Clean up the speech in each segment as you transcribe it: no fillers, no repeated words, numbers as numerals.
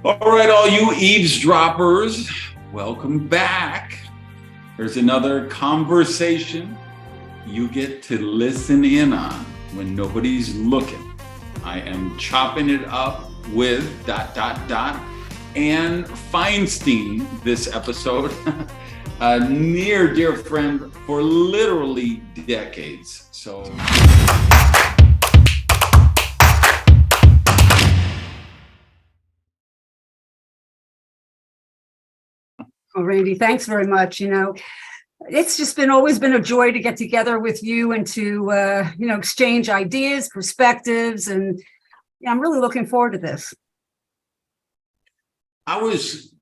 All right, all you eavesdroppers, welcome back. There's another conversation you get to listen in on when nobody's looking. I am chopping it up with ... Ann Feinstein this episode, a near dear friend for literally decades. So. Well, Randy, thanks very much. It's just always been a joy to get together with you and to, exchange ideas, perspectives, and I'm really looking forward to this. I was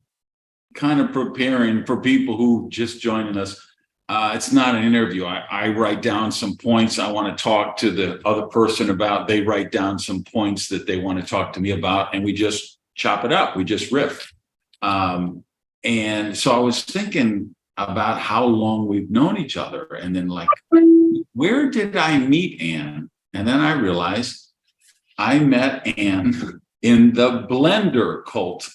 kind of preparing for people who just joining us. It's not an interview. I write down some points I want to talk to the other person about. They write down some points that they want to talk to me about, and we just chop it up. We just riff. And so I was thinking about how long we've known each other, and then where did I meet Ann? And then I realized I met Ann in the blender cult.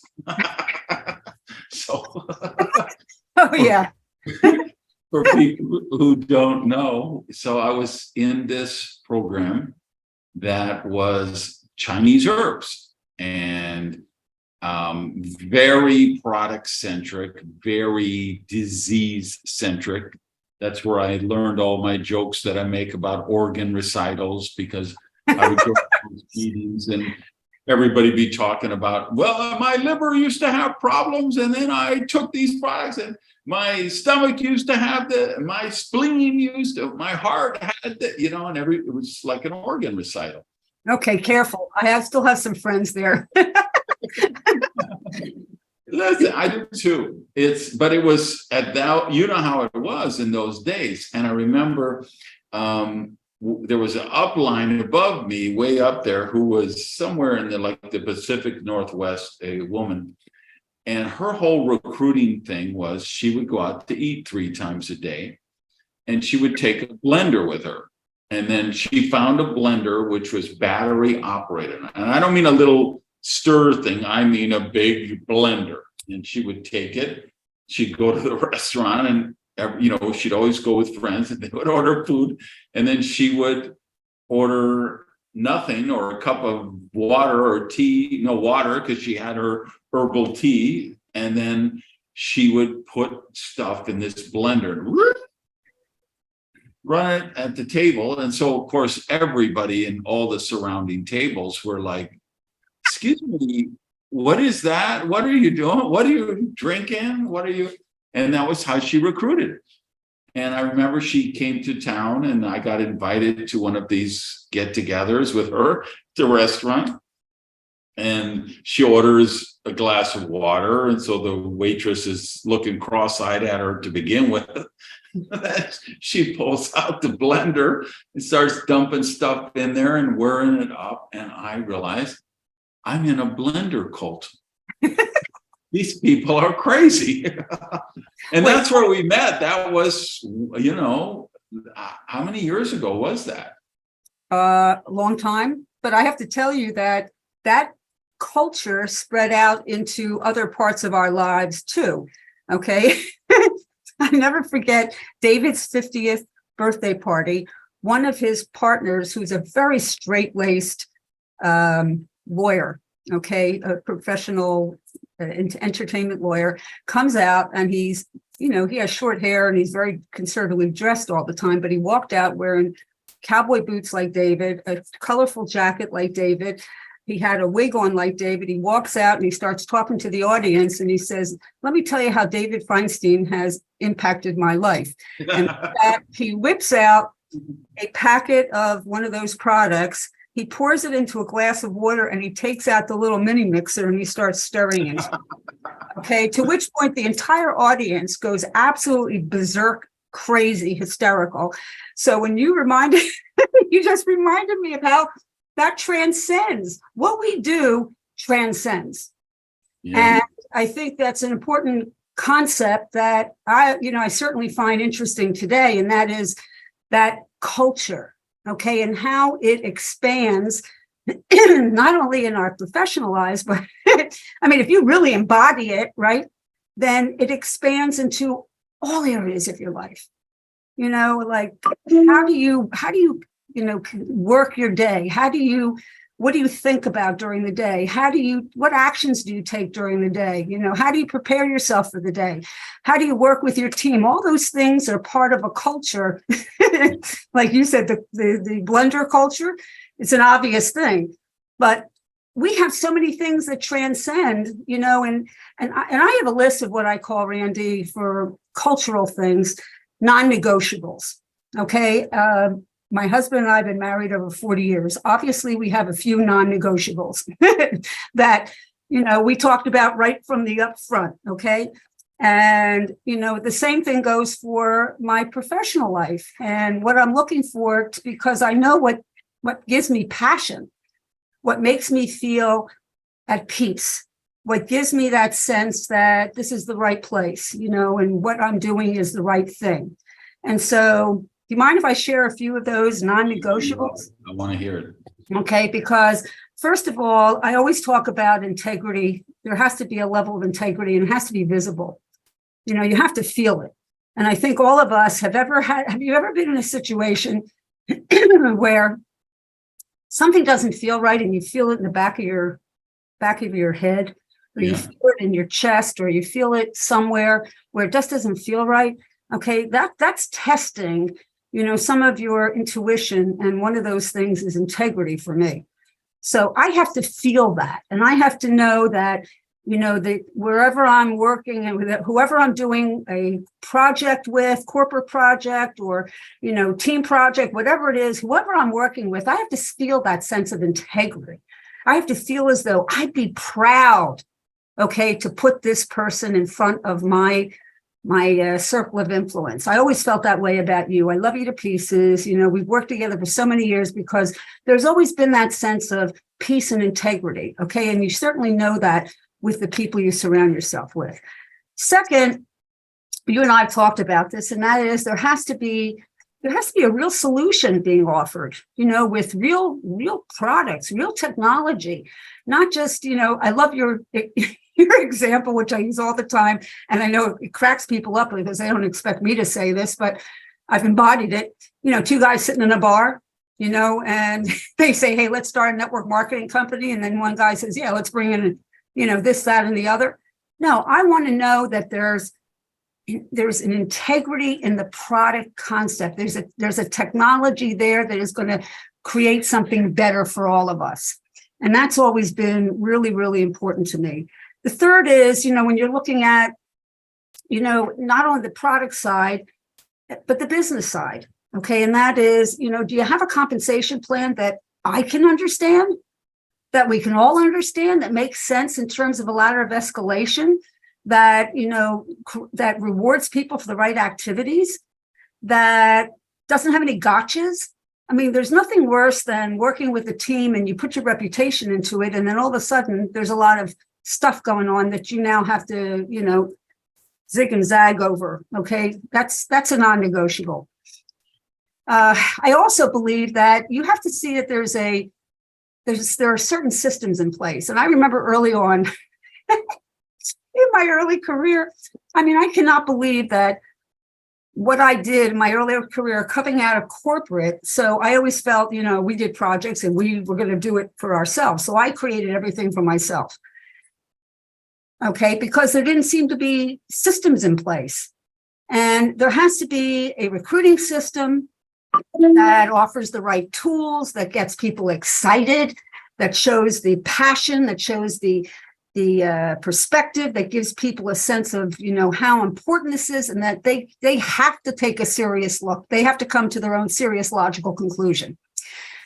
So, oh yeah. For people who don't know, so I was in this program that was Chinese herbs and very product centric, very disease centric. That's where I learned all my jokes that I make about organ recitals, because I would go to these meetings and everybody be talking about, well, my liver used to have problems, and then I took these products, and my stomach used to have my spleen used to, my heart had and it was like an organ recital. Okay, careful. I still have some friends there. Listen, I do too. But it was at that, how it was in those days. And I remember there was an upline above me, way up there, who was somewhere in the Pacific Northwest, a woman. And her whole recruiting thing was she would go out to eat 3 times a day, and she would take a blender with her. And then she found a blender which was battery operated. And I don't mean a little stir thing, I mean a big blender. And she would take it, she'd go to the restaurant, and she'd always go with friends, and they would order food, and then she would order nothing, or a cup of water or tea, no water, because she had her herbal tea, and then she would put stuff in this blender and run it at the table. And so of course everybody in all the surrounding tables were like, excuse me, what is that? What are you doing? What are you drinking? What are you? And that was how she recruited. And I remember she came to town, and I got invited to one of these get-togethers with her at the restaurant. And she orders a glass of water. And so the waitress is looking cross-eyed at her to begin with. She pulls out the blender and starts dumping stuff in there and whirring it up. And I realized I'm in a blender cult. These people are crazy. And that's where we met. That was, how many years ago was that? A long time. But I have to tell you that culture spread out into other parts of our lives too. Okay. I never forget David's 50th birthday party. One of his partners, who's a very straight-laced lawyer, okay, a professional entertainment lawyer, comes out, and he's, he has short hair and he's very conservatively dressed all the time, but he walked out wearing cowboy boots like David, a colorful jacket like David. He had a wig on like David. He walks out and he starts talking to the audience, and he says, let me tell you how David Feinstein has impacted my life. And that he whips out a packet of one of those products. He pours it into a glass of water, and he takes out the little mini mixer and he starts stirring it. Okay, to which point the entire audience goes absolutely berserk, crazy, hysterical. So when you just reminded me of how that transcends. What we do transcends. Yeah. And I think that's an important concept that I certainly find interesting today, and that is that culture, okay, and how it expands not only in our professional lives, but I mean, if you really embody it, right, then it expands into all areas of your life. Like how do you, work your day? What do you think about during the day? What actions do you take during the day? How do you prepare yourself for the day? How do you work with your team? All those things are part of a culture. Like you said, the blender culture, it's an obvious thing, but we have so many things that transcend, and I have a list of what I call, Randy, for cultural things, non-negotiables. Okay. My husband and I have been married over 40 years. Obviously, we have a few non-negotiables that, we talked about right from the upfront. Okay. And, the same thing goes for my professional life and what I'm looking for, because I know what gives me passion, what makes me feel at peace, what gives me that sense that this is the right place, and what I'm doing is the right thing. And so, do you mind if I share a few of those non-negotiables? I want to hear it. Okay, because first of all, I always talk about integrity. There has to be a level of integrity and it has to be visible. You have to feel it. And I think all of us have you ever been in a situation where something doesn't feel right and you feel it in the back of your head, or you feel it in your chest, or you feel it somewhere where it just doesn't feel right? Okay, that's testing, some of your intuition. And one of those things is integrity for me. So I have to feel that. And I have to know that, that wherever I'm working and with whoever I'm doing a project with, corporate project or, team project, whatever it is, whoever I'm working with, I have to feel that sense of integrity. I have to feel as though I'd be proud, okay, to put this person in front of my circle of influence. I always felt that way about you. I love you to pieces. We've worked together for so many years because there's always been that sense of peace and integrity. Okay. And you certainly know that with the people you surround yourself with. Second, you and I have talked about this, and that is there has to be a real solution being offered, with real products, real technology, not just, I love your example, which I use all the time. And I know it cracks people up because they don't expect me to say this, but I've embodied it. Two guys sitting in a bar, and they say, hey, let's start a network marketing company. And then one guy says, yeah, let's bring in, this, that, and the other. No, I want to know that there's an integrity in the product concept. There's a technology there that is going to create something better for all of us. And that's always been really, really important to me. The third is, when you're looking at, not only the product side, but the business side. Okay. And that is, do you have a compensation plan that I can understand, that we can all understand, that makes sense in terms of a ladder of escalation, that, that rewards people for the right activities, that doesn't have any gotchas? I mean, there's nothing worse than working with a team and you put your reputation into it, and then all of a sudden there's a lot of stuff going on that you now have to, zig and zag over. Okay, that's a non-negotiable. I also believe that you have to see that there are certain systems in place. And I remember early on in my early career, I mean, I cannot believe that what I did in my earlier career coming out of corporate. So I always felt, we did projects and we were going to do it for ourselves. So I created everything for myself. Okay, because there didn't seem to be systems in place. And there has to be a recruiting system that offers the right tools, that gets people excited, that shows the passion, that shows the perspective, that gives people a sense of, how important this is, and that they have to take a serious look. They have to come to their own serious logical conclusion.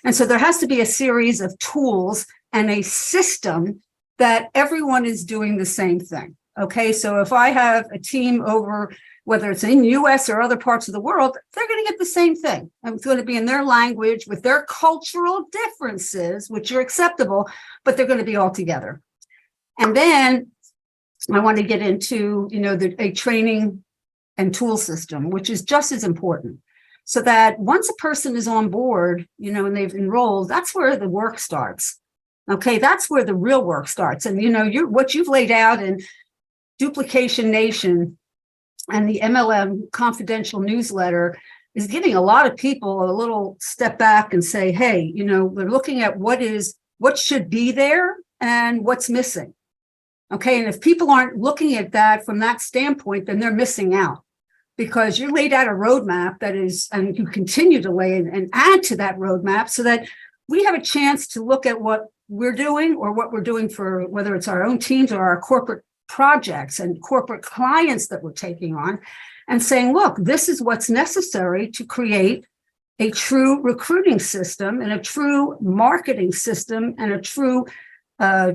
And so there has to be a series of tools and a system that everyone is doing the same thing. Okay, so if I have a team over, whether it's in the US or other parts of the world, they're going to get the same thing. It's going to be in their language with their cultural differences, which are acceptable, but they're going to be all together. And then I want to get into, a training and tool system, which is just as important. so that once a person is on board, and they've enrolled, that's where the work starts. Okay, that's where the real work starts. And what you've laid out in Duplication Nation and the MLM confidential newsletter is giving a lot of people a little step back and say, hey, we're looking at what should be there and what's missing. Okay, and if people aren't looking at that from that standpoint, then they're missing out, because you laid out a roadmap that is, and you continue to lay and add to that roadmap so that we have a chance to look at what we're doing, or what we're doing for whether it's our own teams or our corporate projects and corporate clients that we're taking on, and saying, look, this is what's necessary to create a true recruiting system and a true marketing system and a true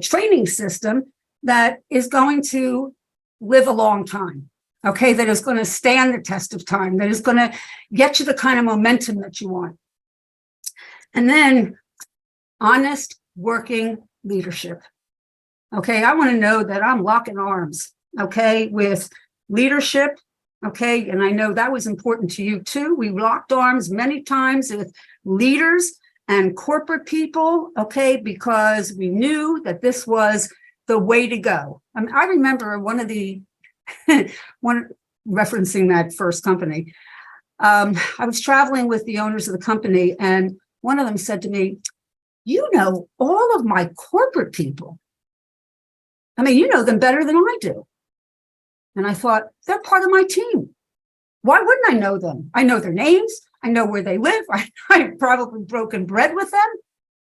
training system that is going to live a long time. Okay, that is going to stand the test of time, that is going to get you the kind of momentum that you want. And then honest working leadership. Okay, I want to know that I'm locking arms, okay, with leadership. Okay, and I know that was important to you too. We locked arms many times with leaders and corporate people, okay, because we knew that this was the way to go. I remember one referencing that first company. I was traveling with the owners of the company, and one of them said to me, all of my corporate people. I mean, you know them better than I do. And I thought, they're part of my team. Why wouldn't I know them? I know their names. I know where they live. I've probably broken bread with them.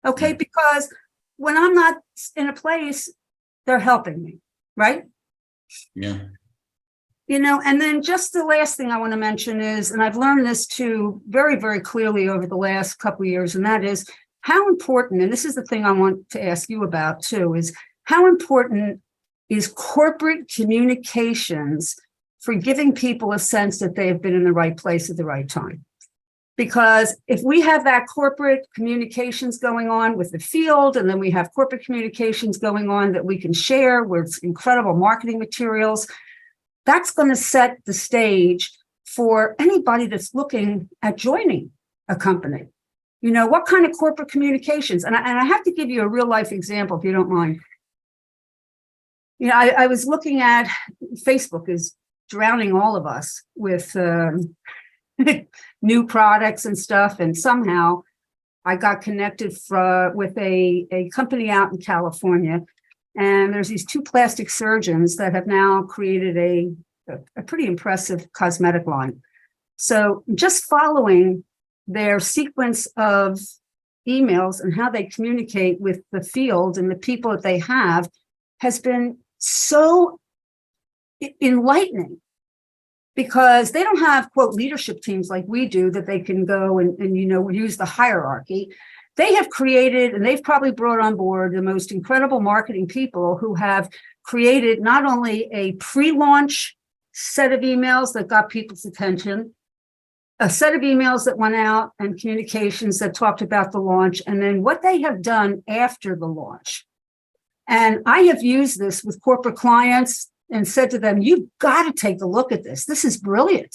Okay, because when I'm not in a place, they're helping me, right? Yeah. And then just the last thing I want to mention is, and I've learned this too very, very clearly over the last couple of years, and that is how important, and this is the thing I want to ask you about too, is how important is corporate communications for giving people a sense that they have been in the right place at the right time? Because if we have that corporate communications going on with the field, and then we have corporate communications going on that we can share with incredible marketing materials, that's going to set the stage for anybody that's looking at joining a company. What kind of corporate communications? And I have to give you a real life example, if you don't mind. I was looking at Facebook is drowning all of us with new products and stuff. And somehow I got connected with a company out in California. And there's these two plastic surgeons that have now created a pretty impressive cosmetic line. So just following their sequence of emails and how they communicate with the field and the people that they have has been so enlightening, because they don't have, quote, leadership teams like we do that they can go and use the hierarchy. They have created, and they've probably brought on board the most incredible marketing people who have created not only a pre-launch set of emails that got people's attention, a set of emails that went out and communications that talked about the launch, and then what they have done after the launch. And I have used this with corporate clients and said to them, you've got to take a look at this. This is brilliant.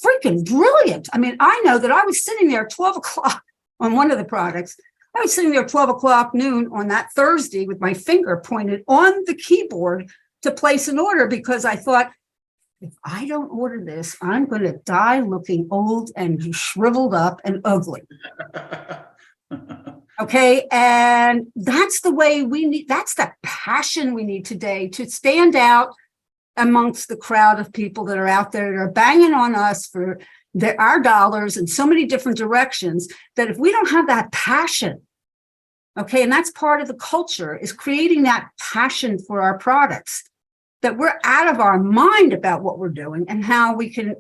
Freaking brilliant. I mean, I know that I was sitting there at 12 o'clock on one of the products. I was sitting there at 12 o'clock noon on that Thursday with my finger pointed on the keyboard to place an order, because I thought, if I don't order this, I'm going to die looking old and shriveled up and ugly. Okay. And that's the way we need, that's the passion we need today to stand out amongst the crowd of people that are out there that are banging on us for our dollars in so many different directions, that if we don't have that passion, okay, and that's part of the culture, is creating that passion for our products, that we're out of our mind about what we're doing and how we can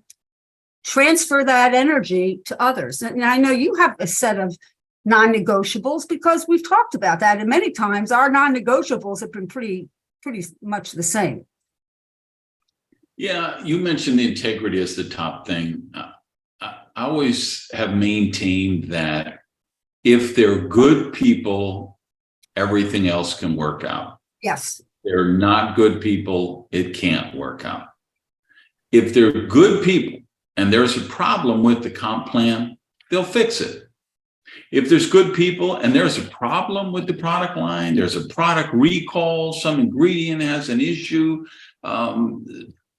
transfer that energy to others. And I know you have a set of non-negotiables, because we've talked about that, and many times our non-negotiables have been pretty much the same. Yeah, you mentioned the integrity as the top thing. I always have maintained that if they're good people, everything else can work out. Yes. They're not good people, it can't work out. If they're good people, and there's a problem with the comp plan, they'll fix it. If there's good people and there's a problem with the product line, there's a product recall, some ingredient has an issue,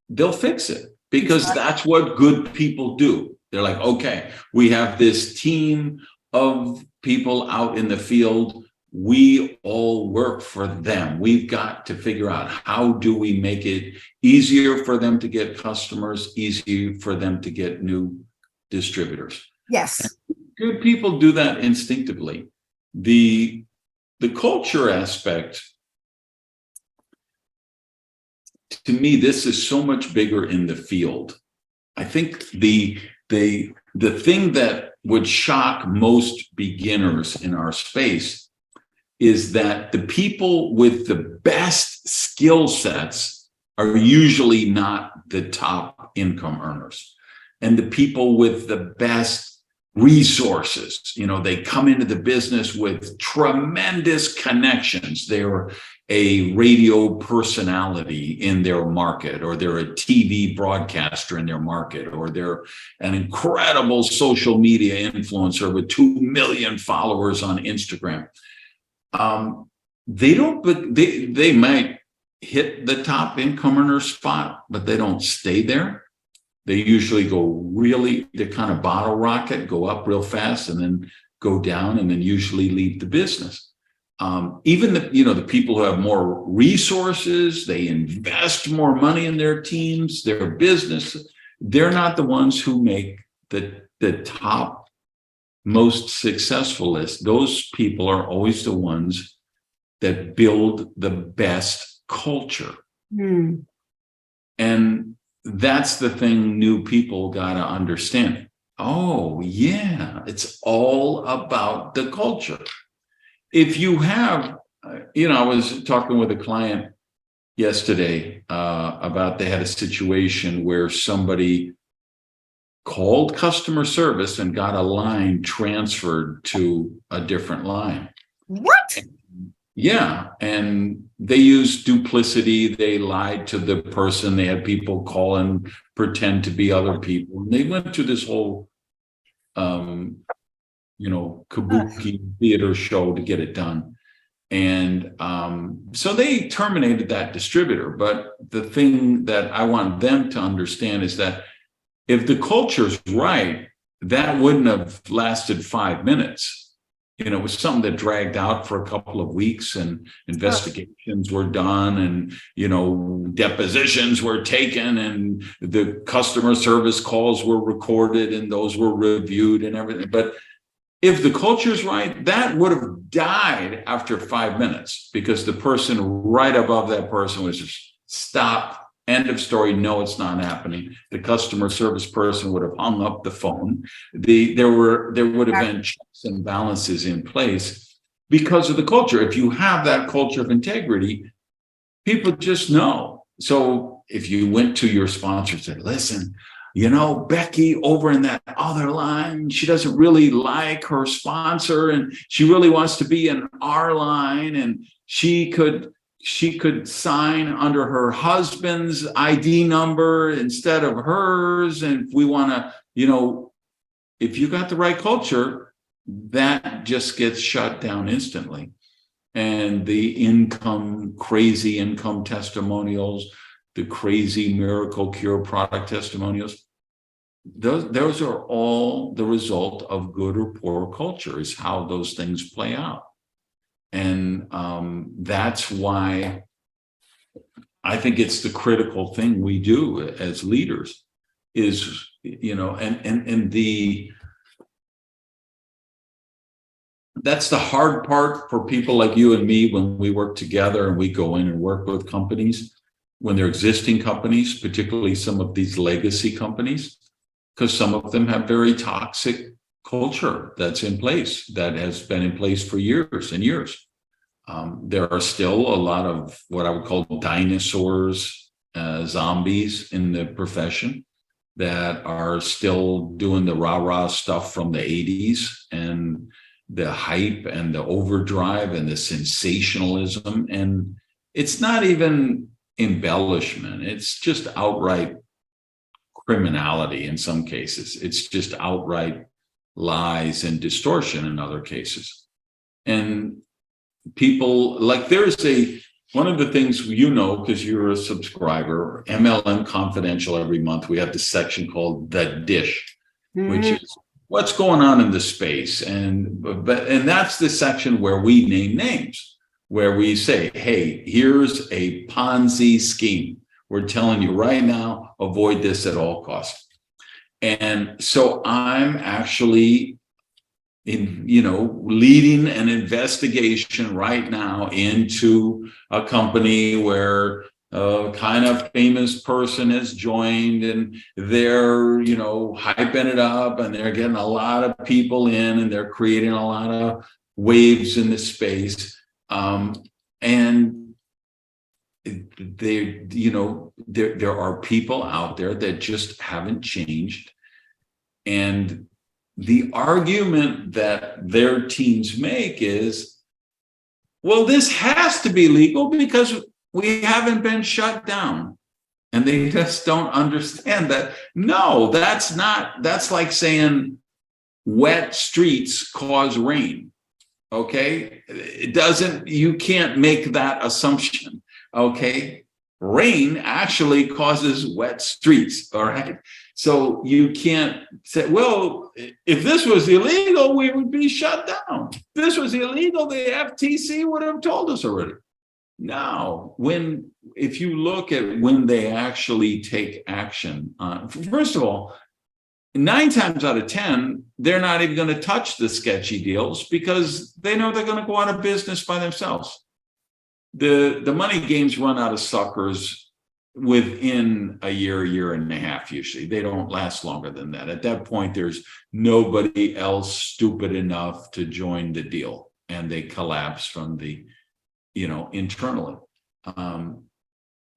they'll fix it, because that's what good people do. They're like, okay, we have this team of people out in the field. We all work for them. We've got to figure out, how do we make it easier for them to get customers, easier for them to get new distributors. Yes. And good people do that instinctively. The culture aspect, to me, this is so much bigger in the field. I think the thing that would shock most beginners in our space is that the people with the best skill sets are usually not the top income earners. And the people with the best resources, they come into the business with tremendous connections. They're a radio personality in their market, or they're a TV broadcaster in their market, or they're an incredible social media influencer with 2 million followers on Instagram. They might hit the top income earner spot, but they don't stay there. They usually they kind of bottle rocket, go up real fast and then go down, and then usually leave the business. Even the people who have more resources, they invest more money in their teams, their business. They're not the ones who make the top most successful list. Those people are always the ones that build the best culture. And that's the thing new people got to understand. Oh, yeah, it's all about the culture. If you have, I was talking with a client yesterday about, they had a situation where somebody called customer service and got a line transferred to a different line. What? Yeah. And they used duplicity. They lied to the person. They had people call and pretend to be other people. And they went through this whole, kabuki theater show to get it done. And so they terminated that distributor. But the thing that I want them to understand is that if the culture's right, that wouldn't have lasted 5 minutes. It was something that dragged out for a couple of weeks, and investigations were done, and, depositions were taken, and the customer service calls were recorded, and those were reviewed and everything. But if the culture's right, that would have died after 5 minutes, because the person right above that person was just, stop. End of story. No, it's not happening. The customer service person would have hung up the phone. There would have been checks and balances in place because of the culture. If you have that culture of integrity, people just know. So if you went to your sponsor and said, listen, Becky over in that other line, she doesn't really like her sponsor, and she really wants to be in our line, and she could sign under her husband's ID number instead of hers. And if we want to, if you got the right culture, that just gets shut down instantly. And the crazy income testimonials, the crazy miracle cure product testimonials, those are all the result of good or poor culture, is how those things play out. And that's why I think it's the critical thing we do as leaders is, that's the hard part for people like you and me when we work together and we go in and work with companies, when they're existing companies, particularly some of these legacy companies, because some of them have very toxic culture that's in place, that has been in place for years and years. There are still a lot of what I would call dinosaurs, zombies in the profession that are still doing the rah-rah stuff from the 80s, and the hype and the overdrive and the sensationalism. And it's not even embellishment. It's just outright criminality in some cases. It's just outright lies and distortion in other cases. And people, like, one of the things, because you're a subscriber, MLM Confidential, every month we have this section called The Dish, which is what's going on in the space. And that's the section where we name names, where we say, hey, here's a Ponzi scheme. We're telling you right now, avoid this at all costs. And so I'm actually leading an investigation right now into a company where a kind of famous person has joined, and they're, hyping it up, and they're getting a lot of people in, and they're creating a lot of waves in the space. And there are people out there that just haven't changed. And the argument that their teams make is, well, this has to be legal because we haven't been shut down. And they just don't understand that. No, that's like saying wet streets cause rain. Okay. You can't make that assumption. Okay. Rain actually causes wet streets. All right. So you can't say, well, if this was illegal, we would be shut down. If this was illegal, the FTC would have told us already. No, if you look at when they actually take action, first of all, 9 times out of 10, they're not even going to touch the sketchy deals because they know they're going to go out of business by themselves. The money games run out of suckers within a year and a half. Usually they don't last longer than that. At that point, there's nobody else stupid enough to join the deal, and they collapse from the internally.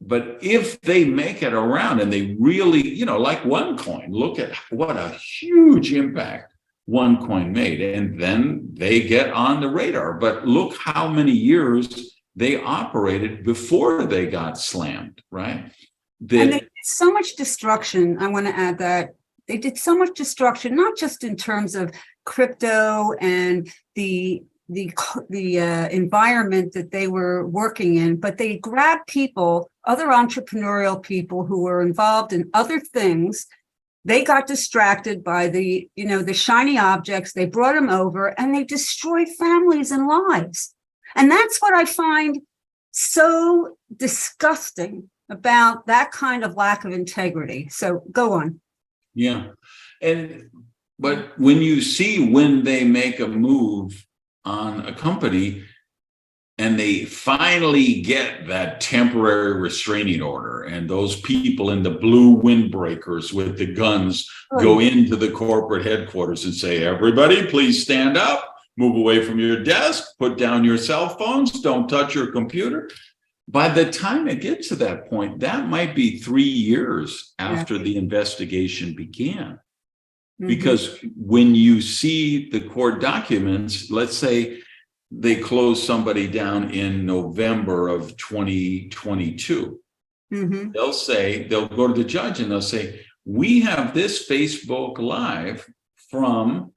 But if they make it around and they really, like OneCoin, look at what a huge impact OneCoin made, and then they get on the radar. But look how many years they operated before they got slammed, right? And they did so much destruction. I want to add that they did so much destruction, not just in terms of crypto and the environment that they were working in, but they grabbed people, other entrepreneurial people who were involved in other things. They got distracted by the shiny objects. They brought them over and they destroyed families and lives. And that's what I find so disgusting about that kind of lack of integrity. So go on. Yeah. But when you see when they make a move on a company and they finally get that temporary restraining order, and those people in the blue windbreakers with the guns go into the corporate headquarters and say, everybody, please stand up. Move away from your desk, put down your cell phones, don't touch your computer. By the time it gets to that point, that might be 3 years after the investigation began. Mm-hmm. Because when you see the court documents, let's say they close somebody down in November of 2022. Mm-hmm. They'll go to the judge and they'll say, we have this Facebook Live from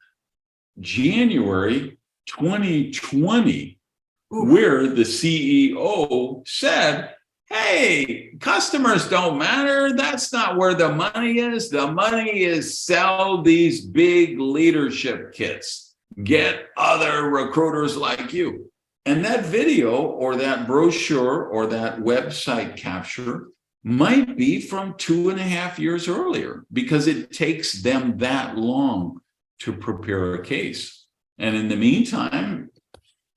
January 2020, where the CEO said, hey, customers don't matter. That's not where the money is. The money is sell these big leadership kits. Get other recruiters like you. And that video or that brochure or that website capture might be from 2.5 years earlier, because it takes them that long to prepare a case. And in the meantime,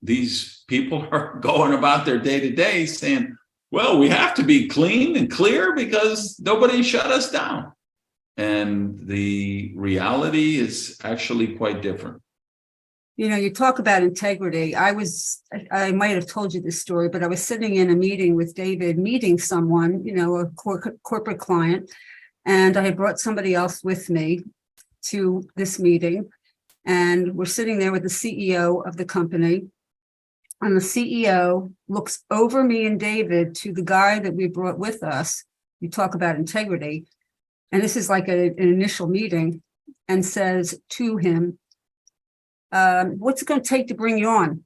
these people are going about their day-to-day saying, well, we have to be clean and clear because nobody shut us down. And the reality is actually quite different. You talk about integrity. I might have told you this story, but I was sitting in a meeting with David, meeting someone, a corporate client, and I had brought somebody else with me to this meeting, and we're sitting there with the CEO of the company, and the CEO looks over me and David to the guy that we brought with us. You talk about integrity, and this is like an initial meeting, and says to him, what's it going to take to bring you on?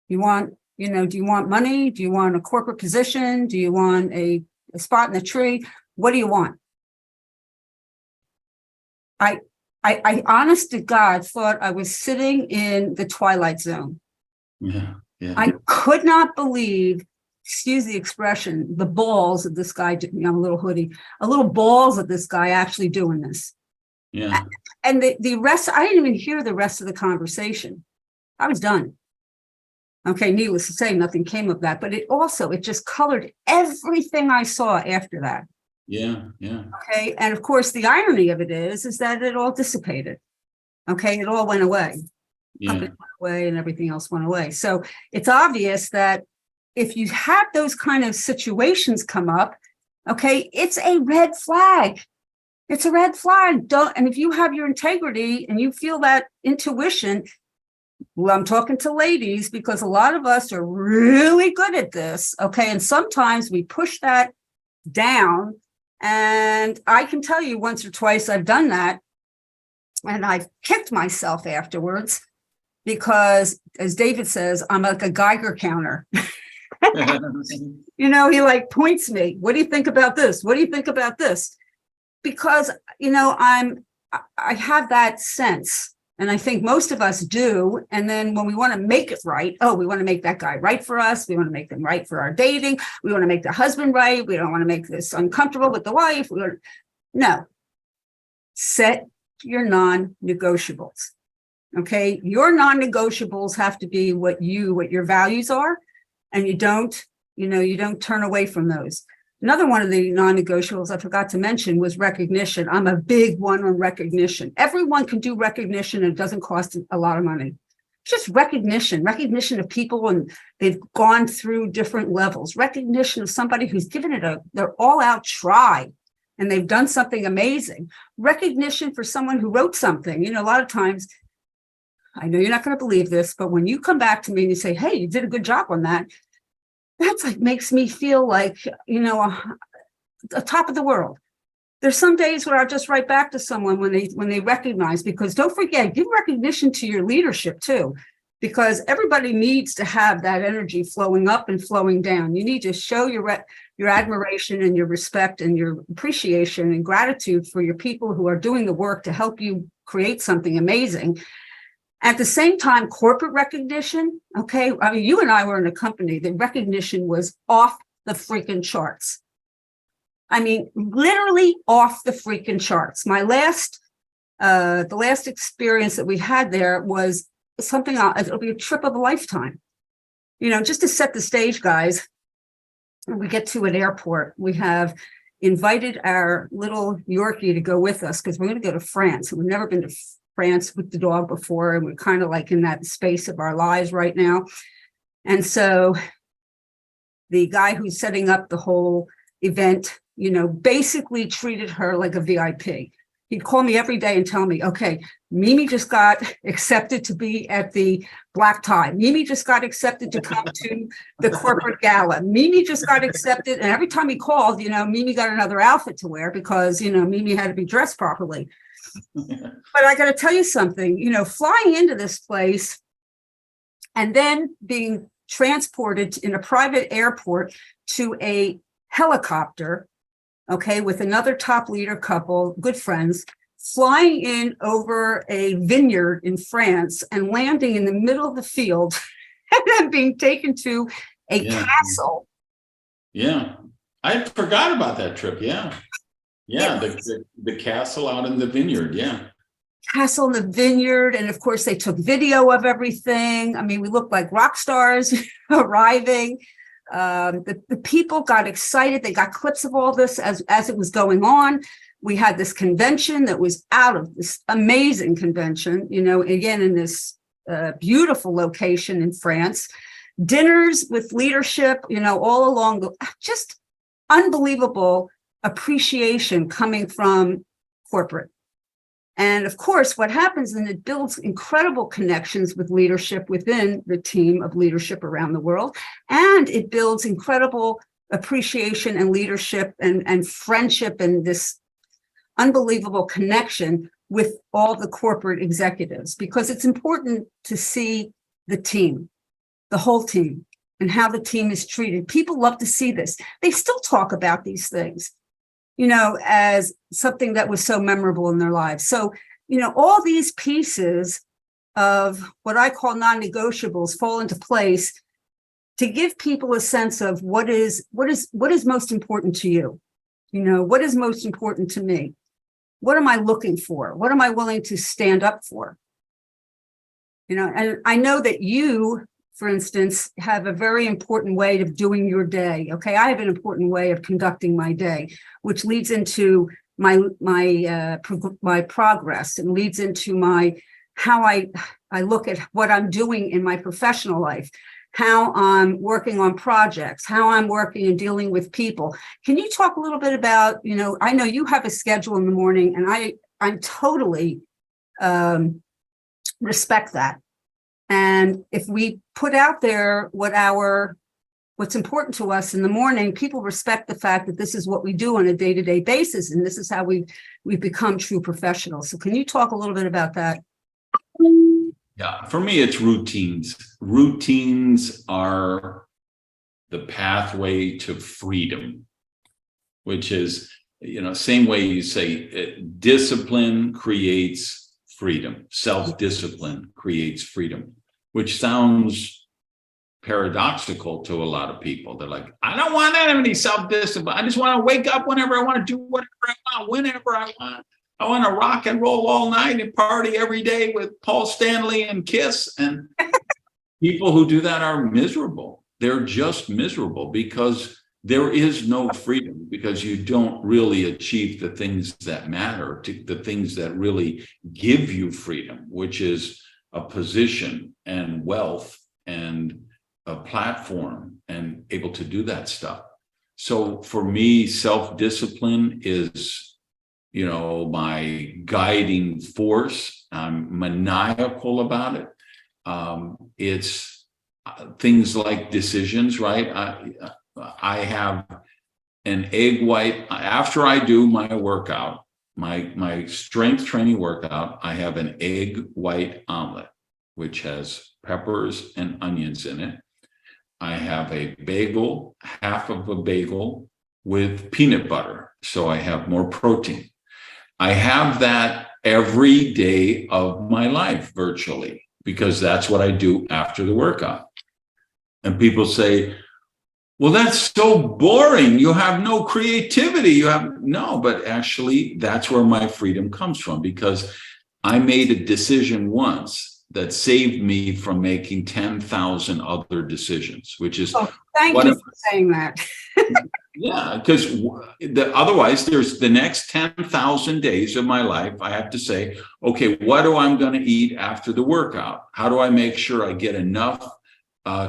You want, do you want money? Do you want a corporate position? Do you want a spot in the tree? What do you want? I honest to God thought I was sitting in the Twilight Zone. Yeah. Yeah. I could not believe, excuse the expression, the balls of this guy. I'm a little hoodie, a little balls of this guy actually doing this. Yeah. And the rest, I didn't even hear the rest of the conversation. I was done. Okay, needless to say, nothing came of that, but it just colored everything I saw after that. Yeah. Yeah. Okay, and of course, the irony of it is that it all dissipated. Okay, it all went away. Yeah. Company went away and everything else went away. So it's obvious that if you have those kind of situations come up, okay, it's a red flag. It's a red flag. And if you have your integrity and you feel that intuition, well, I'm talking to ladies because a lot of us are really good at this. Okay. And sometimes we push that down. And I can tell you once or twice I've done that. And I've kicked myself afterwards because, as David says, I'm like a Geiger counter. He like points me. What do you think about this? What do you think about this? Because, I have that sense. And I think most of us do. And then when we want to make it right, we want to make that guy right for us. We want to make them right for our dating. We want to make the husband right. We don't want to make this uncomfortable with the wife. No. Set your non-negotiables. Okay. Your non-negotiables have to be what your values are. And you don't turn away from those. Another one of the non-negotiables I forgot to mention was recognition. I'm a big one on recognition. Everyone can do recognition and it doesn't cost a lot of money. Just recognition of people and they've gone through different levels. Recognition of somebody who's given it their all-out try and they've done something amazing. Recognition for someone who wrote something. A lot of times, I know you're not going to believe this, but when you come back to me and you say, hey, you did a good job on that, that's like makes me feel like, a top of the world. There's some days where I'll just write back to someone when they recognize, because don't forget, give recognition to your leadership too, because everybody needs to have that energy flowing up and flowing down. You need to show your admiration and your respect and your appreciation and gratitude for your people who are doing the work to help you create something amazing. At the same time, corporate recognition, okay, I mean, you and I were in a company, the recognition was off the freaking charts. I mean, literally off the freaking charts. My the last experience that we had there was something, it'll be a trip of a lifetime. Just to set the stage, guys, when we get to an airport, we have invited our little Yorkie to go with us because we're going to go to France. We've never been to France with the dog before, and we're kind of like in that space of our lives right now. And so the guy who's setting up the whole event, basically treated her like a VIP. He'd call me every day and tell me, okay, Mimi just got accepted to be at the black tie. Mimi just got accepted to come to the corporate gala. Mimi just got accepted. And every time he called, Mimi got another outfit to wear because, Mimi had to be dressed properly. But I got to tell you something, flying into this place and then being transported in a private airport to a helicopter, okay, with another top leader couple, good friends, flying in over a vineyard in France and landing in the middle of the field and then being taken to a castle. Yeah. I forgot about that trip. Yeah. Yeah, the castle out in the vineyard, yeah. Castle in the vineyard, and of course they took video of everything. I mean, we looked like rock stars arriving. The people got excited. They got clips of all this as it was going on. We had this convention that was out of this amazing convention, again, in this beautiful location in France. Dinners with leadership, all along, just unbelievable appreciation coming from corporate. And of course, what happens is it builds incredible connections with leadership within the team of leadership around the world. And it builds incredible appreciation and leadership and friendship and this unbelievable connection with all the corporate executives, because it's important to see the team, the whole team, and how the team is treated. People love to see this. They still talk about these things, as something that was so memorable in their lives. So, all these pieces of what I call non-negotiables fall into place to give people a sense of what is most important to you. What is most important to me? What am I looking for? What am I willing to stand up for? And I know that you, for instance, have a very important way of doing your day. Okay, I have an important way of conducting my day, which leads into my progress, and leads into how I look at what I'm doing in my professional life, how I'm working on projects, how I'm working and dealing with people. Can you talk a little bit about, I know you have a schedule in the morning, and I'm totally respect that. And if we put out there what's important to us in the morning, people respect the fact that this is what we do on a day-to-day basis, and this is how we've become true professionals. So can you talk a little bit about that? Yeah, for me, it's routines. Routines are the pathway to freedom, which is, same way you say discipline creates freedom. Self-discipline creates freedom, which sounds paradoxical to a lot of people. They're like, I don't want any self-discipline. I just want to wake up whenever I want to do whatever I want, whenever I want. I want to rock and roll all night and party every day with Paul Stanley and Kiss. And people who do that are miserable. They're just miserable because there is no freedom, because you don't really achieve the things that matter, the things that really give you freedom, which is a position and wealth and a platform and able to do that stuff. So for me, self-discipline is my guiding force. I'm maniacal about it. It's things like decisions, right? I have an egg white after I do my workout, my strength training workout. I have an egg white omelet, which has peppers and onions in it. I have a bagel, half of a bagel with peanut butter, so I have more protein. I have that every day of my life virtually, because that's what I do after the workout. And people say, well, that's so boring. You have no creativity. But actually that's where my freedom comes from, because I made a decision once that saved me from making 10,000 other decisions, which is thank you for saying that. Yeah, because otherwise there's the next 10,000 days of my life. I have to say, okay, what do I going to eat after the workout? How do I make sure I get enough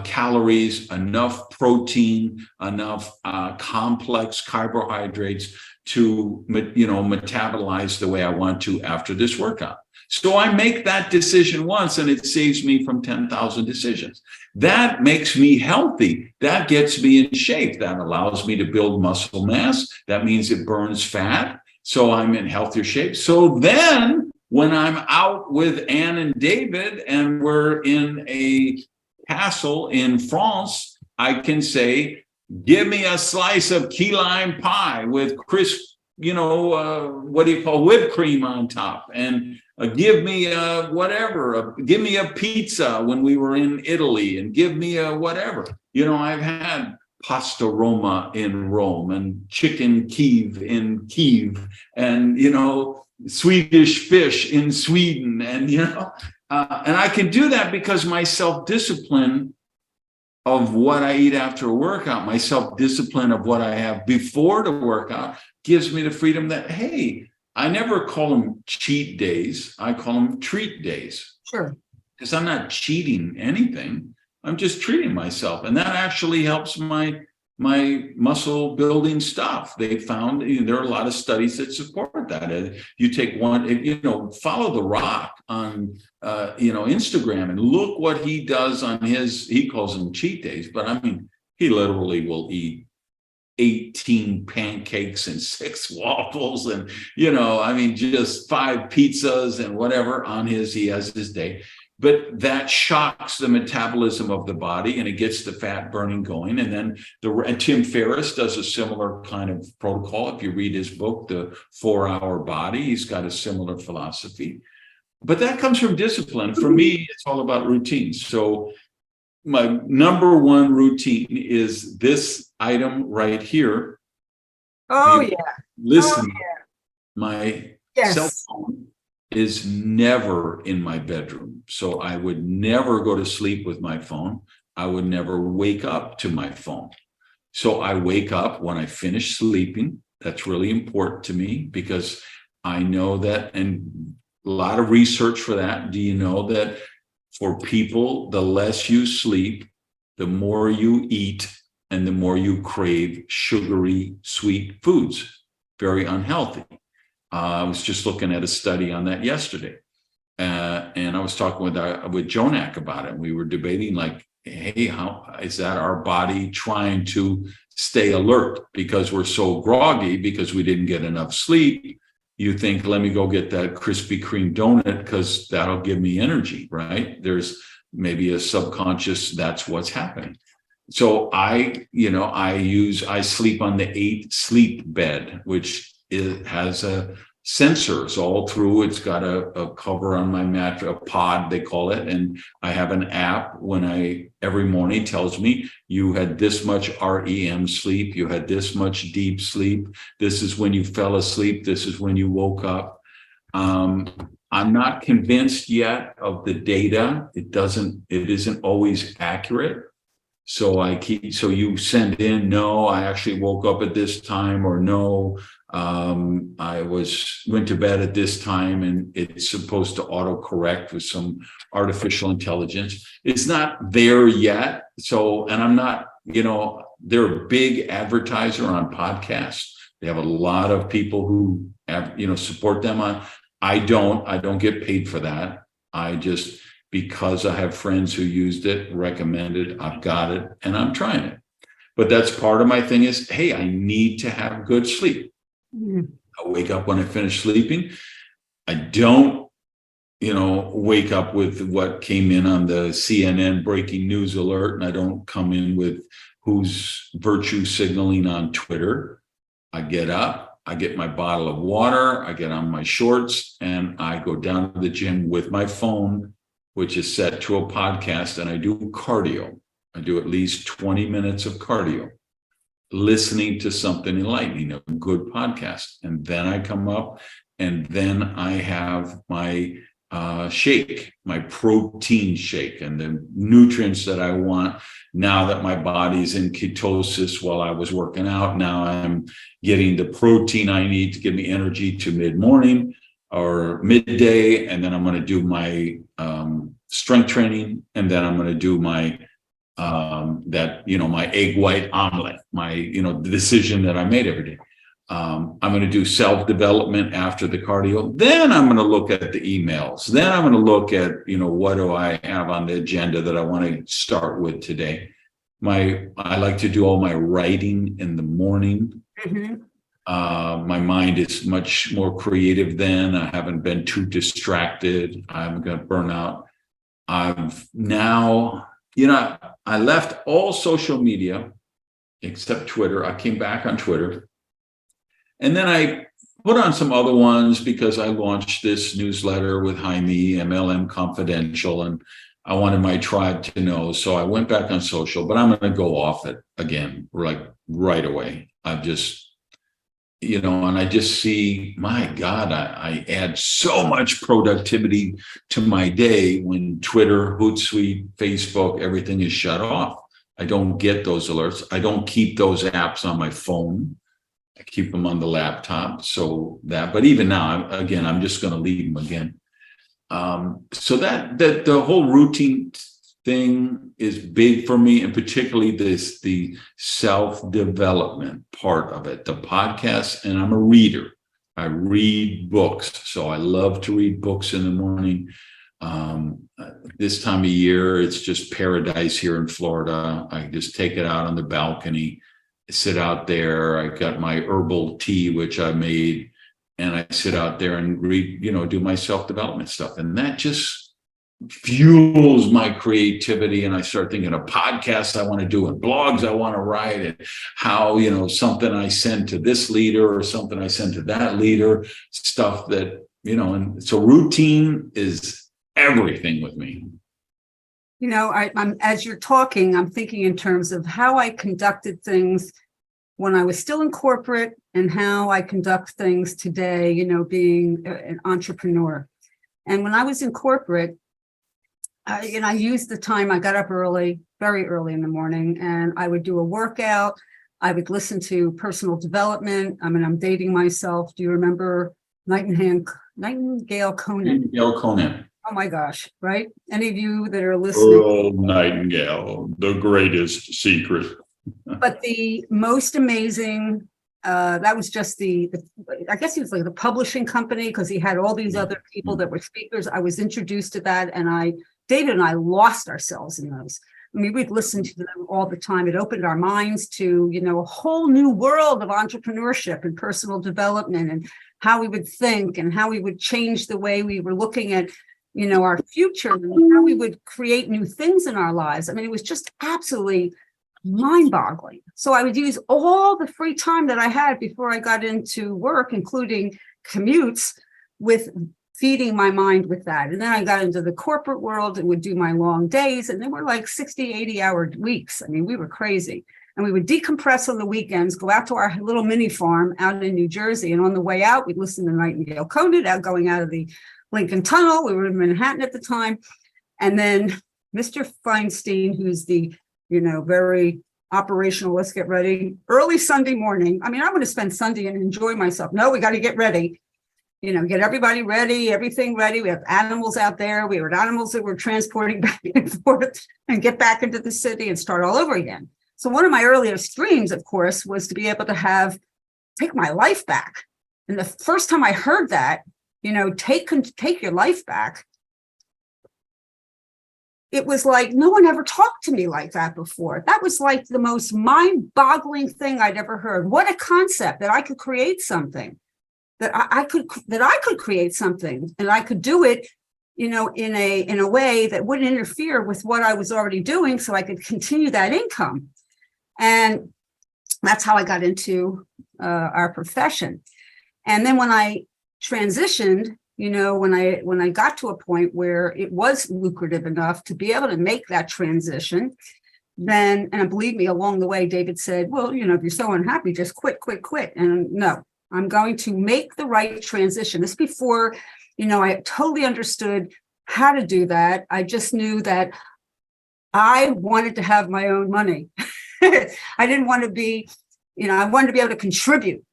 calories, enough protein, enough complex carbohydrates to, metabolize the way I want to after this workout? So I make that decision once, and it saves me from 10,000 decisions. That makes me healthy. That gets me in shape. That allows me to build muscle mass. That means it burns fat. So I'm in healthier shape. So then when I'm out with Ann and David and we're in a castle in France, I can say, give me a slice of key lime pie with crisp, whipped cream on top, and give me whatever. Give me a pizza when we were in Italy, and give me a whatever. I've had pasta Roma in Rome, and chicken Kiev in Kiev, and Swedish fish in Sweden, and and I can do that because my self-discipline of what I eat after a workout, my self-discipline of what I have before the workout, gives me the freedom that, hey, I never call them cheat days. I call them treat days. Sure. Because I'm not cheating anything. I'm just treating myself. And that actually helps my muscle building stuff. They found there are a lot of studies that support that. You take one, follow The Rock on Instagram and look what he does on he calls them cheat days, but I mean, he literally will eat 18 pancakes and 6 waffles and, just 5 pizzas and whatever he has his day. But that shocks the metabolism of the body and it gets the fat burning going. And then and Tim Ferriss does a similar kind of protocol. If you read his book, The 4-Hour Body, he's got a similar philosophy. But that comes from discipline. For me, it's all about routines. So my number one routine is this item right here. Oh, yeah. Listen, Oh, yeah. My Yes. cell phone is never in my bedroom. So I would never go to sleep with my phone. I would never wake up to my phone. So I wake up when I finish sleeping. That's really important to me because I know that, and a lot of research for that. Do you know that for people, the less you sleep, the more you eat and the more you crave sugary, sweet foods? Very unhealthy. I was just looking at a study on that yesterday. And I was talking with Jonak about it. We were debating like, hey, how is that our body trying to stay alert because we're so groggy because we didn't get enough sleep? You think, let me go get that Krispy Kreme donut because that'll give me energy, right? There's maybe a subconscious, that's what's happening. So I sleep on the 8 sleep bed, which has sensors all through. It's got a cover on my mattress, a pod they call it, and I have an app every morning tells me you had this much REM sleep, you had this much deep sleep, this is when you fell asleep, this is when you woke up. I'm not convinced yet of the data. It isn't always accurate. So you send in, no, I actually woke up at this time, or no, I went to bed at this time, and it's supposed to autocorrect with some artificial intelligence. It's not there yet. So, and I'm not, they're a big advertiser on podcasts. They have a lot of people who have, support them on. I don't get paid for that. Because I have friends who used it, recommended, I've got it, and I'm trying it. But that's part of my thing is, hey, I need to have good sleep. I wake up when I finish sleeping. I don't, wake up with what came in on the CNN breaking news alert, and I don't come in with who's virtue signaling on Twitter. I get up, I get my bottle of water, I get on my shorts, and I go down to the gym with my phone, which is set to a podcast, and I do cardio. I do at least 20 minutes of cardio, listening to something enlightening, a good podcast. And then I come up, and then I have my shake, my protein shake, and the nutrients that I want. Now that my body's in ketosis while I was working out, now I'm getting the protein I need to give me energy to mid-morning or midday, and then I'm going to do my strength training, and then I'm going to do my my egg white omelet, my the decision that I made every day. I'm going to do self-development after the cardio. Then I'm going to look at the emails. Then I'm going to look at what do I have on the agenda that I want to start with today. I like to do all my writing in the morning. Mm-hmm. My mind is much more creative then. I haven't been too distracted. I'm going to burn out. I've now, I left all social media except Twitter. I came back on Twitter. And then I put on some other ones because I launched this newsletter with Jaime, MLM Confidential, and I wanted my tribe to know. So I went back on social, but I'm going to go off it again, like right away. I've just, and I just see, my God, I add so much productivity to my day when Twitter, Hootsuite, Facebook, everything is shut off. I don't get those alerts. I don't keep those apps on my phone. I keep them on the laptop. But even now, again, I'm just going to leave them again. So that the whole routine thing is big for me, and particularly the self-development part of it, the podcast. And I'm a reader. I read books. So I love to read books in the morning. This time of year, it's just paradise here in Florida. I just take it out on the balcony. sit out there. I got my herbal tea, which I made, and I sit out there and read, do my self-development stuff. And that just fuels my creativity. And I start thinking of podcasts I want to do and blogs I want to write, and how, something I send to this leader or something I send to that leader, stuff that, and so routine is everything with me. I'm as you're talking, I'm thinking in terms of how I conducted things when I was still in corporate and how I conduct things today, being an entrepreneur. And when I was in corporate, I used the time, I got up early, very early in the morning, and I would do a workout. I would listen to personal development. I mean, I'm dating myself. Do you remember Nightingale Conant? Nightingale Conant. Oh my gosh, right? Any of you that are listening? Oh, Nightingale, the greatest secret. But the most amazing, that was just I guess he was like the publishing company, because he had all these other people that were speakers. I was introduced to that, and David and I lost ourselves in those. I mean, we'd listen to them all the time. It opened our minds to, a whole new world of entrepreneurship and personal development, and how we would think and how we would change the way we were looking at, our future, and how we would create new things in our lives. I mean, it was just absolutely mind-boggling. So I would use all the free time that I had before I got into work, including commutes, with feeding my mind with that. And then I got into the corporate world and would do my long days, and they were like 60, 80-hour weeks. I mean, we were crazy. And we would decompress on the weekends, go out to our little mini farm out in New Jersey. And on the way out, we'd listen to Nightingale Conant going out of the Lincoln Tunnel. We were in Manhattan at the time. And then Mr. Feinstein, who's the, very operational, let's get ready, early Sunday morning. I mean, I want to spend Sunday and enjoy myself. No, we got to get ready, get everybody ready, everything ready. We have animals out there. We had animals that we're transporting back and forth and get back into the city and start all over again. So one of my earliest dreams, of course, was to be able to take my life back. And the first time I heard that, take your life back, it was like no one ever talked to me like that before. That was like the most mind-boggling thing I'd ever heard. What a concept that I could create something, that I could create something, and I could do it, in a way that wouldn't interfere with what I was already doing, so I could continue that income. And that's how I got into our profession. And then when I transitioned, when I got to a point where it was lucrative enough to be able to make that transition, then, and believe me, along the way, David said, well, if you're so unhappy, just quit. And no, I'm going to make the right transition. This before, I totally understood how to do that. I just knew that I wanted to have my own money. I didn't want to be, I wanted to be able to contribute,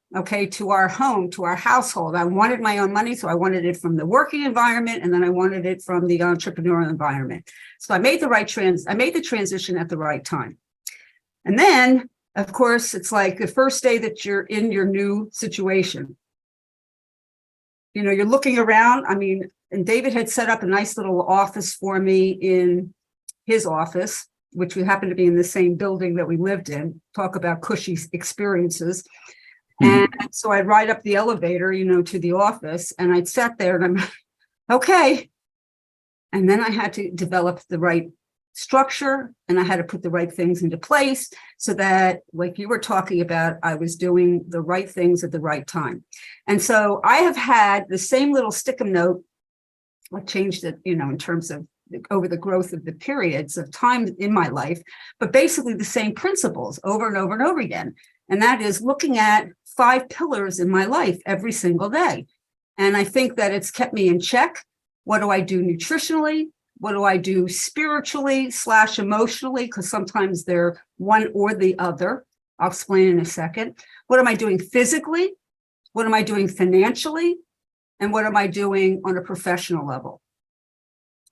to our home, to our household. I wanted my own money. So I wanted it from the working environment, and then I wanted it from the entrepreneurial environment. So I made the transition at the right time. And then, of course, it's like the first day that you're in your new situation. You're looking around. I mean, and David had set up a nice little office for me in his office, which we happened to be in the same building that we lived in. Talk about cushy experiences. And so I'd ride up the elevator, to the office, and I'd sat there and I'm okay. And then I had to develop the right structure, and I had to put the right things into place so that, like you were talking about, I was doing the right things at the right time. And so I have had the same little stick-em note. I changed it, in terms of over the growth of the periods of time in my life, but basically the same principles over and over and over again. And that is looking at 5 pillars in my life every single day. And I think that it's kept me in check. What do I do nutritionally? What do I do spiritually / emotionally? Because sometimes they're one or the other. I'll explain in a second. What am I doing physically? What am I doing financially? And what am I doing on a professional level?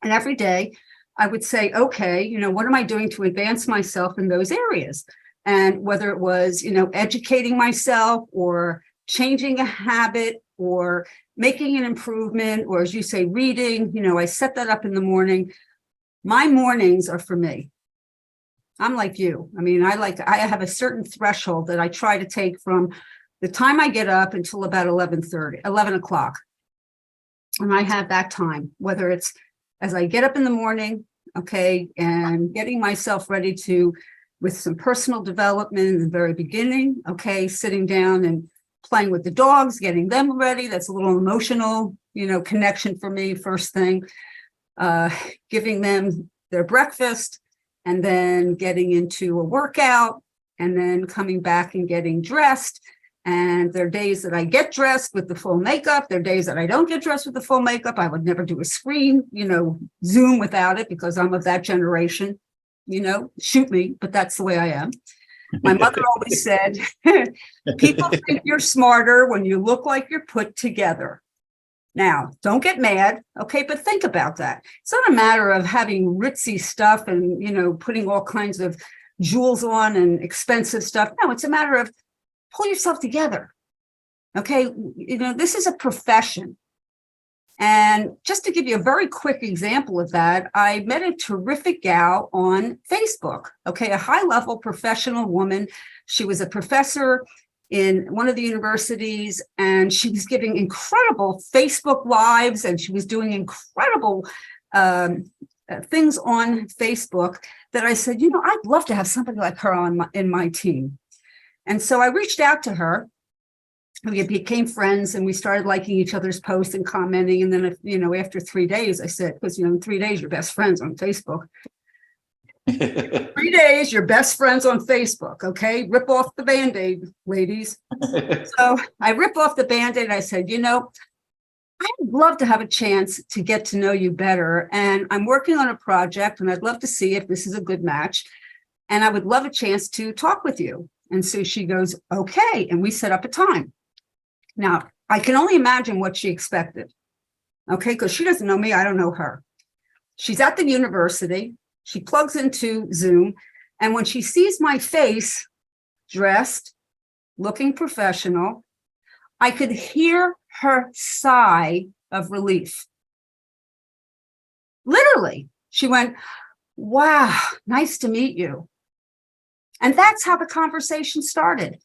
And every day I would say, okay, what am I doing to advance myself in those areas? And whether it was, educating myself or changing a habit or making an improvement, or as you say, reading, I set that up in the morning. My mornings are for me. I'm like you. I mean, I have a certain threshold that I try to take from the time I get up until about 11 o'clock. And I have that time, whether it's as I get up in the morning, okay, and getting myself ready with some personal development in the very beginning, okay, sitting down and playing with the dogs, getting them ready. That's a little emotional, connection for me, first thing. Giving them their breakfast, and then getting into a workout, and then coming back and getting dressed. And there are days that I get dressed with the full makeup. There are days that I don't get dressed with the full makeup. I would never do a screen, Zoom without it, because I'm of that generation, shoot me, but that's the way I am. My mother always said, people think you're smarter when you look like you're put together. Now, don't get mad, okay, but think about that. It's not a matter of having ritzy stuff and, putting all kinds of jewels on and expensive stuff. No, it's a matter of pull yourself together, okay? This is a profession. And just to give you a very quick example of that, I met a terrific gal on Facebook, okay, a high-level professional woman. She was a professor in one of the universities, and she was giving incredible Facebook Lives, and she was doing incredible things on Facebook that I said, I'd love to have somebody like her in my team. And so I reached out to her. We became friends, and we started liking each other's posts and commenting. And then, after 3 days, I said, because, in 3 days, you're best friends on Facebook. 3 days, you're best friends on Facebook, okay? Rip off the Band-Aid, ladies. So I rip off the Band-Aid. I said, I'd love to have a chance to get to know you better. And I'm working on a project, and I'd love to see if this is a good match. And I would love a chance to talk with you. And so she goes, okay. And we set up a time. Now, I can only imagine what she expected, okay? Because she doesn't know me. I don't know her. She's at the university. She plugs into Zoom. And when she sees my face, dressed, looking professional, I could hear her sigh of relief. Literally, she went, wow, nice to meet you. And that's how the conversation started.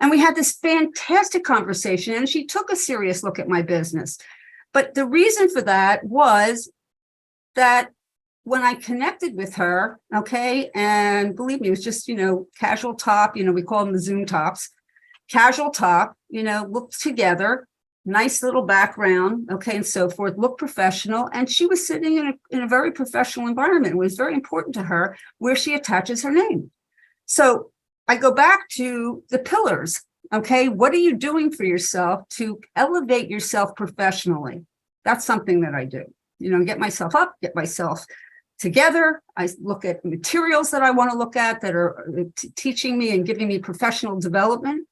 And we had this fantastic conversation, and she took a serious look at my business. But the reason for that was that when I connected with her, okay, and believe me, it was just, casual talk, we call them the Zoom tops, casual talk, looked together, nice little background, okay, and so forth, looked professional. And she was sitting in a very professional environment. It was very important to her where she attaches her name. So I go back to the pillars, okay? What are you doing for yourself to elevate yourself professionally? That's something that I do, get myself up, get myself together. I look at materials that I want to look at that are teaching me and giving me professional development.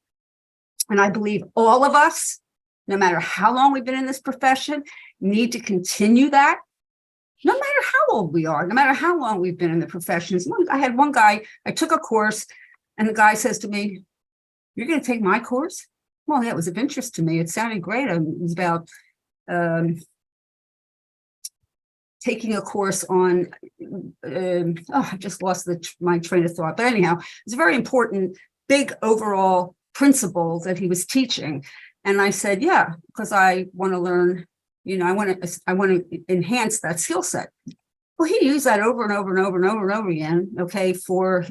And I believe all of us, no matter how long we've been in this profession, need to continue that. No matter how old we are, no matter how long we've been in the professions. I had one guy, I took a course, and the guy says to me, you're going to take my course? Well, yeah, it was of interest to me. It sounded great. It was about taking a course on, I just lost my train of thought. But anyhow, it's a very important, big overall principle that he was teaching. And I said, yeah, because I want to learn, I want to enhance that skill set. Well, he used that over and over and over and over and over again, okay, for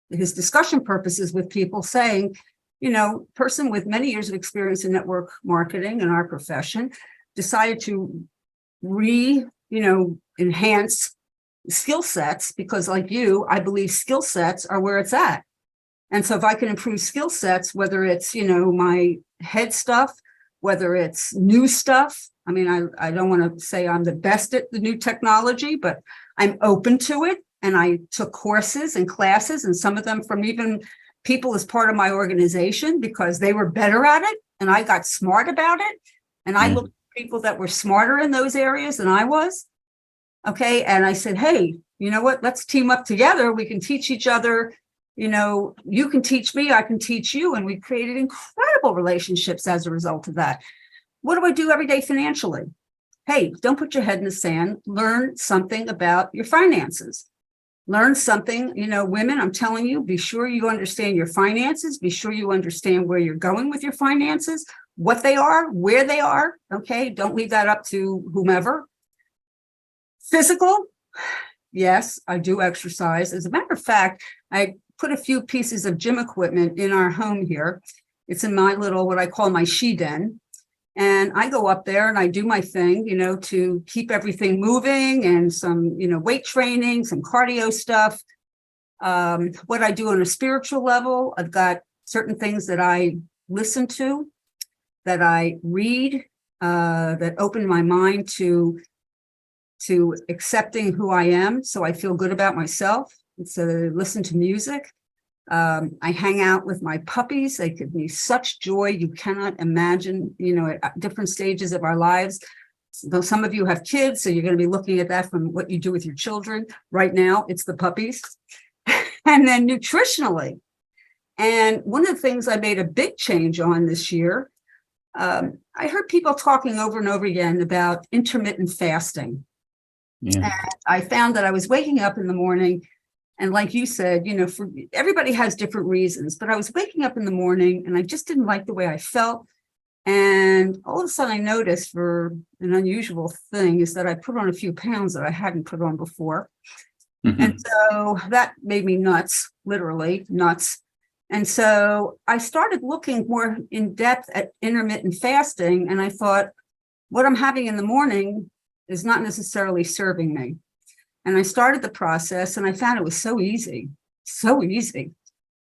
his discussion purposes with people, saying, person with many years of experience in network marketing in our profession decided to enhance skill sets, because like you, I believe skill sets are where it's at. And so if I can improve skill sets, whether it's, my head stuff, whether it's new stuff, I mean, I don't want to say I'm the best at the new technology, but I'm open to it. And I took courses and classes, and some of them from even people as part of my organization, because they were better at it. And I got smart about it. And I looked at people that were smarter in those areas than I was. Okay. And I said, hey, you know what? Let's team up together. We can teach each other. You can teach me, I can teach you. And we created incredible relationships as a result of that. What do I do every day financially? Hey, don't put your head in the sand. Learn something about your finances. learn something. Women, I'm telling you, be sure you understand your finances. Be sure you understand where you're going with your finances, what they are, where they are. Okay. Don't leave that up to whomever. Physical. Yes, I do exercise. As a matter of fact, I put a few pieces of gym equipment in our home here. It's in my little, what I call my she den. And I go up there and I do my thing, to keep everything moving, and some, weight training, some cardio stuff. What I do on a spiritual level, I've got certain things that I listen to, that I read, that open my mind to accepting who I am, so I feel good about myself. So listen to music. I hang out with my puppies. They give me such joy you cannot imagine, at different stages of our lives. Though some of you have kids, so you're going to be looking at that from what you do with your children. Right now, it's the puppies. And then nutritionally. And one of the things I made a big change on this year, I heard people talking over and over again about intermittent fasting. Yeah. And I found that I was waking up in the morning, and like you said, for everybody has different reasons, but I was waking up in the morning and I just didn't like the way I felt. And all of a sudden I noticed, for an unusual thing, is that I put on a few pounds that I hadn't put on before. Mhm. And so that made me nuts, literally nuts. And so I started looking more in depth at intermittent fasting. And I thought, what I'm having in the morning is not necessarily serving me. And I started the process, and I found it was so easy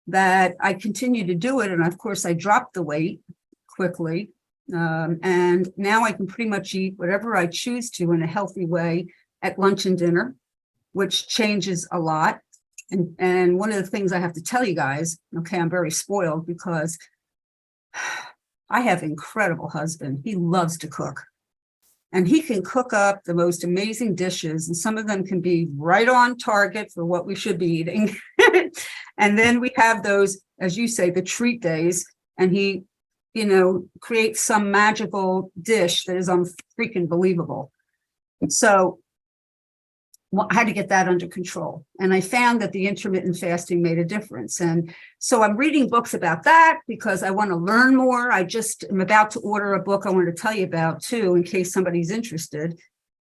that I continued to do it. And of course, I dropped the weight quickly. And now I can pretty much eat whatever I choose to in a healthy way at lunch and dinner, which changes a lot. And one of the things I have to tell you guys, okay, I'm very spoiled because I have an incredible husband. He loves to cook. And he can cook up the most amazing dishes, and some of them can be right on target for what we should be eating. And then we have those, as you say, the treat days, and he, creates some magical dish that is freaking believable. So I had to get that under control. And I found that the intermittent fasting made a difference. And so I'm reading books about that because I want to learn more. I just am about to order a book I want to tell you about too, in case somebody's interested.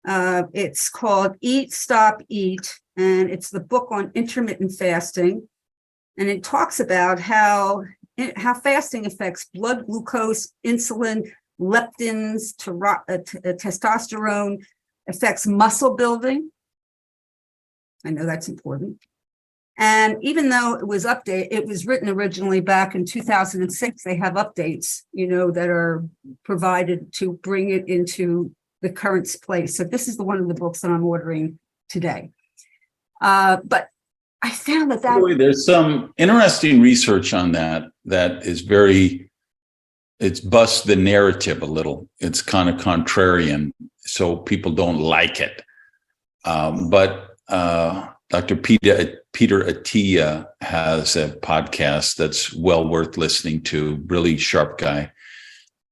It's called Eat, Stop, Eat. And it's the book on intermittent fasting. And it talks about how fasting affects blood glucose, insulin, leptins, testosterone, affects muscle building. I know that's important. And even though it was written originally back in 2006, they have updates, that are provided to bring it into the current place. So this is one of the books that I'm ordering today. But I found that there's some interesting research on that is it's busts the narrative a little. It's kind of contrarian, so people don't like it. But Dr. Peter Attia has a podcast that's well worth listening to, really sharp guy.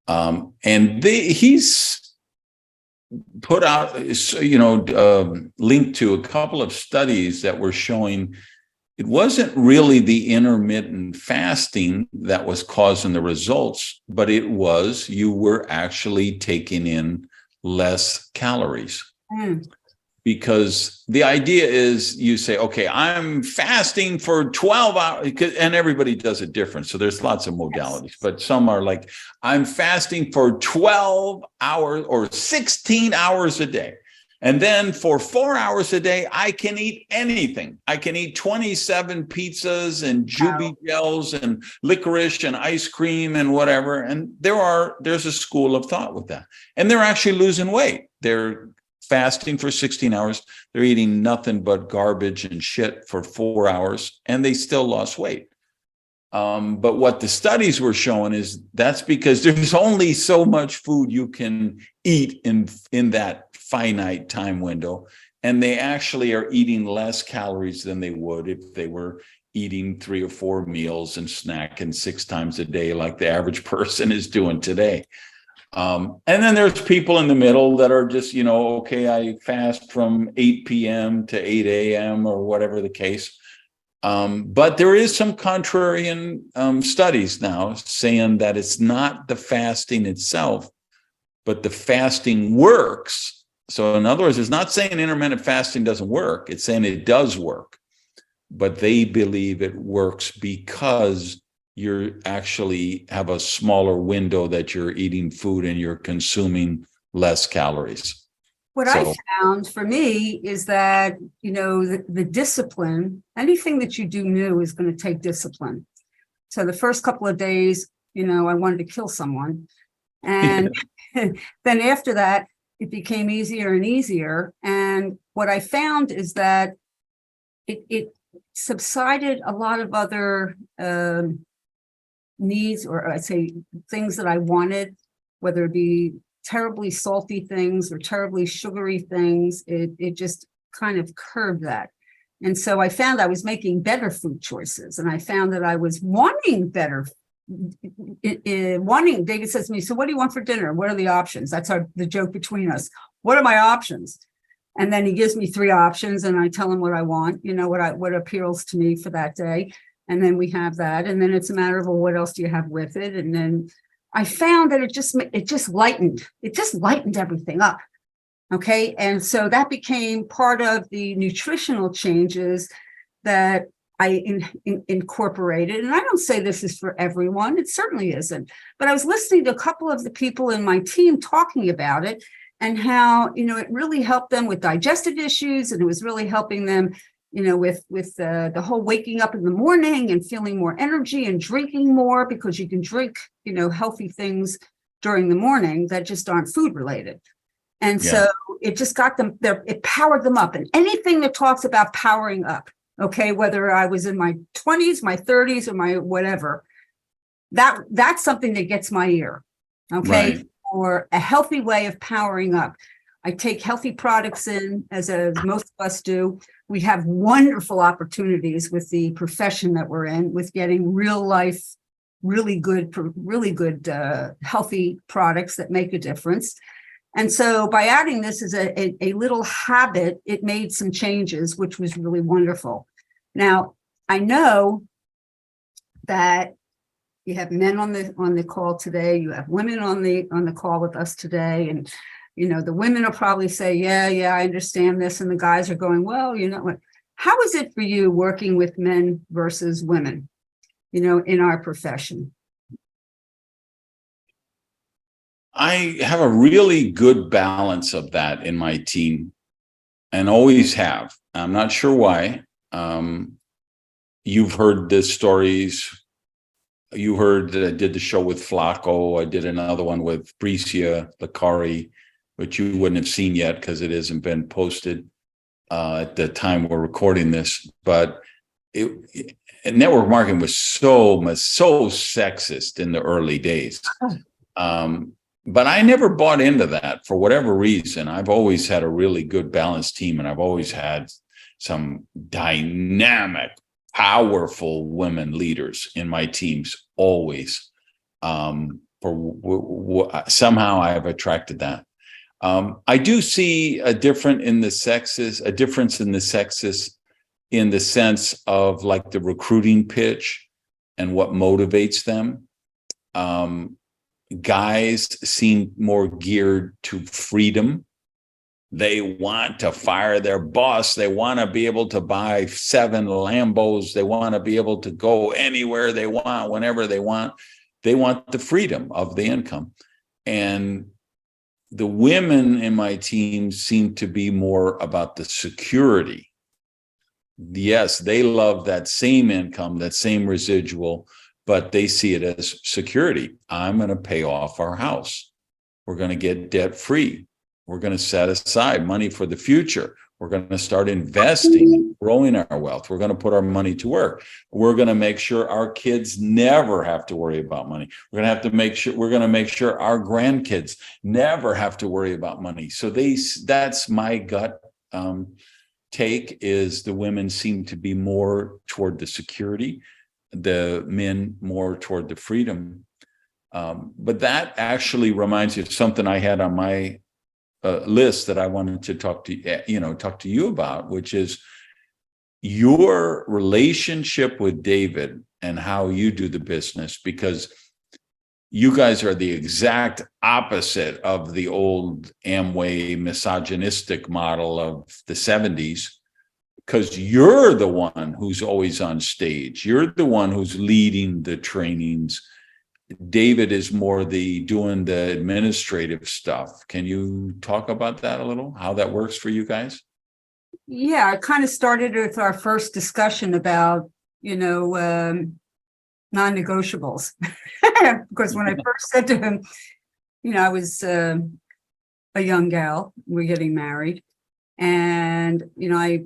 And he's put out, linked to a couple of studies that were showing it wasn't really the intermittent fasting that was causing the results, but it was you were actually taking in less calories. Because the idea is you say, okay, I'm fasting for 12 hours, and everybody does it different. So there's lots of modalities, but some are like, I'm fasting for 12 hours or 16 hours a day. And then for 4 hours a day, I can eat anything. I can eat 27 pizzas and Juby gels and licorice and ice cream and whatever. And there's a school of thought with that. And they're actually losing weight. They're fasting for 16 hours. They're eating nothing but garbage and shit for 4 hours, and they still lost weight. But what the studies were showing is that's because there's only so much food you can eat in that finite time window. And they actually are eating less calories than they would if they were eating 3 or 4 meals and snacking 6 times a day like the average person is doing today. And then there's people in the middle that are just, okay, I fast from 8 p.m. to 8 a.m. or whatever the case. But there is some contrarian studies now saying that it's not the fasting itself, but the fasting works. So in other words, it's not saying intermittent fasting doesn't work. It's saying it does work, but they believe it works because you actually have a smaller window that you're eating food and you're consuming less calories. What I found for me is that, the discipline, anything that you do new is going to take discipline. So the first couple of days, I wanted to kill someone. And then after that, it became easier and easier. And what I found is that it subsided a lot of other needs, or I'd say things that I wanted, whether it be terribly salty things or terribly sugary things. It just kind of curbed that. And so I found I was making better food choices, and I found that I was wanting better. David says to me, so what do you want for dinner? What are the options? That's the joke between us. What are my options? And then he gives me 3 options, and I tell him what I want, what appeals to me for that day. And then we have that. And then it's a matter of, well, what else do you have with it? And then I found that it just lightened everything up. Okay. And so that became part of the nutritional changes that I incorporated. And I don't say this is for everyone. It certainly isn't. But I was listening to a couple of the people in my team talking about it, and how, it really helped them with digestive issues. And it was really helping them, with the whole waking up in the morning and feeling more energy and drinking more, because you can drink, healthy things during the morning that just aren't food related. And so it just got them there. It powered them up. And anything that talks about powering up, okay, whether I was in my 20s, my 30s, or my whatever, that's something that gets my ear. Okay. Right. Or a healthy way of powering up. I take healthy products in, as most of us do. We have wonderful opportunities with the profession that we're in, with getting real life, really good, healthy products that make a difference. And so by adding this as a little habit, it made some changes, which was really wonderful. Now, I know that you have men on the call today. You have women on the call with us today. And, the women will probably say, yeah, I understand this. And the guys are going, well, how is it for you working with men versus women, in our profession? I have a really good balance of that in my team, and always have. I'm not sure why. You've heard the stories. You heard that I did the show with Flacco. I did another one with Bricia Licari, which you wouldn't have seen yet because it hasn't been posted at the time we're recording this. But network marketing was so sexist in the early days. But I never bought into that for whatever reason. I've always had a really good balanced team, and I've always had some dynamic, powerful women leaders in my teams, always. Somehow I have attracted that. I do see a difference in the sexes in the sense of like the recruiting pitch and what motivates them. Guys seem more geared to freedom. They want to fire their boss. They want to be able to buy 7 Lambos. They want to be able to go anywhere they want, whenever they want. They want the freedom of the income. And the women in my team seem to be more about the security. Yes, they love that same income, that same residual, but they see it as security. I'm going to pay off our house. We're going to get debt free. We're going to set aside money for the future. We're going to start investing, growing our wealth. We're going to put our money to work. We're going to make sure our kids never have to worry about money. We're going to make sure our grandkids never have to worry about money. So that's my gut take, is the women seem to be more toward the security, the men more toward the freedom. But that actually reminds me of something I had on my list that I wanted to talk to you about, which is your relationship with David and how you do the business, because you guys are the exact opposite of the old Amway misogynistic model of the 70s, because you're the one who's always on stage. You're the one who's leading the trainings. David is more doing the administrative stuff. Can you talk about that a little, how that works for you guys? Yeah, it kind of started with our first discussion about, non-negotiables. Because when I first said to him, I was a young gal, we're getting married. And, I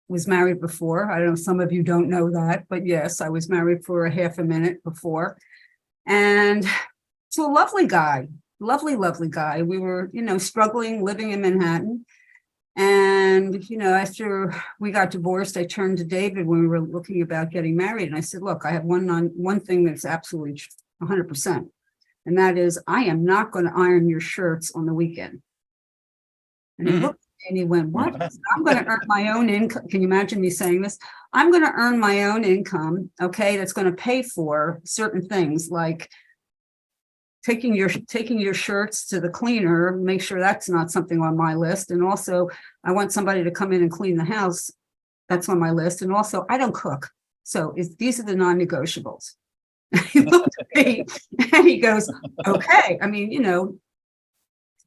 was married before. I don't know, some of you don't know that, but yes, I was married for a half a minute before. And to a lovely guy, lovely guy. We were, struggling, living in Manhattan. And, after we got divorced, I turned to David when we were looking about getting married. And I said, look, I have one thing that's absolutely 100%. And that is, I am not going to iron your shirts on the weekend. And he looked at me and he went, what? I'm going to earn my own income. Can you imagine me saying this? I'm going to earn my own income. Okay. That's going to pay for certain things like taking your shirts to the cleaner, make sure that's not something on my list. And also I want somebody to come in and clean the house. That's on my list. And also I don't cook. So these are the non-negotiables. He looked at me and he goes, okay. I mean,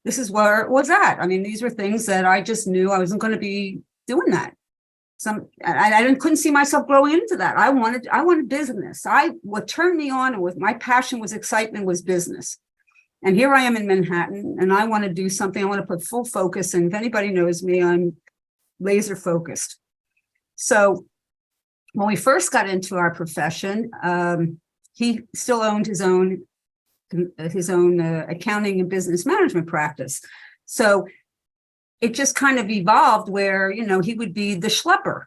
this is where it was at. I mean, these were things that I just knew I wasn't going to be doing that. I couldn't see myself growing into that. I wanted business. What turned me on and with my passion was excitement was business. And here I am in Manhattan and I want to do something. I want to put full focus. And if anybody knows me, I'm laser focused. So when we first got into our profession, he still owned his own accounting and business management practice. So it just kind of evolved where, he would be the schlepper,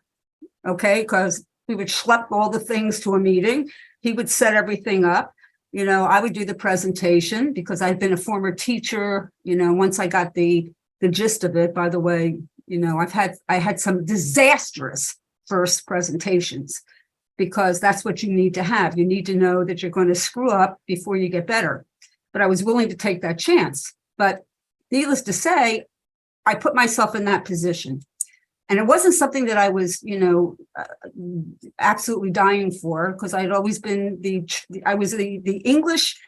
okay? Because we would schlep all the things to a meeting. He would set everything up. I would do the presentation because I'd been a former teacher. Once I got the gist of it, by the way, I had some disastrous first presentations because that's what you need to have. You need to know that you're going to screw up before you get better. But I was willing to take that chance. But needless to say, I put myself in that position. And it wasn't something that I was, absolutely dying for, because I'd always been I was the English,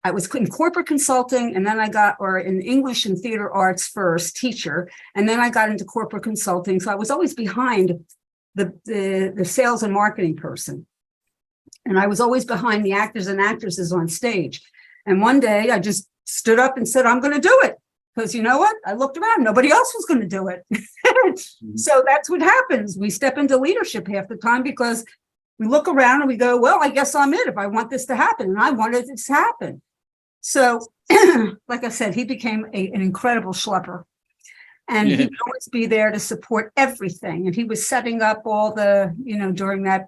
I was in corporate consulting, and then in English and theater arts first, teacher, and then I got into corporate consulting. So I was always behind the sales and marketing person. And I was always behind the actors and actresses on stage. And one day I just stood up and said, I'm going to do it. Because you know what? I looked around, nobody else was going to do it. So that's what happens. We step into leadership half the time because we look around and we go, well, I guess I'm it if I want this to happen. And I wanted this to happen. So like I said, he became an incredible schlepper. And he would always be there to support everything. And he was setting up all the, during that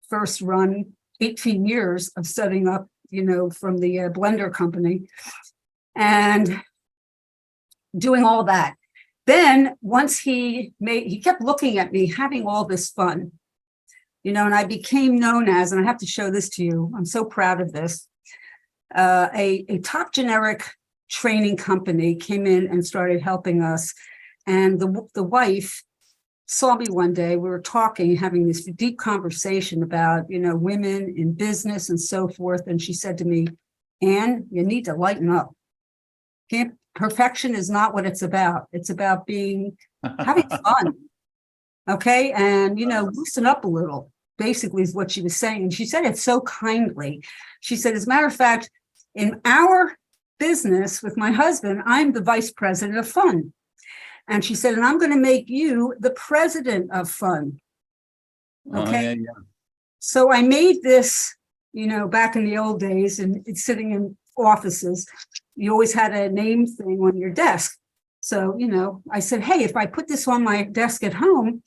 first run, 18 years of setting up, from the blender company. And doing all that. Then once he kept looking at me having all this fun, and I became known as, and I have to show this to you, I'm so proud of this, a top generic training company came in and started helping us. And the wife saw me one day, we were talking, having this deep conversation about, women in business and so forth. And she said to me, Ann, you need to lighten up. Perfection is not what it's about. It's about having fun. Okay. And, loosen up a little, basically is what she was saying. And she said it so kindly. She said, as a matter of fact, in our business with my husband, I'm the vice president of fun. And she said, and I'm going to make you the president of fun. Okay. Yeah. So I made this, back in the old days, and it's sitting in offices, you always had a name thing on your desk. So, I said, hey, if I put this on my desk at home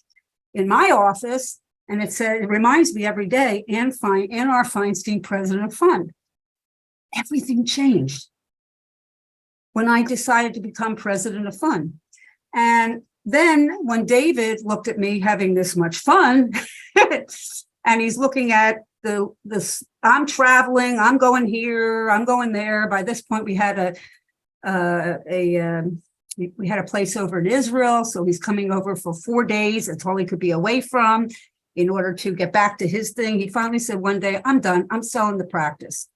in my office, and it reminds me every day, Ann R. Feinstein, president of fun. everything changed when I decided to become president of fun. And then when David looked at me having this much fun, and he's looking at this, I'm traveling, I'm going here, I'm going there. By this point, we had we had a place over in Israel, so he's coming over for 4 days. That's all he could be away from in order to get back to his thing. He finally said one day, I'm done. I'm selling the practice.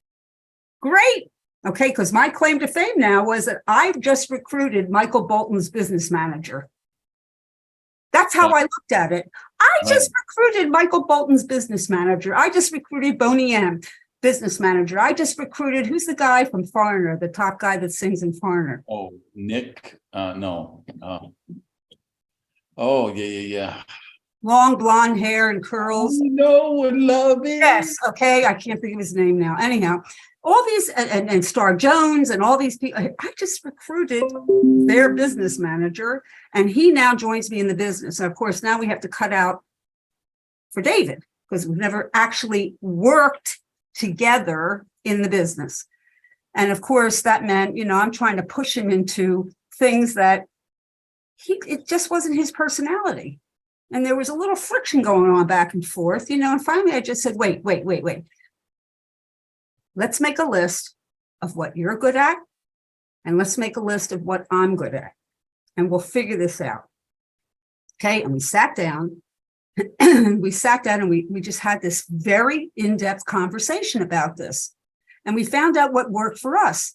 Great. Okay, because my claim to fame now was that I've just recruited Michael Bolton's business manager. That's how I looked at it. I just recruited Michael Bolton's business manager. I just recruited Boney M, business manager. I just recruited, who's the guy from Foreigner, the top guy that sings in Foreigner? Oh, Nick, no. Oh, yeah. Long blonde hair and curls. No one love it. Yes, okay, I can't think of his name now. Anyhow, all these, and Star Jones and all these people, I just recruited their business manager, and he now joins me in the business. And of course, now we have to cut out for David, because we've never actually worked together in the business. And of course, that meant, I'm trying to push him into things that it just wasn't his personality. And there was a little friction going on back and forth, and finally I just said, wait. Let's make a list of what you're good at, and let's make a list of what I'm good at, and we'll figure this out. Okay, and we sat down, and we just had this very in-depth conversation about this. And we found out what worked for us.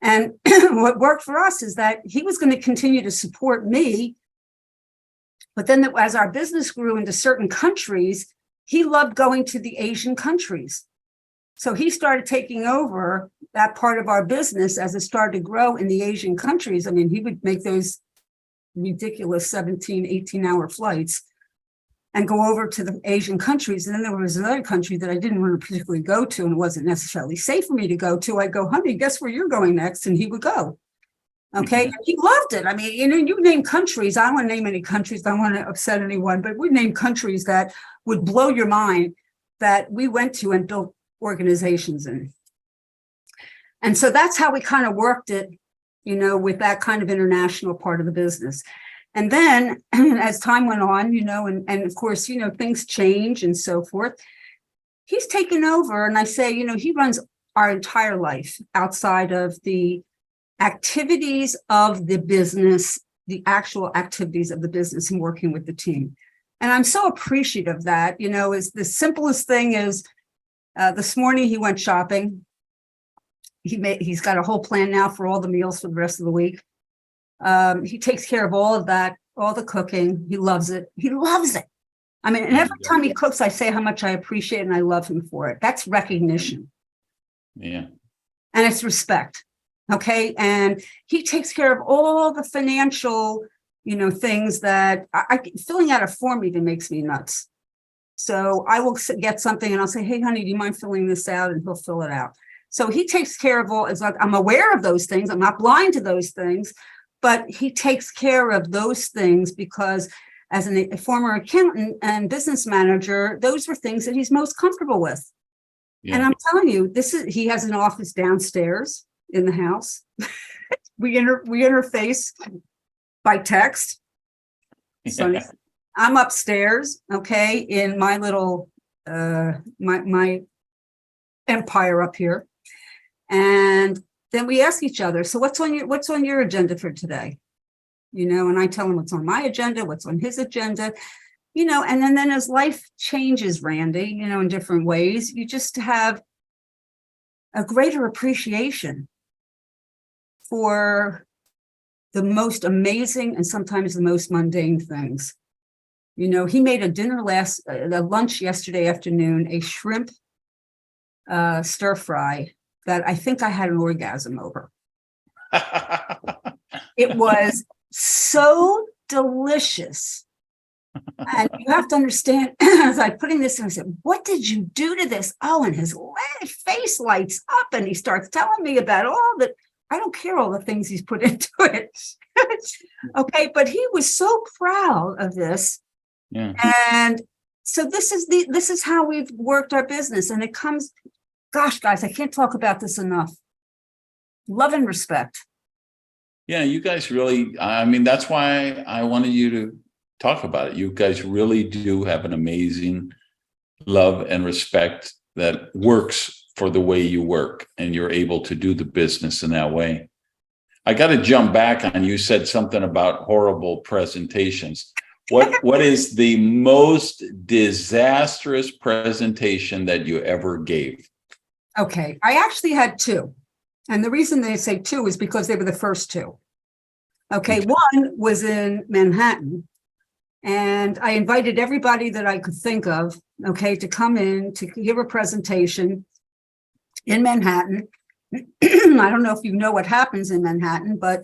And what worked for us is that he was going to continue to support me. But then as our business grew into certain countries, he loved going to the Asian countries. So he started taking over that part of our business as it started to grow in the Asian countries. I mean, he would make those ridiculous 17, 18-hour flights and go over to the Asian countries. And then there was another country that I didn't want to particularly go to, and it wasn't necessarily safe for me to go to. I'd go, honey, guess where you're going next? And he would go. Okay. And he loved it. I mean, you name countries. I don't want to name any countries. I don't want to upset anyone, but we name countries that would blow your mind that we went to and built organizations in. And so that's how we kind of worked it, with that kind of international part of the business. And then as time went on, and of course, things change and so forth. He's taken over, and I say, he runs our entire life outside of the activities of the business, the actual activities of the business, and working with the team. And I'm so appreciative of that. Is the simplest thing is this morning he went shopping. He's got a whole plan now for all the meals for the rest of the week. He takes care of all of that, all the cooking. He loves it. He loves it. I mean, and every time he cooks, I say how much I appreciate and I love him for it. That's recognition. Yeah. And it's respect. Okay. And he takes care of all the financial, things that filling out a form even makes me nuts. So I will get something and I'll say, hey, honey, do you mind filling this out? And he'll fill it out. So he takes care of all, it's like I'm aware of those things. I'm not blind to those things, but he takes care of those things because as a former accountant and business manager, those were things that he's most comfortable with. Yeah. And I'm telling you, he has an office downstairs in the house. we interface by text. So I'm upstairs, okay, in my little my empire up here. And then we ask each other, so what's on your agenda for today? And I tell him what's on my agenda, what's on his agenda, and then as life changes, Randy, in different ways, you just have a greater appreciation for the most amazing and sometimes the most mundane things. He made a lunch yesterday afternoon, a shrimp stir fry that I think I had an orgasm over. It was so delicious. And you have to understand, as I putting this in, I said, what did you do to this? Oh, and his face lights up and he starts telling me about all that. I don't care all the things he's put into it. Okay, but he was so proud of this. Yeah. And so this is how we've worked our business. And it comes gosh, guys, I can't talk about this enough. Love and respect. Yeah, you guys really, I mean, that's why I wanted you to talk about it. You guys really do have an amazing love and respect that works for the way you work, and you're able to do the business in that way. I got to jump back on, you said something about horrible presentations. What is the most disastrous presentation that you ever gave? Okay, I actually had two. And the reason they say two is because they were the first two. Okay, one was in Manhattan. And I invited everybody that I could think of, okay, to come in to give a presentation in Manhattan. I don't know if you know what happens in Manhattan, but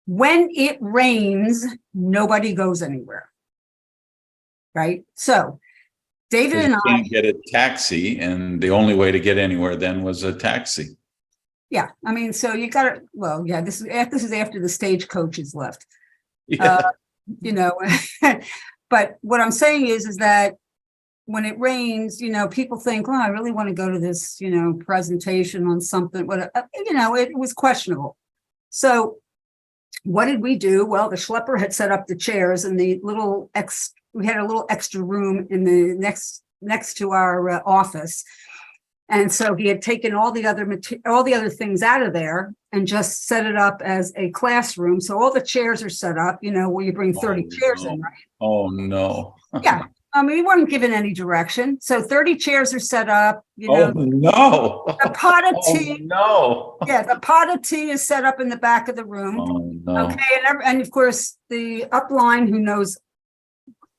when it rains, nobody goes anywhere. Right? So David and You I can't get a taxi, and the only way to get anywhere then was a taxi. Yeah, I mean, so you got to, well, yeah, this is after the stagecoaches left. Yeah. You know, but what I'm saying is that when it rains, you know, people think, oh, I really want to go to this, you know, presentation on something. What, you know, it was questionable. So what did we do? Well, the schlepper had set up the chairs and the little we had a little extra room in the next to our office. And so he had taken all the other things out of there and just set it up as a classroom. So all the chairs are set up, you know, where you bring 30 chairs in, right? Oh, no. Yeah. I mean, we weren't given any direction. So 30 chairs are set up, you know. Oh, no. The pot of tea. No. Yeah, the pot of tea is set up in the back of the room. Oh, no. Okay. And of course, the upline, who knows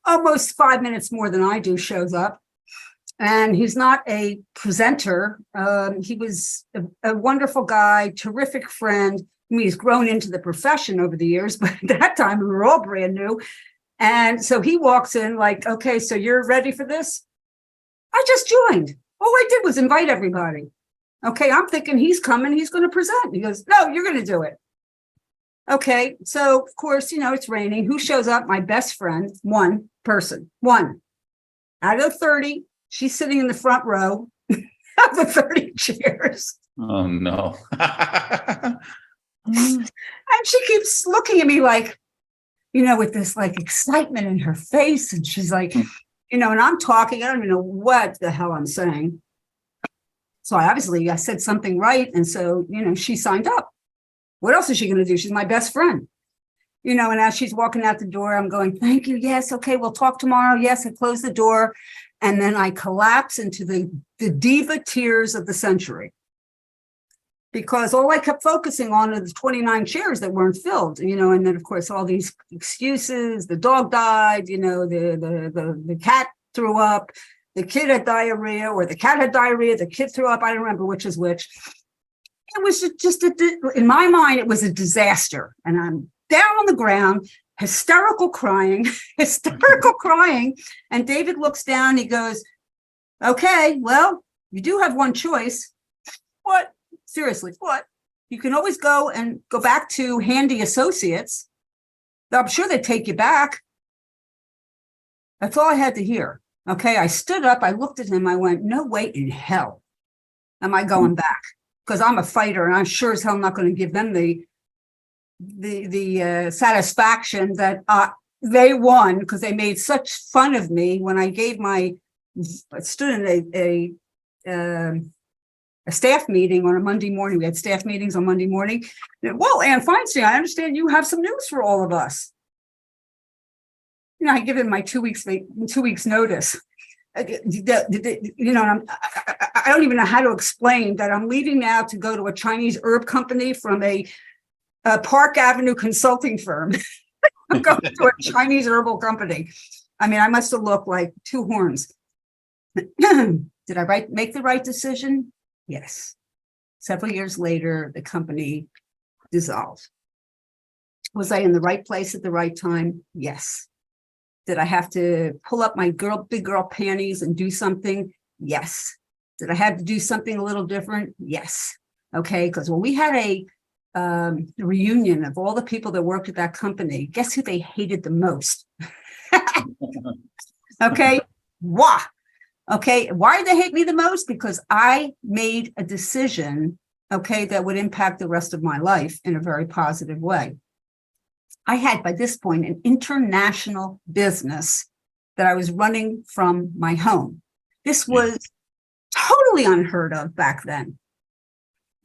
almost 5 minutes more than I do, shows up. And he's not a presenter. He was a wonderful guy, terrific friend. I mean, he's grown into the profession over the years, but at that time we were all brand new. And so he walks in like, okay, so you're ready for this? I just joined. All I did was invite everybody. Okay, I'm thinking he's coming, he's going to present. He goes, no, you're going to do it. Okay, so of course, you know, it's raining. Who shows up? My best friend, one person, one out of 30. She's sitting in the front row of the 30 chairs. Oh, no. And she keeps looking at me like, you know, with this like excitement in her face. And she's like, you know, and I'm talking, I don't even know what the hell I'm saying. So I said something right. And so, you know, she signed up. What else is she going to do? She's my best friend. You know, and as she's walking out the door, I'm going, thank you. Yes. Okay. We'll talk tomorrow. Yes. I close the door. And then I collapse into the diva tears of the century. Because all I kept focusing on are the 29 chairs that weren't filled, you know, and then of course all these excuses, the dog died, you know, the cat threw up, the kid had diarrhea, or the cat had diarrhea, the kid threw up, I don't remember which is which. It was just in my mind, it was a disaster. And I'm down on the ground, hysterical crying. And David looks down, he goes, okay, well, you do have one choice. What? Seriously, what? You can always go back to Handy Associates. I'm sure they'd take you back. That's all I had to hear. Okay, I stood up, I looked at him, I went, no way in hell am I going back. Because I'm a fighter and I'm sure as hell not going to give them the satisfaction that they won, because they made such fun of me when I gave I stood in a staff meeting on a Monday morning. We had staff meetings on Monday morning. Well, Ann Feinstein, I understand you have some news for all of us. You know, I give him my 2 weeks notice. You know, I don't even know how to explain that I'm leaving now to go to a Chinese herb company from a Park Avenue consulting firm. I'm going to a Chinese herbal company. I mean, I must have looked like two horns. Did I make the right decision? Yes. Several years later, the company dissolved. Was I in the right place at the right time? Yes. Did I have to pull up my big girl panties and do something? Yes. Did I have to do something a little different? Yes. Okay. Because when we had a reunion of all the people that worked at that company, guess who they hated the most? Okay. Wah. Okay. Why did they hate me the most? Because I made a decision, okay, that would impact the rest of my life in a very positive way. I had, by this point, an international business that I was running from my home. This was totally unheard of back then.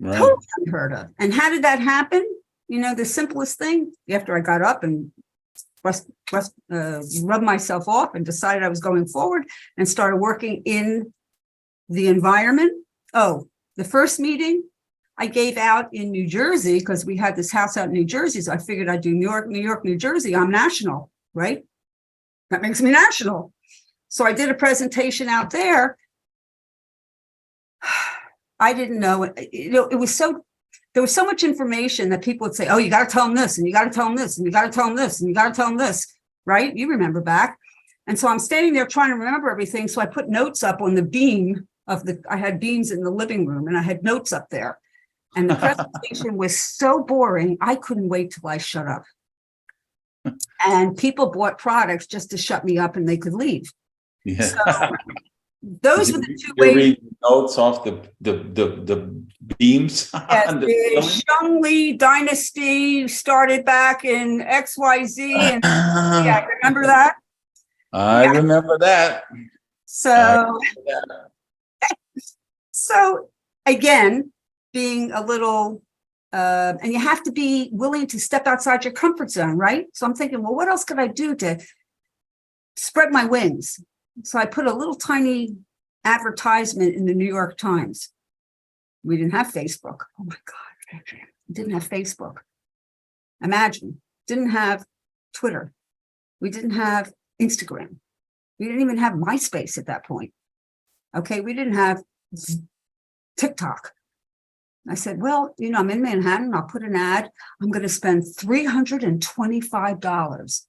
Right. Totally unheard of. And how did that happen? You know, the simplest thing, after I got up and rubbed myself off and decided I was going forward and started working in the environment. Oh, the first meeting I gave out in New Jersey, because we had this house out in New Jersey. So I figured I'd do New York, New York, New Jersey. I'm national, right? That makes me national. So I did a presentation out there. I didn't know, you know, it was so, there was so much information that people would say, oh, you got to tell them this, and you got to tell them this, and you got to tell them this, and you got to tell them this, right? You remember back. And so I'm standing there trying to remember everything. So I put notes up on the beam of I had beams in the living room, and I had notes up there. And the presentation was so boring, I couldn't wait till I shut up. And people bought products just to shut me up and they could leave. Yeah. So those were the two You're ways. reading notes off the beams. Yes, the Shungli dynasty started back in XYZ. And yeah, remember that? I remember that. So, so again, being a little, and you have to be willing to step outside your comfort zone, right? So I'm thinking, well, what else could I do to spread my wings? So I put a little tiny advertisement in the New York Times. We didn't have Facebook. Oh my God, we didn't have Facebook. Imagine, didn't have Twitter. We didn't have Instagram. We didn't even have MySpace at that point. Okay, we didn't have TikTok. I said, well, you know, I'm in Manhattan. I'll put an ad. I'm going to spend $325,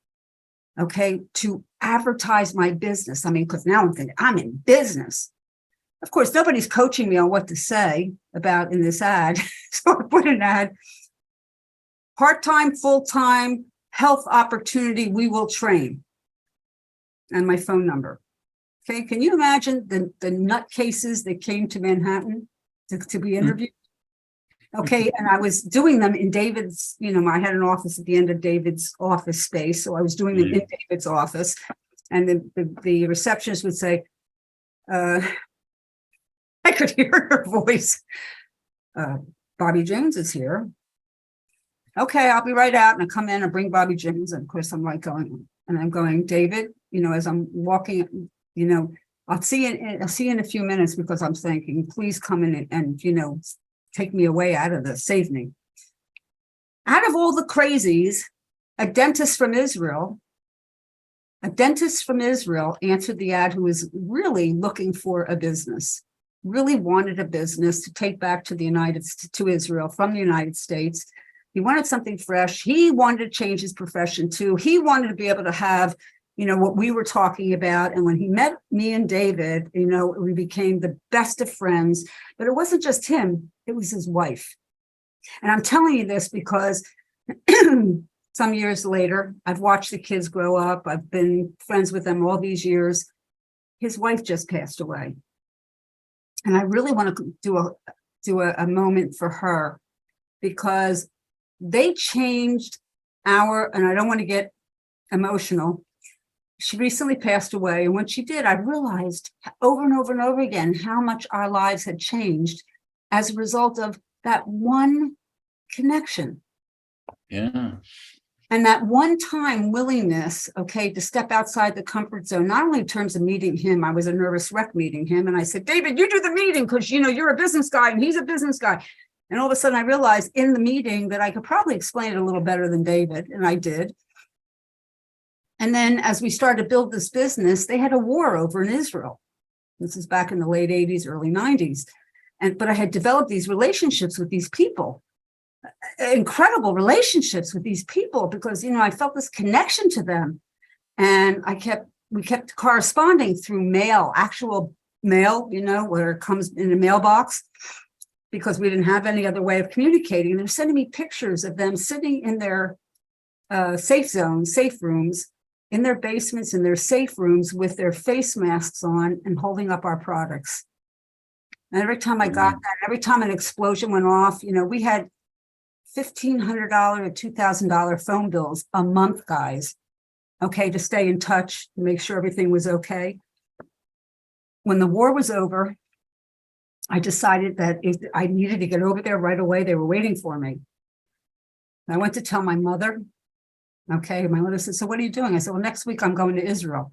okay, to advertise my business. I mean, because now I'm thinking I'm in business. Of course, nobody's coaching me on what to say about in this ad. So I put an ad, part-time, full-time, health opportunity, we will train. And my phone number. Okay, can you imagine the nutcases that came to Manhattan to be interviewed? Okay, and I was doing them in David's, you know, I had an office at the end of David's office space. So I was doing them in David's office. And the receptionist would say, I could hear her voice. Bobby Jones is here. Okay, I'll be right out. And I come in and bring Bobby Jones. And of course, I'm like going, and I'm going, David, you know, as I'm walking, you know, I'll see you in a few minutes, because I'm thinking, please come in and you know, take me away out of this, save me. Out of all the crazies, a dentist from Israel answered the ad, who was really looking for a business, really wanted a business to take back to Israel from the United States. He wanted something fresh. He wanted to change his profession too. He wanted to be able to have, you know, what we were talking about. And when he met me and David, you know, we became the best of friends. But it wasn't just him, it was his wife. And I'm telling you this because some years later, I've watched the kids grow up. I've been friends with them all these years. His wife just passed away. And I really want to do a moment for her, because they changed and I don't want to get emotional. She recently passed away. And when she did, I realized over and over and over again how much our lives had changed as a result of that one connection. Yeah. And that one time willingness, okay, to step outside the comfort zone, not only in terms of meeting him, I was a nervous wreck meeting him. And I said, David, you do the meeting because, you know, you're a business guy and he's a business guy. And all of a sudden I realized in the meeting that I could probably explain it a little better than David. And I did. And then as we started to build this business, they had a war over in Israel. This is back in the late 80s, early 90s. But I had developed these relationships with these people, incredible relationships with these people, because, you know, I felt this connection to them. And we kept corresponding through mail, actual mail, you know, where it comes in a mailbox, because we didn't have any other way of communicating. And they're sending me pictures of them sitting in their safe zones, safe rooms, in their basements, in their safe rooms with their face masks on and holding up our products. And every time I got that, every time an explosion went off, we had $1,500 to $2,000 phone bills a month, guys. Okay, to stay in touch, to make sure everything was okay. When the war was over, I decided that I needed to get over there right away. They were waiting for me. I went to tell my mother. Okay, my mother said, "So what are you doing?" I said, "Well, next week I'm going to Israel."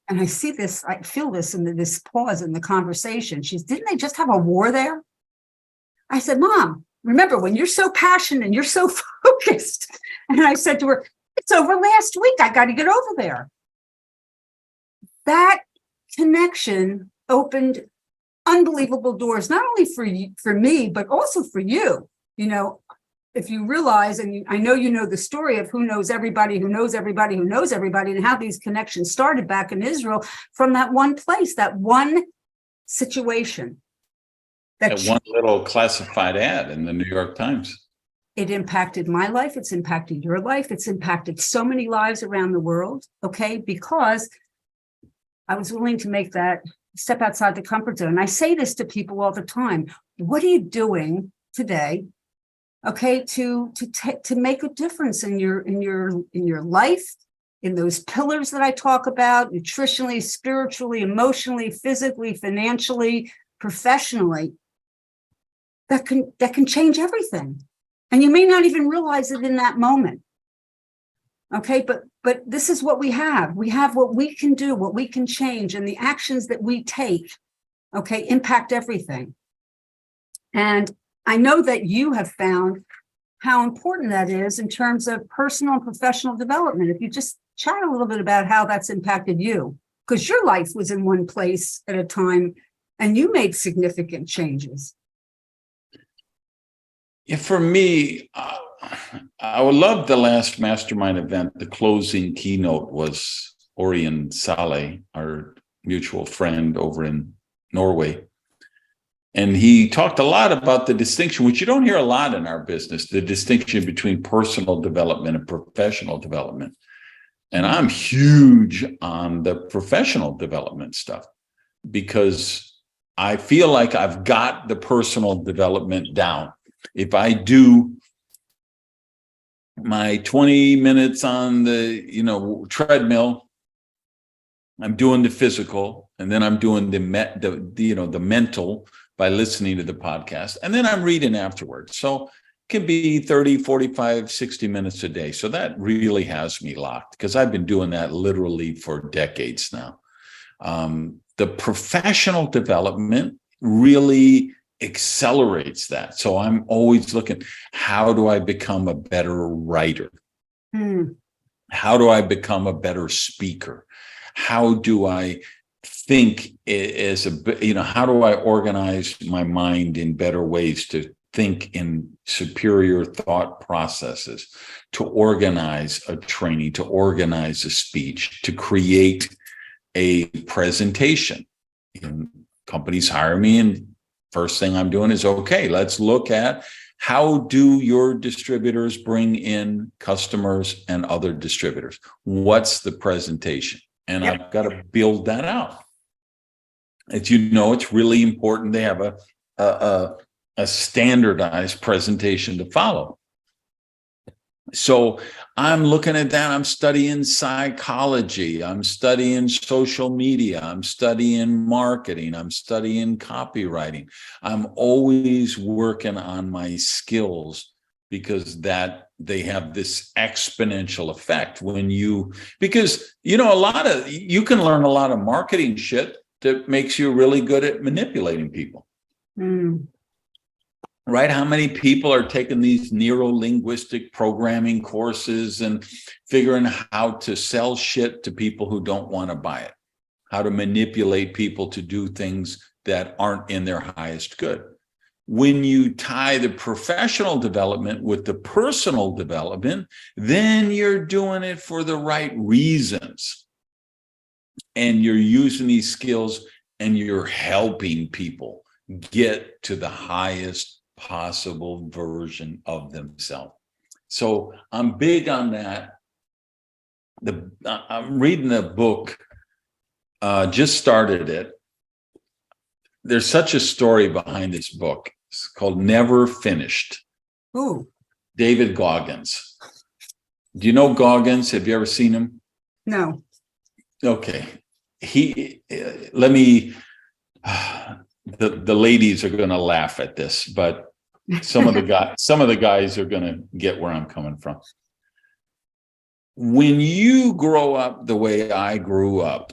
And I see this, I feel this in this pause in the conversation. Didn't they just have a war there? I said, "Mom, remember when you're so passionate and you're so focused?" And I said to her, "It's over last week. I got to get over there." That connection opened unbelievable doors, not only for me, but also for you. If you realize, and I know you know the story of who knows everybody, who knows everybody, who knows everybody, and how these connections started back in Israel from that one place, that one situation. That one little classified ad in the New York Times. It impacted my life. It's impacted your life. It's impacted so many lives around the world, okay? Because I was willing to make that step outside the comfort zone. And I say this to people all the time. What are you doing today, okay, to make a difference in your life, in those pillars that I talk about, nutritionally, spiritually, emotionally, physically, financially, professionally, that can change everything. And you may not even realize it in that moment. Okay, but this is what we have. We have what we can do, what we can change, and the actions that we take, okay, impact everything. And I know that you have found how important that is in terms of personal and professional development. If you just chat a little bit about how that's impacted you, because your life was in one place at a time and you made significant changes. Yeah, for me, I would love the last mastermind event. The closing keynote was Orion Saleh, our mutual friend over in Norway. And he talked a lot about the distinction, which you don't hear a lot in our business, the distinction between personal development and professional development. And I'm huge on the professional development stuff because I feel like I've got the personal development down. If I do my 20 minutes on the treadmill, I'm doing the physical, and then I'm doing the mental by listening to the podcast, and then I'm reading afterwards. So it can be 30, 45, 60 minutes a day. So that really has me locked because I've been doing that literally for decades now. The professional development really accelerates that. So I'm always looking, how do I become a better writer? How do I become a better speaker? How do I think how do I organize my mind in better ways to think in superior thought processes, to organize a training, to organize a speech, to create a presentation? Companies hire me, and first thing I'm doing is, okay, let's look at how do your distributors bring in customers and other distributors? What's the presentation? And I've got to build that out. As you know, it's really important they have a standardized presentation to follow. So I'm looking at that. I'm studying psychology. I'm studying social media. I'm studying marketing. I'm studying copywriting. I'm always working on my skills because they have this exponential effect because you can learn a lot of marketing shit that makes you really good at manipulating people. Right? How many people are taking these neuro-linguistic programming courses and figuring how to sell shit to people who don't want to buy it, how to manipulate people to do things that aren't in their highest good. When you tie the professional development with the personal development, then you're doing it for the right reasons. And you're using these skills and you're helping people get to the highest possible version of themselves. So I'm big on that. I'm reading a book, just started it. There's such a story behind this book. It's called Never Finished. Ooh, David Goggins. Do you know Goggins? Have you ever seen him? no. Okay. Let me, the ladies are going to laugh at this, but some of the guys are going to get where I'm coming from. When you grow up the way I grew up,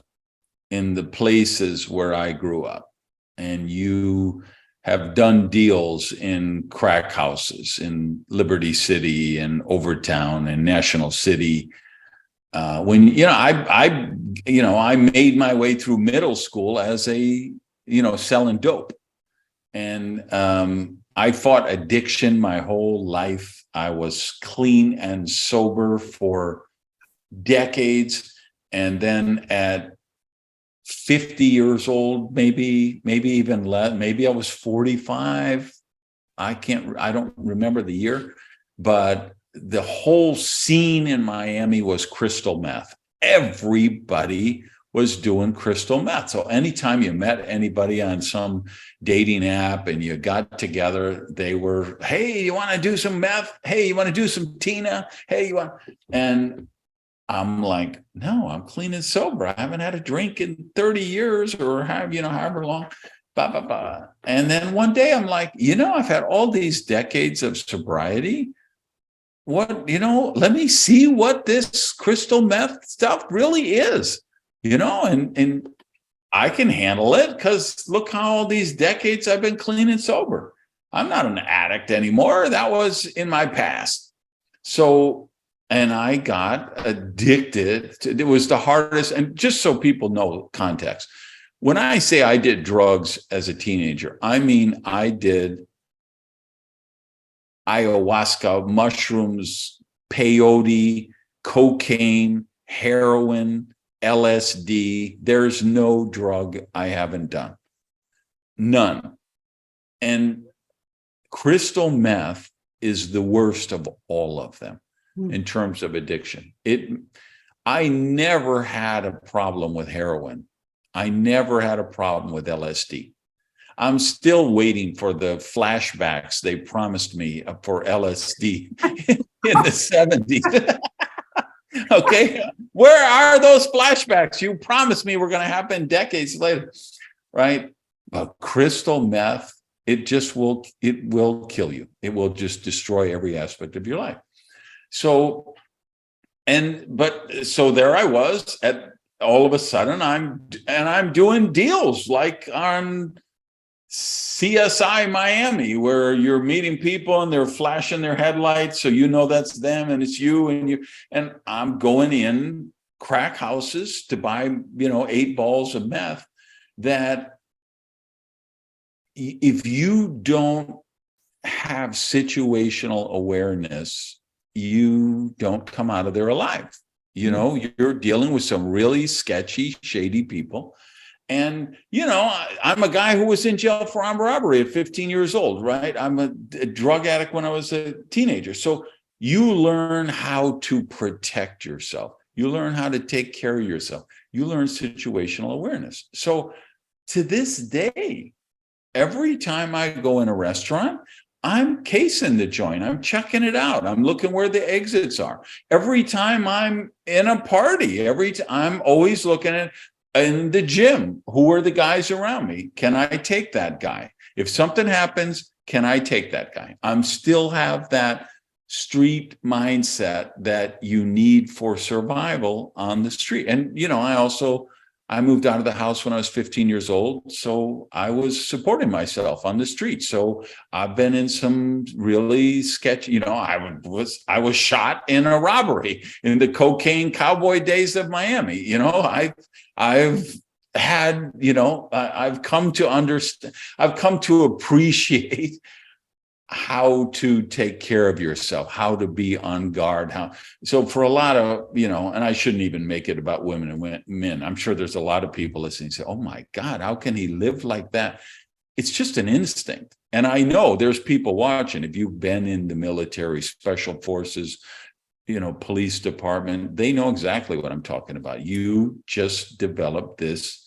in the places where I grew up, and you have done deals in crack houses in Liberty City and Overtown and National City, when I made my way through middle school as selling dope, and I fought addiction my whole life. I was clean and sober for decades, and then at 50 years old, maybe even less, maybe I was 45. I don't remember the year, but the whole scene in Miami was crystal meth. Everybody was doing crystal meth. So anytime you met anybody on some dating app and you got together, they were, hey, you want to do some meth? Hey, you want to do some Tina? Hey, and I'm like, no, I'm clean and sober. I haven't had a drink in 30 years or however long. Blah, blah, blah. And then one day I'm like, I've had all these decades of sobriety. Let me see what this crystal meth stuff really is, and I can handle it because look how all these decades I've been clean and sober. I'm not an addict anymore. That was in my past. And I got addicted. It was the hardest. And just so people know context, when I say I did drugs as a teenager, I mean I did ayahuasca, mushrooms, peyote, cocaine, heroin, LSD. There's no drug I haven't done. None. And crystal meth is the worst of all of them in terms of addiction. I never had a problem with heroin. I never had a problem with LSD. I'm still waiting for the flashbacks they promised me for LSD in the 70s. Okay, where are those flashbacks you promised me were going to happen decades later, right? But crystal meth, it will kill you. It will just destroy every aspect of your life. So there I was all of a sudden I'm doing deals like on CSI Miami, where you're meeting people and they're flashing their headlights, so that's them and it's you, and I'm going in crack houses to buy 8 balls of meth. That if you don't have situational awareness, you don't come out of there alive. You're dealing with some really sketchy, shady people. And, I'm a guy who was in jail for armed robbery at 15 years old, right? I'm a drug addict when I was a teenager. So you learn how to protect yourself. You learn how to take care of yourself. You learn situational awareness. So to this day, every time I go in a restaurant, I'm casing the joint. I'm checking it out. I'm looking where the exits are. Every time I'm in a party, I'm always looking at in the gym, who are the guys around me? Can I take that guy? If something happens, can I take that guy? I'm still have that street mindset that you need for survival on the street. And, I moved out of the house when I was 15 years old. So I was supporting myself on the street. So I've been in some really sketchy, I was shot in a robbery in the cocaine cowboy days of Miami. I've had, I've come to understand, I've come to appreciate how to take care of yourself, how to be on guard. So for a lot of, and I shouldn't even make it about women and men. I'm sure there's a lot of people listening say, oh my God, how can he live like that? It's just an instinct. And I know there's people watching. If you've been in the military, special forces, police department, they know exactly what I'm talking about. You just develop this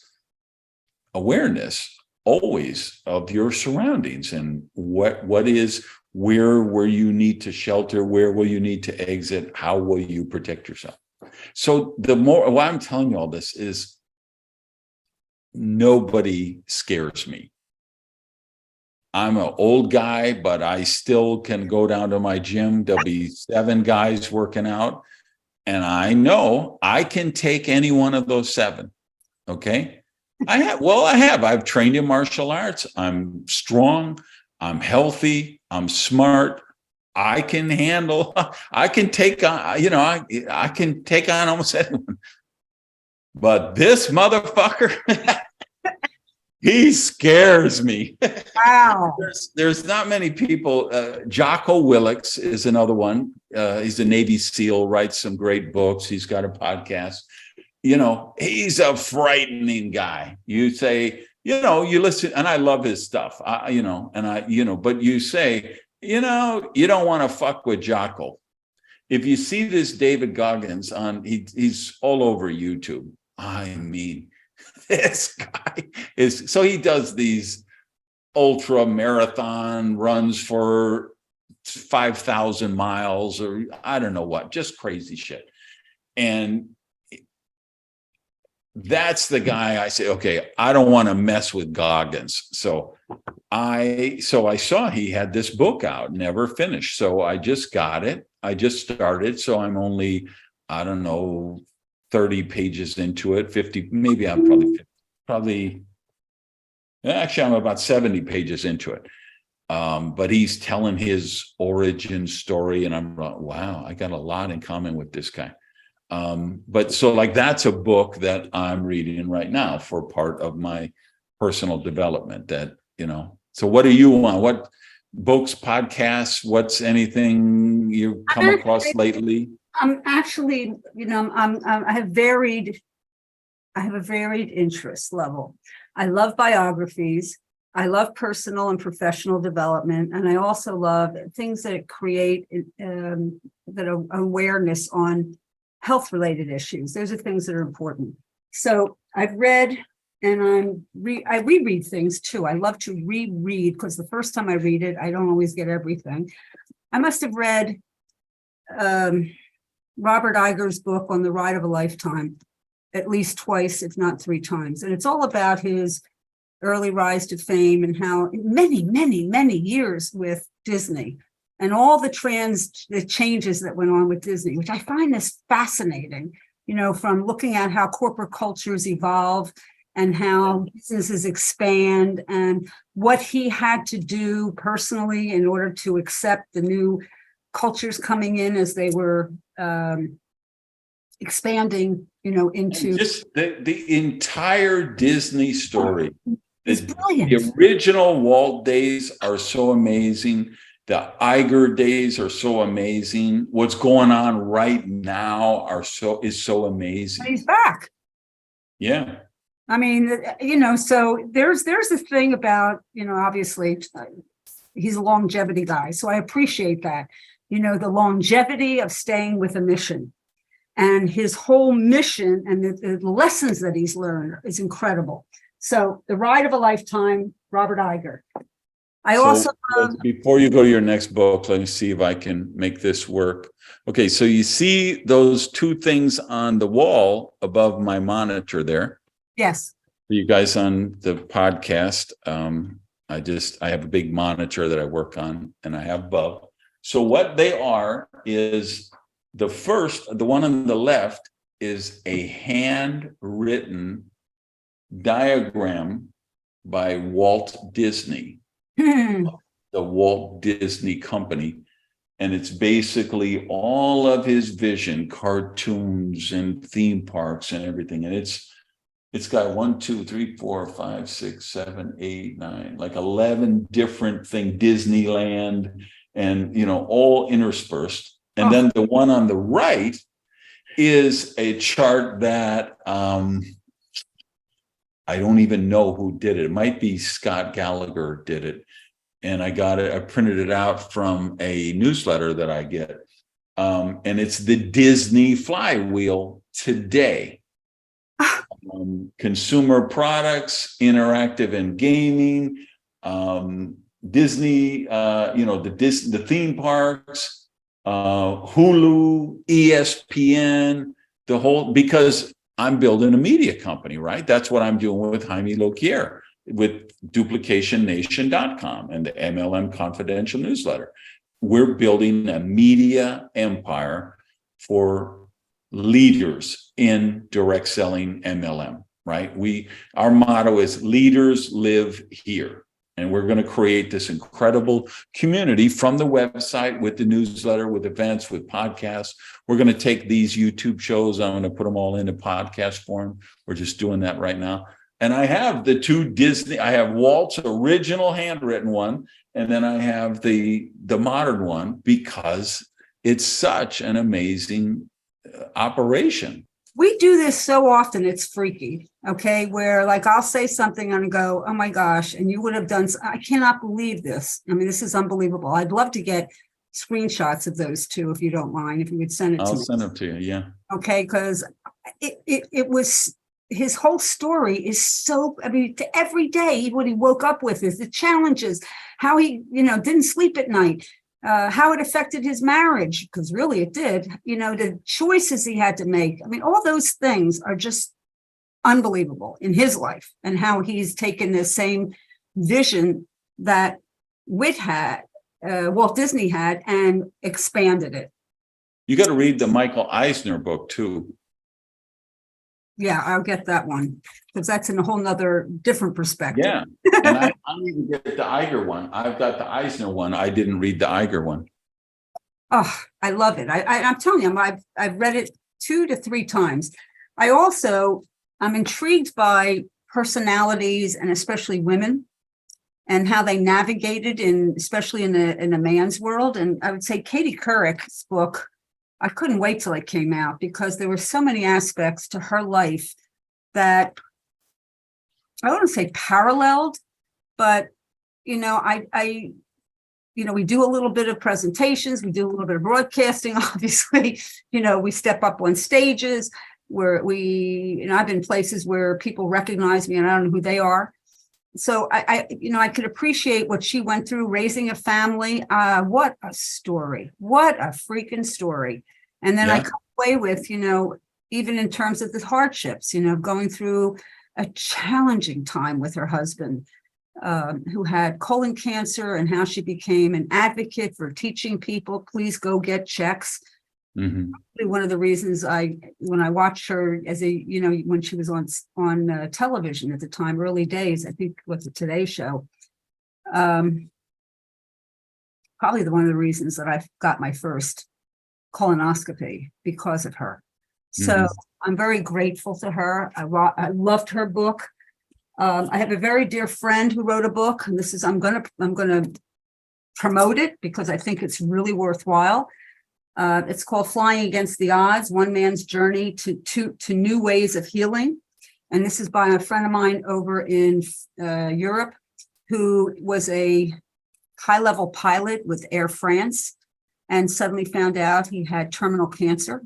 awareness always of your surroundings and what is, where you need to shelter, where will you need to exit, how will you protect yourself. So the more, why I'm telling you all this is nobody scares me. I'm an old guy, but I still can go down to my gym. There'll be 7 guys working out, and I know I can take any one of those 7. Okay. I've trained in martial arts. I'm strong. I'm healthy. I'm smart. I can take on, I can take on almost anyone. But this motherfucker, he scares me. Wow. There's not many people. Jocko Willix is another one. He's a Navy SEAL, writes some great books. He's got a podcast. He's a frightening guy. You say, you listen, and I love his stuff. But you say, you don't want to fuck with Jocko. If you see this David Goggins he's all over YouTube. I mean, this guy so he does these ultra marathon runs for 5,000 miles or I don't know what, just crazy shit. And that's the guy I say, okay, I don't want to mess with Goggins. So I saw he had this book out, never finished. So I just got it. I just started. So I'm only, I don't know, 30 pages into it, 50, maybe I'm probably, actually I'm about 70 pages into it. But he's telling his origin story and I'm like, wow, I got a lot in common with this guy. But so like that's a book that I'm reading right now for part of my personal development that, so what do you want? What books, podcasts, what's anything you've come across lately? I'm actually, I have a varied interest level. I love biographies. I love personal and professional development. And I also love things that create that are awareness on health-related issues. Those are things that are important. So I've read, and I reread things too. I love to reread because the first time I read it, I don't always get everything. I must have read Robert Iger's book On the Ride of a Lifetime at least twice, if not 3 times. And it's all about his early rise to fame and how many, many, many years with Disney and all the changes that went on with Disney, which I find this fascinating, from looking at how corporate cultures evolve and how businesses expand and what he had to do personally in order to accept the new cultures coming in as they were expanding, into just the entire Disney story. It's brilliant. The original Walt days are so amazing. The Iger days are so amazing. What's going on right now is so amazing. He's back. Yeah. I mean, so there's a thing about, obviously he's a longevity guy. So I appreciate that, the longevity of staying with a mission and his whole mission and the lessons that he's learned is incredible. So The Ride of a Lifetime, Robert Iger. Before you go to your next book, let me see if I can make this work. Okay, so you see those 2 things on the wall above my monitor there. Yes. For you guys on the podcast, I have a big monitor that I work on, and I have above. So what they are is the one on the left is a handwritten diagram by Walt Disney. The Walt Disney Company, and it's basically all of his vision, cartoons and theme parks and everything. And it's got 1, 2, 3, 4, 5, 6, 7, 8, 9, like 11 different things, Disneyland, and all interspersed. And then the one on the right is a chart that I don't even know who did it. It might be Scott Gallagher did it. And I printed it out from a newsletter that I get. And it's the Disney flywheel today. Consumer products, interactive and gaming, Disney, the theme parks, Hulu, ESPN, because I'm building a media company, right? That's what I'm doing with Jaime Loquier, with DuplicationNation.com and the MLM Confidential newsletter. We're building a media empire for leaders in direct selling MLM, right? Our motto is leaders live here. And we're going to create this incredible community from the website with the newsletter, with events, with podcasts. We're going to take these YouTube shows. I'm going to put them all into podcast form. We're just doing that right now. And I have the two Disney, I have Walt's original handwritten one, and then I have the modern one, because it's such an amazing operation. We do this so often, it's freaky, okay? Where like I'll say something and go, oh my gosh, and you would have done, I cannot believe this. I mean, this is unbelievable. I'd love to get screenshots of those two, if you don't mind, if you would send it to me. I'll send them to you, yeah. Okay, because it was, his whole story is so, I mean, every day, what he woke up with is the challenges, how he, didn't sleep at night, how it affected his marriage, because really it did, the choices he had to make. I mean, all those things are just unbelievable in his life, and how he's taken the same vision that Walt Disney had, and expanded it. You got to read the Michael Eisner book too. Yeah, I'll get that one, because that's in a whole nother different perspective. Yeah. And I need to get the Iger one. I've got the Eisner one. I didn't read the Iger one. Oh, I love it. I'm telling you, I've read it 2 to 3 times. I'm intrigued by personalities, and especially women, and how they navigated especially in a man's world. And I would say Katie Couric's book, I couldn't wait till it came out, because there were so many aspects to her life that I don't want to say paralleled, but we do a little bit of presentations, we do a little bit of broadcasting, obviously, we step up on stages where I've been places where people recognize me and I don't know who they are. So I could appreciate what she went through, raising a family. What a story. What a freaking story. And then I come away with, even in terms of the hardships, going through a challenging time with her husband, who had colon cancer, and how she became an advocate for teaching people, please go get checks. Mm-hmm. One of the reasons when I watched her when she was on television at the time, early days, I think was the Today Show. Probably one of the reasons that I got my first colonoscopy, because of her. So I'm very grateful to her. I loved her book. I have a very dear friend who wrote a book, and this is, I'm gonna promote it because I think it's really worthwhile. It's called Flying Against the Odds, One Man's Journey to New Ways of Healing. And this is by a friend of mine over in Europe, who was a high-level pilot with Air France, and suddenly found out he had terminal cancer.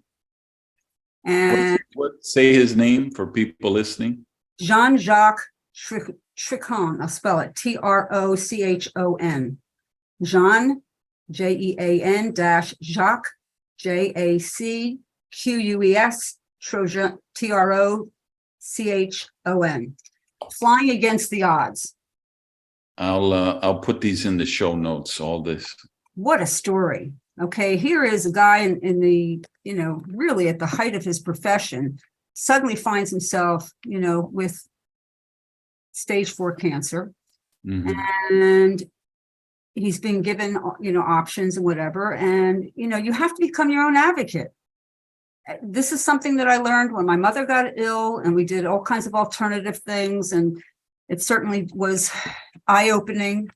And say his name for people listening. Jean-Jacques Tricon, I'll spell it, Trochon. Jean, Jean - Jacques, JACQUES, Trochon. Flying Against the Odds. I'll put these in the show notes, all this. What a story. Okay, here is a guy in the, really at the height of his profession, suddenly finds himself, with stage 4 cancer. Mm-hmm. And he's been given, options and whatever. And, you have to become your own advocate. This is something that I learned when my mother got ill, and we did all kinds of alternative things. And it certainly was eye-opening.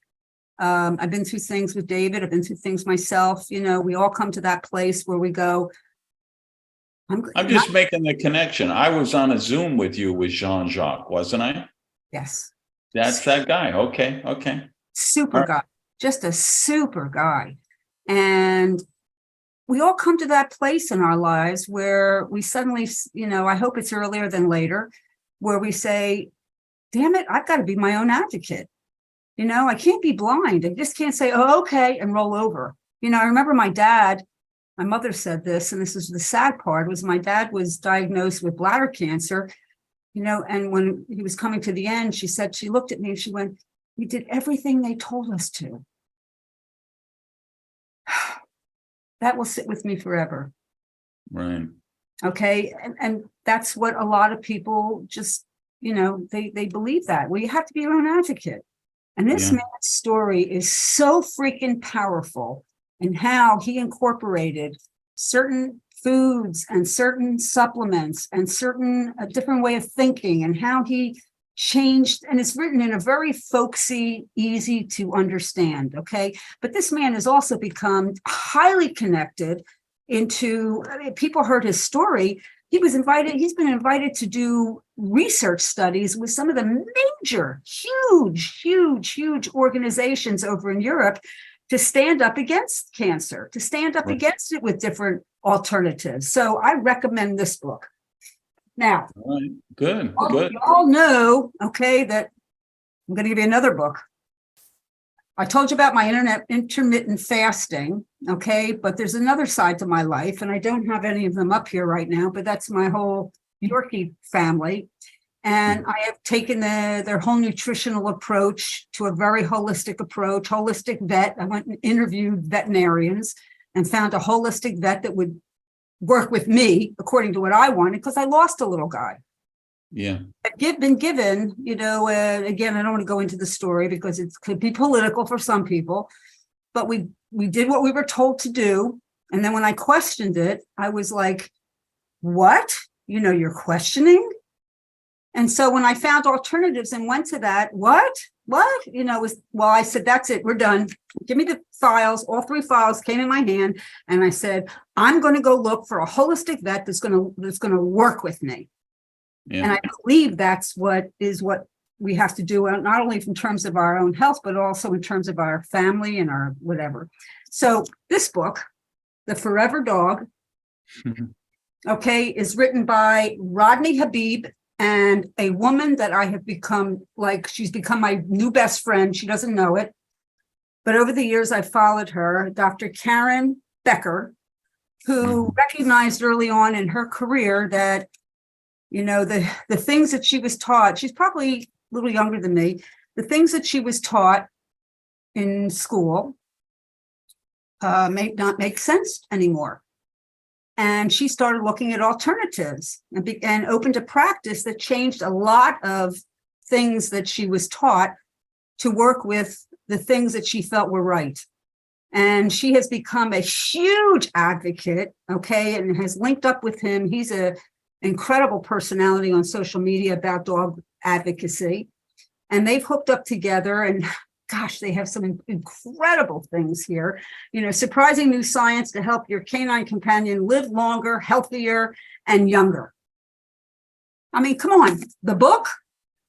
I've been through things with David. I've been through things myself. We all come to that place where we go, I'm just making the connection. I was on a Zoom with you with Jean-Jacques, wasn't I? Yes. That's that guy. Okay. Super guy. Just a super guy. And we all come to that place in our lives where we suddenly, I hope it's earlier than later, where we say, damn it, I've got to be my own advocate. I can't be blind. I just can't say, oh, okay, and roll over. I remember my mother said this, and this is the sad part, was my dad was diagnosed with bladder cancer, and when he was coming to the end, she looked at me and she went, we did everything they told us to. That will sit with me forever. Right. Okay. And that's what a lot of people just, they believe that. Well, you have to be your own advocate. And this man's story is so freaking powerful in how he incorporated certain foods and certain supplements and certain a different way of thinking, and how he changed, and it's written in a very folksy, easy to understand. Okay. But this man has also become highly connected into, people heard his story. He's been invited to do research studies with some of the major, huge organizations over in Europe to stand up against cancer, to stand up against it with different alternatives. So I recommend this book. Now, right. Good. You all know, okay, that I'm going to give you another book. I told you about my intermittent fasting, okay, but there's another side to my life, and I don't have any of them up here right now, but that's my whole Yorkie family. And I have taken their whole nutritional approach to a very holistic approach, holistic vet. I went and interviewed veterinarians and found a holistic vet that would work with me according to what I wanted, because I lost a little guy. Yeah. I've been given, again, I don't want to go into the story because it could be political for some people, but we did what we were told to do. And then when I questioned it, I was like, what? You're questioning? And so when I found alternatives and went to that, what? I said, that's it. We're done. Give me the files. All 3 files came in my hand. And I said, I'm going to go look for a holistic vet that's going to work with me. Yeah. And I believe that's what we have to do, not only in terms of our own health, but also in terms of our family and our whatever. So this book, The Forever Dog, okay, is written by Rodney Habib and a woman that I have become, she's become my new best friend. She doesn't know it. But over the years, I followed her, Dr. Karen Becker, who recognized early on in her career that the things that she was taught, she's probably a little younger than me, the things that she was taught in school may not make sense anymore. And she started looking at alternatives and opened a practice that changed a lot of things that she was taught to work with the things that she felt were right. And she has become a huge advocate, okay, and has linked up with him. He's a incredible personality on social media about dog advocacy, and they've hooked up together, and gosh, they have some incredible things here, surprising new science to help your canine companion live longer, healthier, and younger. I mean, come on, the book,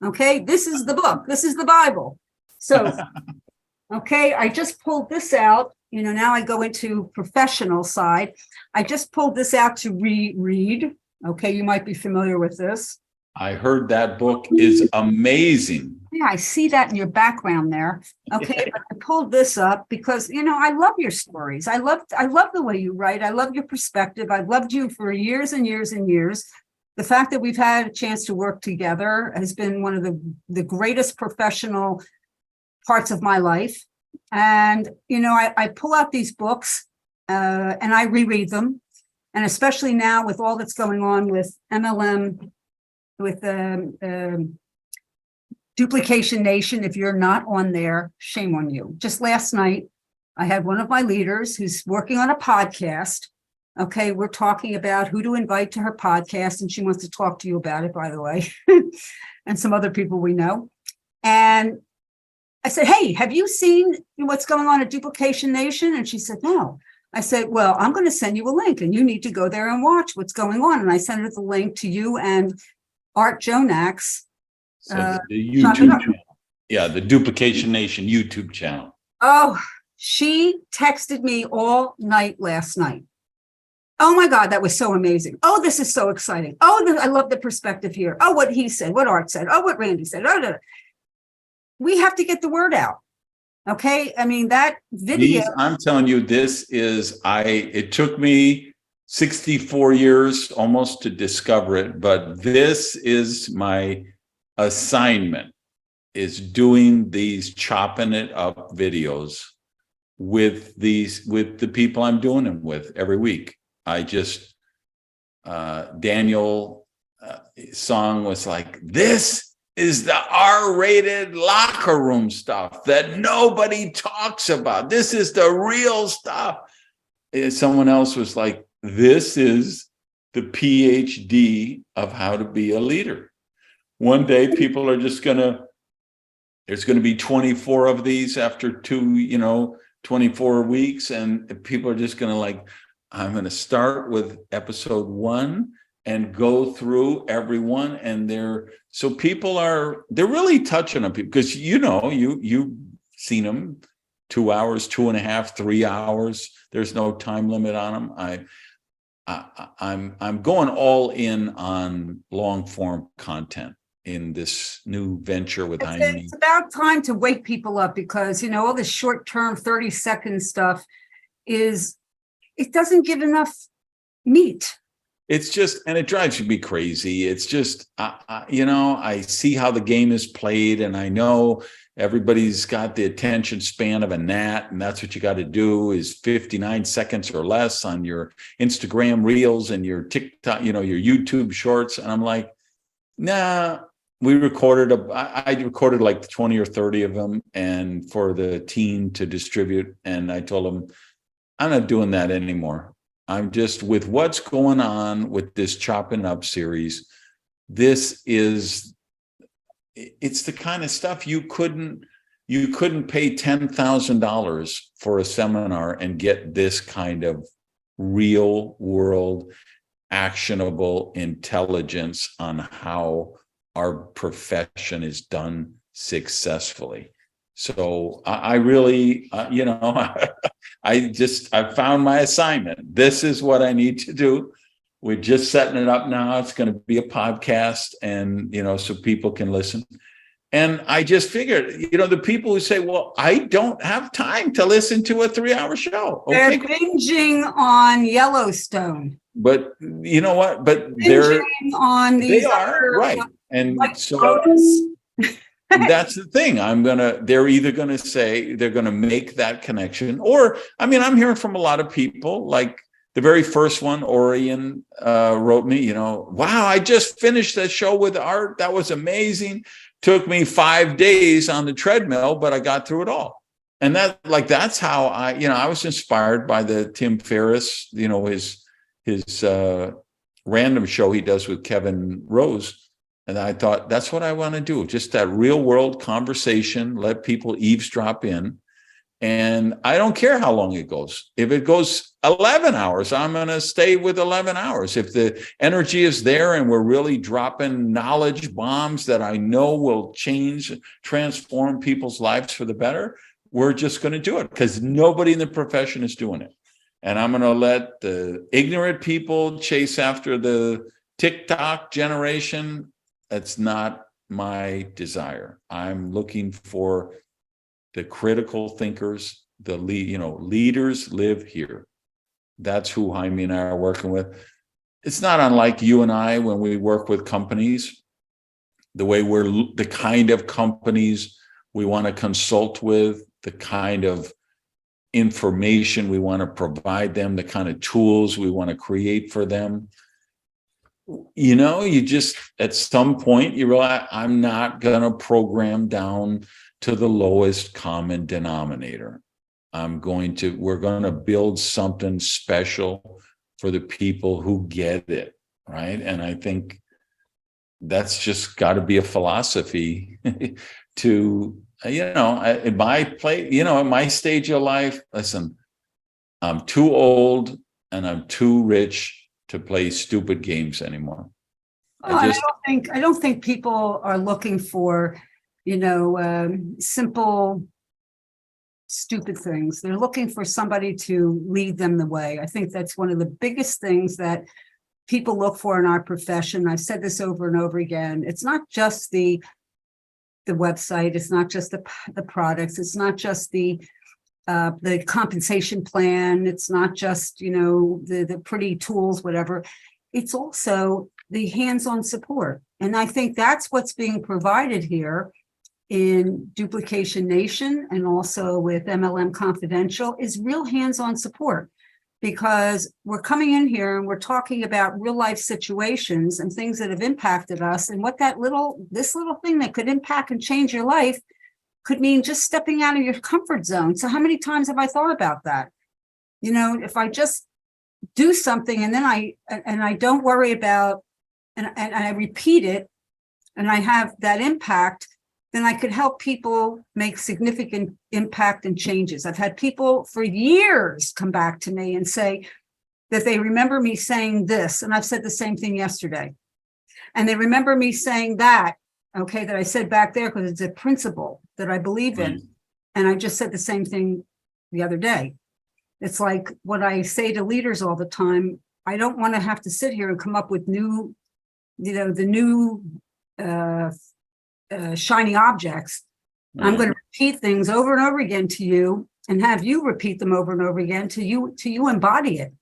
okay, this is the book, this is the Bible. So, okay, I just pulled this out, now I go into professional side. I just pulled this out to reread. Okay, you might be familiar with this. I heard that book is amazing. Yeah, I see that in your background there. Okay, but I pulled this up because, I love your stories. I love the way you write. I love your perspective. I've loved you for years and years and years. The fact that we've had a chance to work together has been one of the greatest professional parts of my life. And, I pull out these books and I reread them. And especially now with all that's going on with MLM, with Duplication Nation, if you're not on there, shame on you. Just last night, I had one of my leaders who's working on a podcast. Okay, we're talking about who to invite to her podcast, and she wants to talk to you about it, by the way, and some other people we know. And I said, hey, have you seen what's going on at Duplication Nation? And she said, no. I said, well, I'm going to send you a link and you need to go there and watch what's going on. And I sent her the link to you and Art Jonax. So the YouTube channel. Yeah, the Duplication Nation YouTube channel. Oh, she texted me all night last night. Oh my God, that was so amazing. Oh, this is so exciting. Oh, I love the perspective here. Oh, what he said, what Art said. Oh, what Randy said. Oh, we have to get the word out. Okay. I mean, that video. I'm telling you, it took me 64 years almost to discover it, but this is my assignment, is doing these chopping it up videos with the people I'm doing them with every week. I just, Daniel song was like, this is the R-rated locker room stuff that nobody talks about. This is the real stuff. Someone else was like, this is the PhD of how to be a leader. One day people are just there's going to be 24 of these after 24 weeks. And people are just going to I'm going to start with episode 1 and go through everyone. And they're really touching on people, because you've seen them 2 hours, 2.5, 3 hours. There's no time limit on them. I'm going all in on long form content in this new venture with Jaime. It's about time to wake people up, because all this short-term 30-second stuff it doesn't give enough meat. It's just, and it drives me crazy. It's just, I see how the game is played, and I know everybody's got the attention span of a gnat, and that's what you got to do is 59 seconds or less on your Instagram reels and your TikTok, your YouTube shorts. And I'm like, nah. I recorded like 20 or 30 of them, and for the team to distribute. And I told them, I'm not doing that anymore. I'm just, with what's going on with this Chopping Up series, it's the kind of stuff you couldn't pay $10,000 for a seminar and get this kind of real world actionable intelligence on how our profession is done successfully. So I really, I found my assignment. This is what I need to do. We're just setting it up now. It's going to be a podcast, and, so people can listen. And I just figured, the people who say, well, I don't have time to listen to a 3-hour show. Okay. They're binging on Yellowstone. But you know what? But binging on these they are right. And so that's the thing. They're either going to say they're going to make that connection, or, I'm hearing from a lot of people, like the very first one, Orion wrote me, wow, I just finished that show with Art. That was amazing. Took me 5 days on the treadmill, but I got through it all. And that's how I was inspired by the Tim Ferriss, his random show he does with Kevin Rose. And I thought, that's what I want to do. Just that real world conversation, let people eavesdrop in. And I don't care how long it goes. If it goes 11 hours, I'm going to stay with 11 hours. If the energy is there and we're really dropping knowledge bombs that I know will transform people's lives for the better, we're just going to do it, because nobody in the profession is doing it. And I'm going to let the ignorant people chase after the TikTok generation. That's not my desire. I'm looking for the critical thinkers, leaders live here. That's who Jaime and I are working with. It's not unlike you and I when we work with companies, the kind of companies we want to consult with, the kind of information we want to provide them, the kind of tools we want to create for them. You just, at some point, you realize, I'm not going to program down to the lowest common denominator. We're going to build something special for the people who get it, right? And I think that's just got to be a philosophy to, in my stage of life, listen, I'm too old and I'm too rich to play stupid games anymore. I don't think people are looking for, simple stupid things. They're looking for somebody to lead them the way. I think that's one of the biggest things that people look for in our profession. I've said this over and over again. It's not just the website. It's not just the products. It's not just the compensation plan. It's not just, the pretty tools, whatever. It's also the hands-on support. And I think that's what's being provided here in Duplication Nation and also with MLM Confidential is real hands-on support, because we're coming in here and we're talking about real life situations and things that have impacted us, and what this little thing that could impact and change your life could mean just stepping out of your comfort zone. So how many times have I thought about that? If I just do something and then I don't worry about, and I repeat it, and I have that impact, then I could help people make significant impact and changes. I've had people for years come back to me and say that they remember me saying this, and I've said the same thing yesterday. And they remember me saying that, okay, that I said back there, because it's a principle that I believe in. And I just said the same thing the other day. It's like what I say to leaders all the time. I don't want to have to sit here and come up with new, the new shiny objects. Right. I'm going to repeat things over and over again to you, and have you repeat them over and over again till you embody it.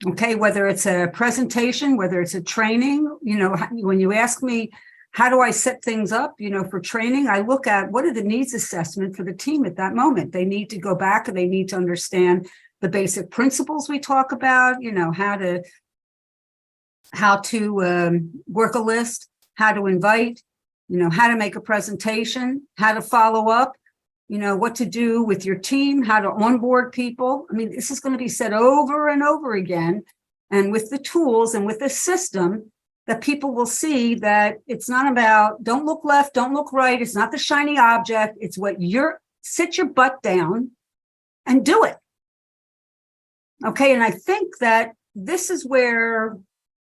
Okay, whether it's a presentation, whether it's a training, when you ask me, how do I set things up, for training, I look at what are the needs assessment for the team at that moment. They need to go back and they need to understand the basic principles we talk about, how to work a list, how to invite, how to make a presentation, how to follow up, what to do with your team, how to onboard people. I mean, this is going to be said over and over again. And with the tools and with the system, that people will see that it's not about, don't look left, don't look right. It's not the shiny object. It's sit your butt down and do it. Okay. And I think that this is where,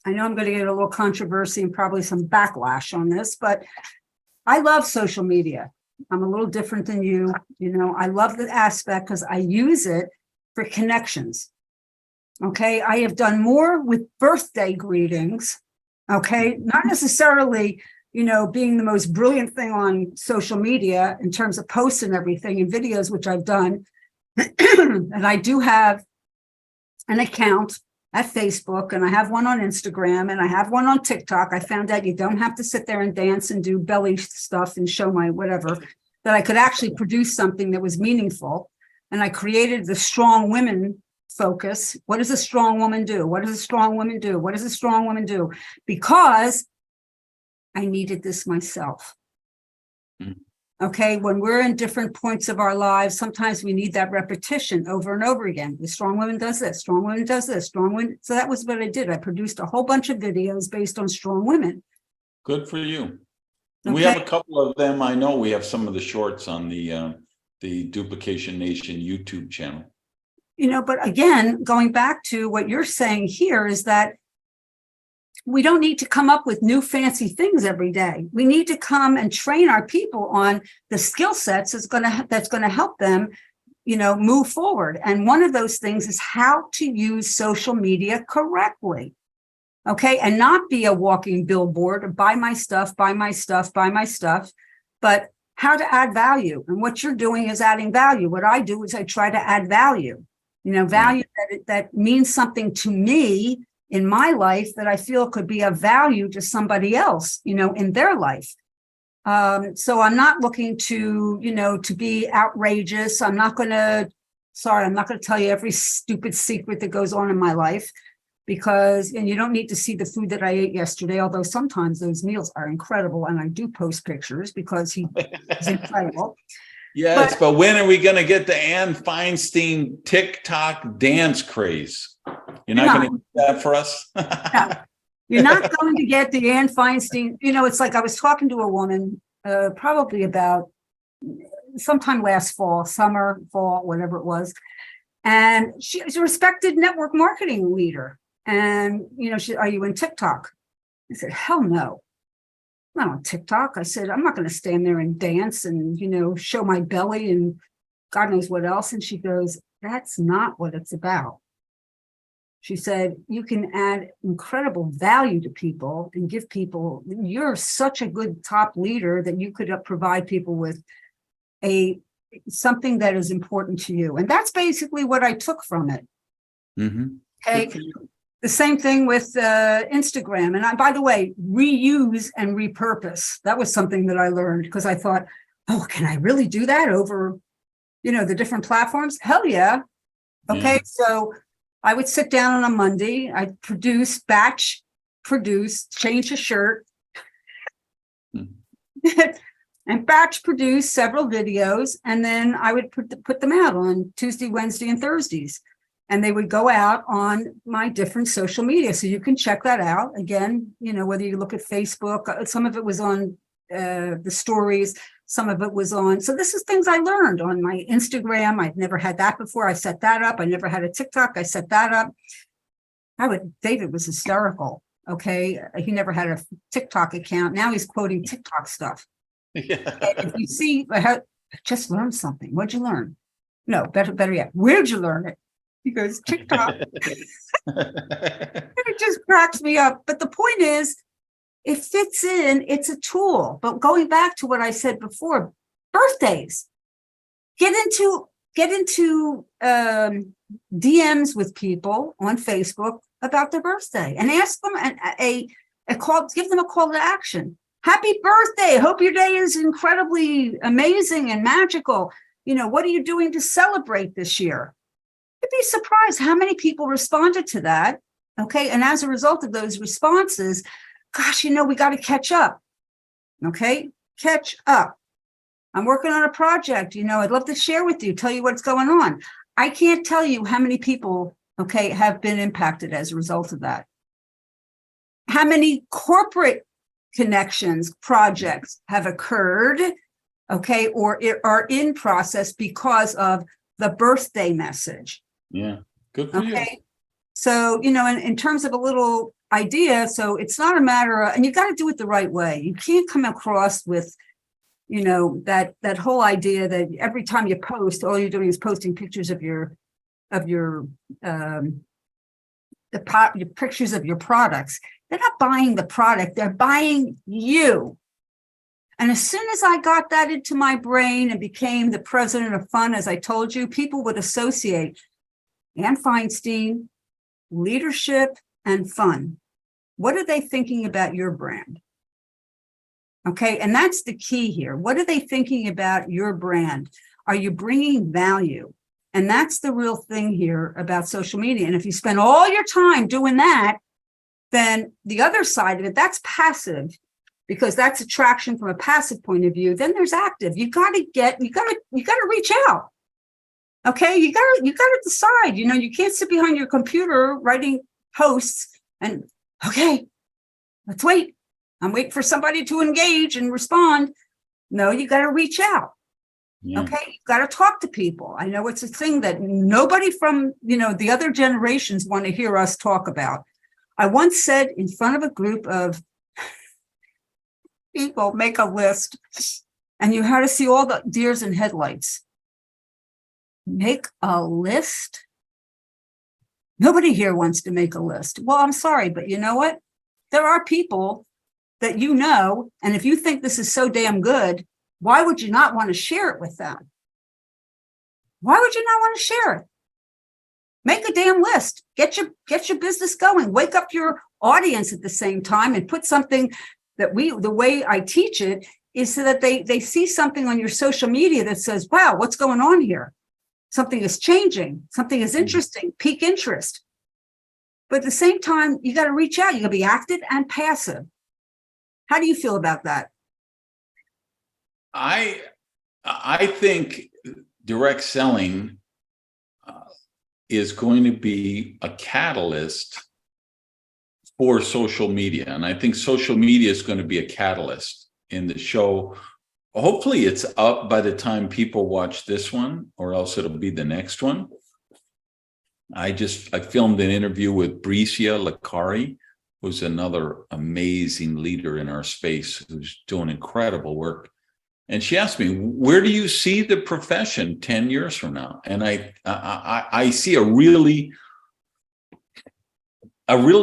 I know I'm going to get a little controversy and probably some backlash on this, but I love social media. I'm a little different than you. I love the aspect because I use it for connections. Okay. I have done more with birthday greetings. Okay. Not necessarily, being the most brilliant thing on social media in terms of posts and everything and videos, which I've done. And I do have an account at Facebook, and I have one on Instagram, and I have one on TikTok. I found out you don't have to sit there and dance and do belly stuff and show my whatever, that I could actually produce something that was meaningful. And I created the Strong Women focus. What does a strong woman do? What does a strong woman do? What does a strong woman do? Because I needed this myself. Okay, when we're in different points of our lives, sometimes we need that repetition over and over again. The strong woman does this, strong woman does this, strong woman. So that was what I did. I produced a whole bunch of videos based on strong women. Good for you. And we have a couple of them. I know we have some of the shorts on the Duplication Nation YouTube channel. But again, going back to what you're saying here is that we don't need to come up with new fancy things every day. We need to come and train our people on the skill sets that's going to help them, move forward. And one of those things is how to use social media correctly. Okay. And not be a walking billboard or buy my stuff, buy my stuff, buy my stuff, but how to add value. And what you're doing is adding value. What I do is I try to add value, value that means something to me in my life that I feel could be of value to somebody else, in their life. So I'm not looking to, to be outrageous. I'm not going to tell you every stupid secret that goes on in my life, and you don't need to see the food that I ate yesterday, although sometimes those meals are incredible. And I do post pictures because he's incredible. Yes, but when are we going to get the Ann Feinstein TikTok dance craze? You're not going to do that for us? No, you're not going to get the Ann Feinstein. It's like I was talking to a woman probably about sometime last fall, summer, fall, whatever it was. And she's a respected network marketing leader. And, are you in TikTok? I said, hell no. I'm not on TikTok. I said, I'm not going to stand there and dance and, show my belly and God knows what else. And she goes, that's not what it's about. She said, you can add incredible value to people and give people, you're such a good top leader that you could provide people with something that is important to you. And that's basically what I took from it. Mm-hmm. Okay. The same thing with Instagram. And by the way, reuse and repurpose. That was something that I learned because I thought, oh, can I really do that over, the different platforms? Hell yeah. Okay. Yeah. So I would sit down on a Monday, I'd batch produce, change a shirt, and batch produce several videos. And then I would put them out on Tuesday, Wednesday, and Thursdays. And they would go out on my different social media. So you can check that out. Again, whether you look at Facebook, some of it was on the stories, some of it was on. So this is things I learned on my Instagram. I've never had that before. I set that up. I never had a TikTok. I set that up. David was hysterical. Okay. He never had a TikTok account. Now he's quoting TikTok stuff. Yeah. If you see, I just learned something. What'd you learn? No, better yet. Where'd you learn it? He goes, TikTok. It just cracks me up. But the point is, it fits in. It's a tool. But going back to what I said before, birthdays. Get into DMs with people on Facebook about their birthday and ask them give them a call to action. Happy birthday. Hope your day is incredibly amazing and magical. What are you doing to celebrate this year? You'd be surprised how many people responded to that. Okay. And as a result of those responses, gosh, we got to catch up. Okay. Catch up. I'm working on a project. I'd love to share with you, tell you what's going on. I can't tell you how many people, okay, have been impacted as a result of that. How many corporate connections, projects have occurred, okay, or are in process because of the birthday message. Yeah, good for you. So, in terms of a little idea, so it's not a matter of, and you got to do it the right way. You can't come across with, that whole idea that every time you post, all you're doing is posting pictures of your pictures of your products. They're not buying the product, they're buying you. And as soon as I got that into my brain and became the president of fun, as I told you, people would associate Ann Feinstein, leadership, and fun. What are they thinking about your brand? Okay, and that's the key here. What are they thinking about your brand? Are you bringing value? And that's the real thing here about social media. And if you spend all your time doing that, then the other side of it, that's passive, because that's attraction from a passive point of view. Then there's active. You got to reach out. Okay, you got to decide. You can't sit behind your computer writing posts and, okay, let's wait. I'm waiting for somebody to engage and respond. No, you got to reach out. Yeah. Okay, you've got to talk to people. I know it's a thing that nobody from, the other generations want to hear us talk about. I once said in front of a group of people, make a list, and you had to see all the deers in headlights. Make a list? Nobody here wants to make a list. Well, I'm sorry, but you know what? There are people that and if you think this is so damn good, why would you not want to share it with them? Why would you not want to share it? Make a damn list. Get your business going. Wake up your audience at the same time and put something that the way I teach it is so that they see something on your social media that says, wow, what's going on here? Something is changing. Something is interesting. Peak interest. But at the same time, you got to reach out. You got to be active and passive. How do you feel about that? I think direct selling is going to be a catalyst for social media. And I think social media is going to be a catalyst in the show. Hopefully it's up by the time people watch this one, or else it'll be the next one. I filmed an interview with Bricia Licari, who's another amazing leader in our space, who's doing incredible work. And she asked me, where do you see the profession 10 years from now? And I see a really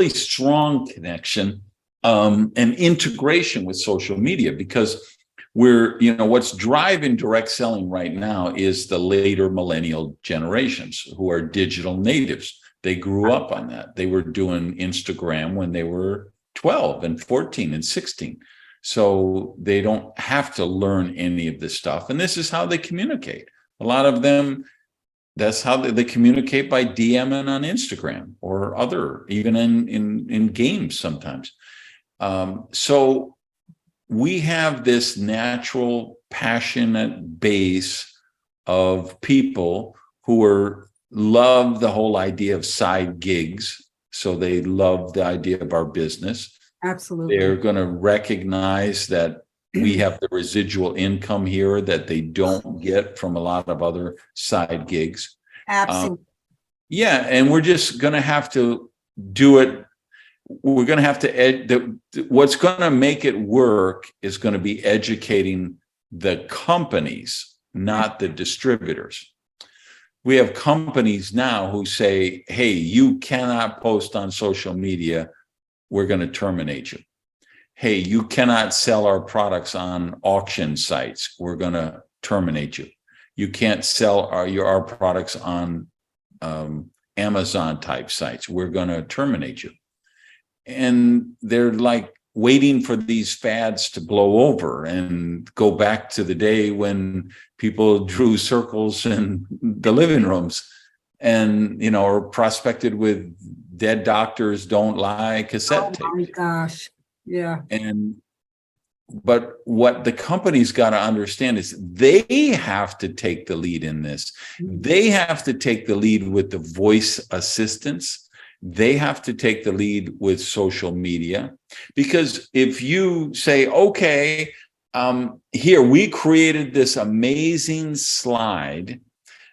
strong connection and integration with social media, because what's driving direct selling right now is the later millennial generations who are digital natives. They grew up on that. They were doing Instagram when they were 12 and 14 and 16. So they don't have to learn any of this stuff. And this is how they communicate. A lot of them, that's how they communicate, by DMing on Instagram or other, even in games sometimes. So we have this natural, passionate base of people who love the whole idea of side gigs. So they love the idea of our business. Absolutely. They're going to recognize that we have the residual income here that they don't get from a lot of other side gigs. Absolutely. Yeah, and we're just going to have to do it. We're going to have to what's going to make it work is going to be educating the companies, not the distributors. We have companies now who say, hey, you cannot post on social media. We're going to terminate you. Hey, you cannot sell our products on auction sites. We're going to terminate you. You can't sell our products on Amazon type sites. We're going to terminate you. And they're like waiting for these fads to blow over and go back to the day when people drew circles in the living rooms and, or prospected with Dead Doctors Don't Lie cassette tapes. Oh my gosh. Yeah. But what the company's got to understand is they have to take the lead in this. They have to take the lead with the voice assistants. They have to take the lead with social media. Because if you say, okay, here, we created this amazing slide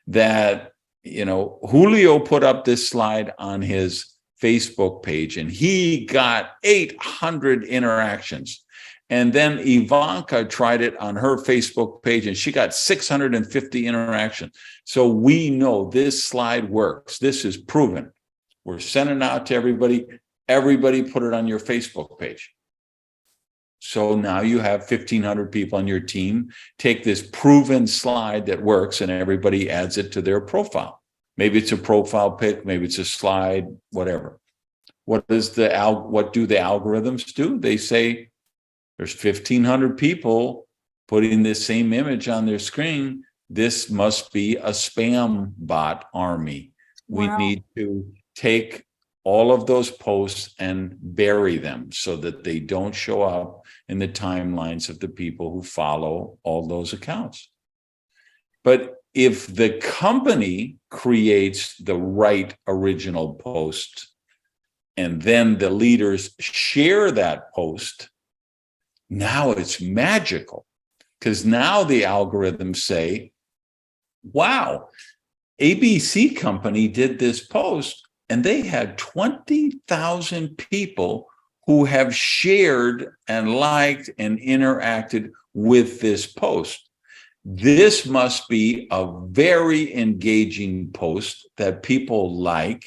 that, Julio put up this slide on his Facebook page and he got 800 interactions. And then Ivanka tried it on her Facebook page and she got 650 interactions. So we know this slide works. This is proven. We're sending it out to everybody. Everybody put it on your Facebook page. So now you have 1,500 people on your team. Take this proven slide that works and everybody adds it to their profile. Maybe it's a profile pic, maybe it's a slide, whatever. What do the algorithms do? They say there's 1,500 people putting this same image on their screen. This must be a spam bot army. We need to take all of those posts and bury them so that they don't show up in the timelines of the people who follow all those accounts. But if the company creates the right original post and then the leaders share that post, now it's magical, because now the algorithms say, wow, ABC company did this post and they had 20,000 people who have shared and liked and interacted with this post. This must be a very engaging post that people like,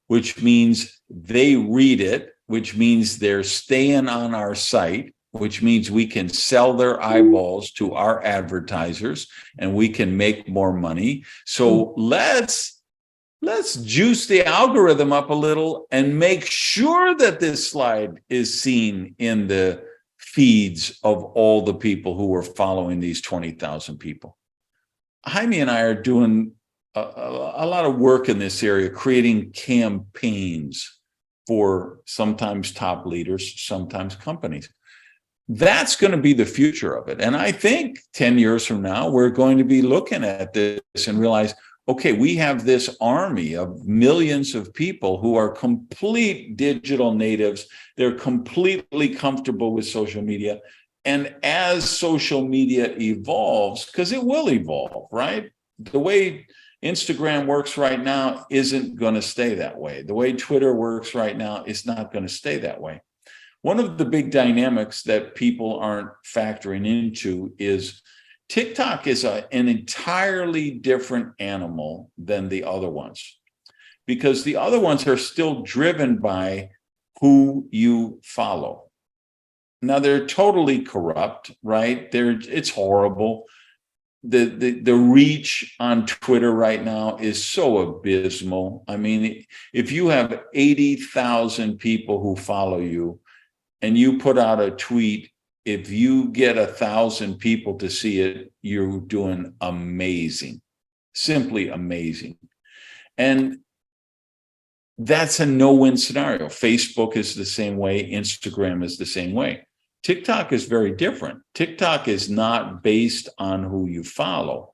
which means they read it, which means they're staying on our site, which means we can sell their eyeballs to our advertisers and we can make more money. So let's juice the algorithm up a little and make sure that this slide is seen in the feeds of all the people who are following these 20,000 people. Jaime and I are doing a lot of work in this area, creating campaigns for sometimes top leaders, sometimes companies. That's going to be the future of it. And I think 10 years from now, we're going to be looking at this and realize, okay, we have this army of millions of people who are complete digital natives. They're completely comfortable with social media. And as social media evolves, because it will evolve, right? The way Instagram works right now isn't going to stay that way. The way Twitter works right now is not going to stay that way. One of the big dynamics that people aren't factoring into is TikTok is an entirely different animal than the other ones, because the other ones are still driven by who you follow. Now they're totally corrupt, right? It's horrible. The reach on Twitter right now is so abysmal. I mean, if you have 80,000 people who follow you and you put out a tweet, if you get 1,000 people to see it, you're doing amazing, simply amazing. And that's a no-win scenario. Facebook is the same way. Instagram is the same way. TikTok is very different. TikTok is not based on who you follow.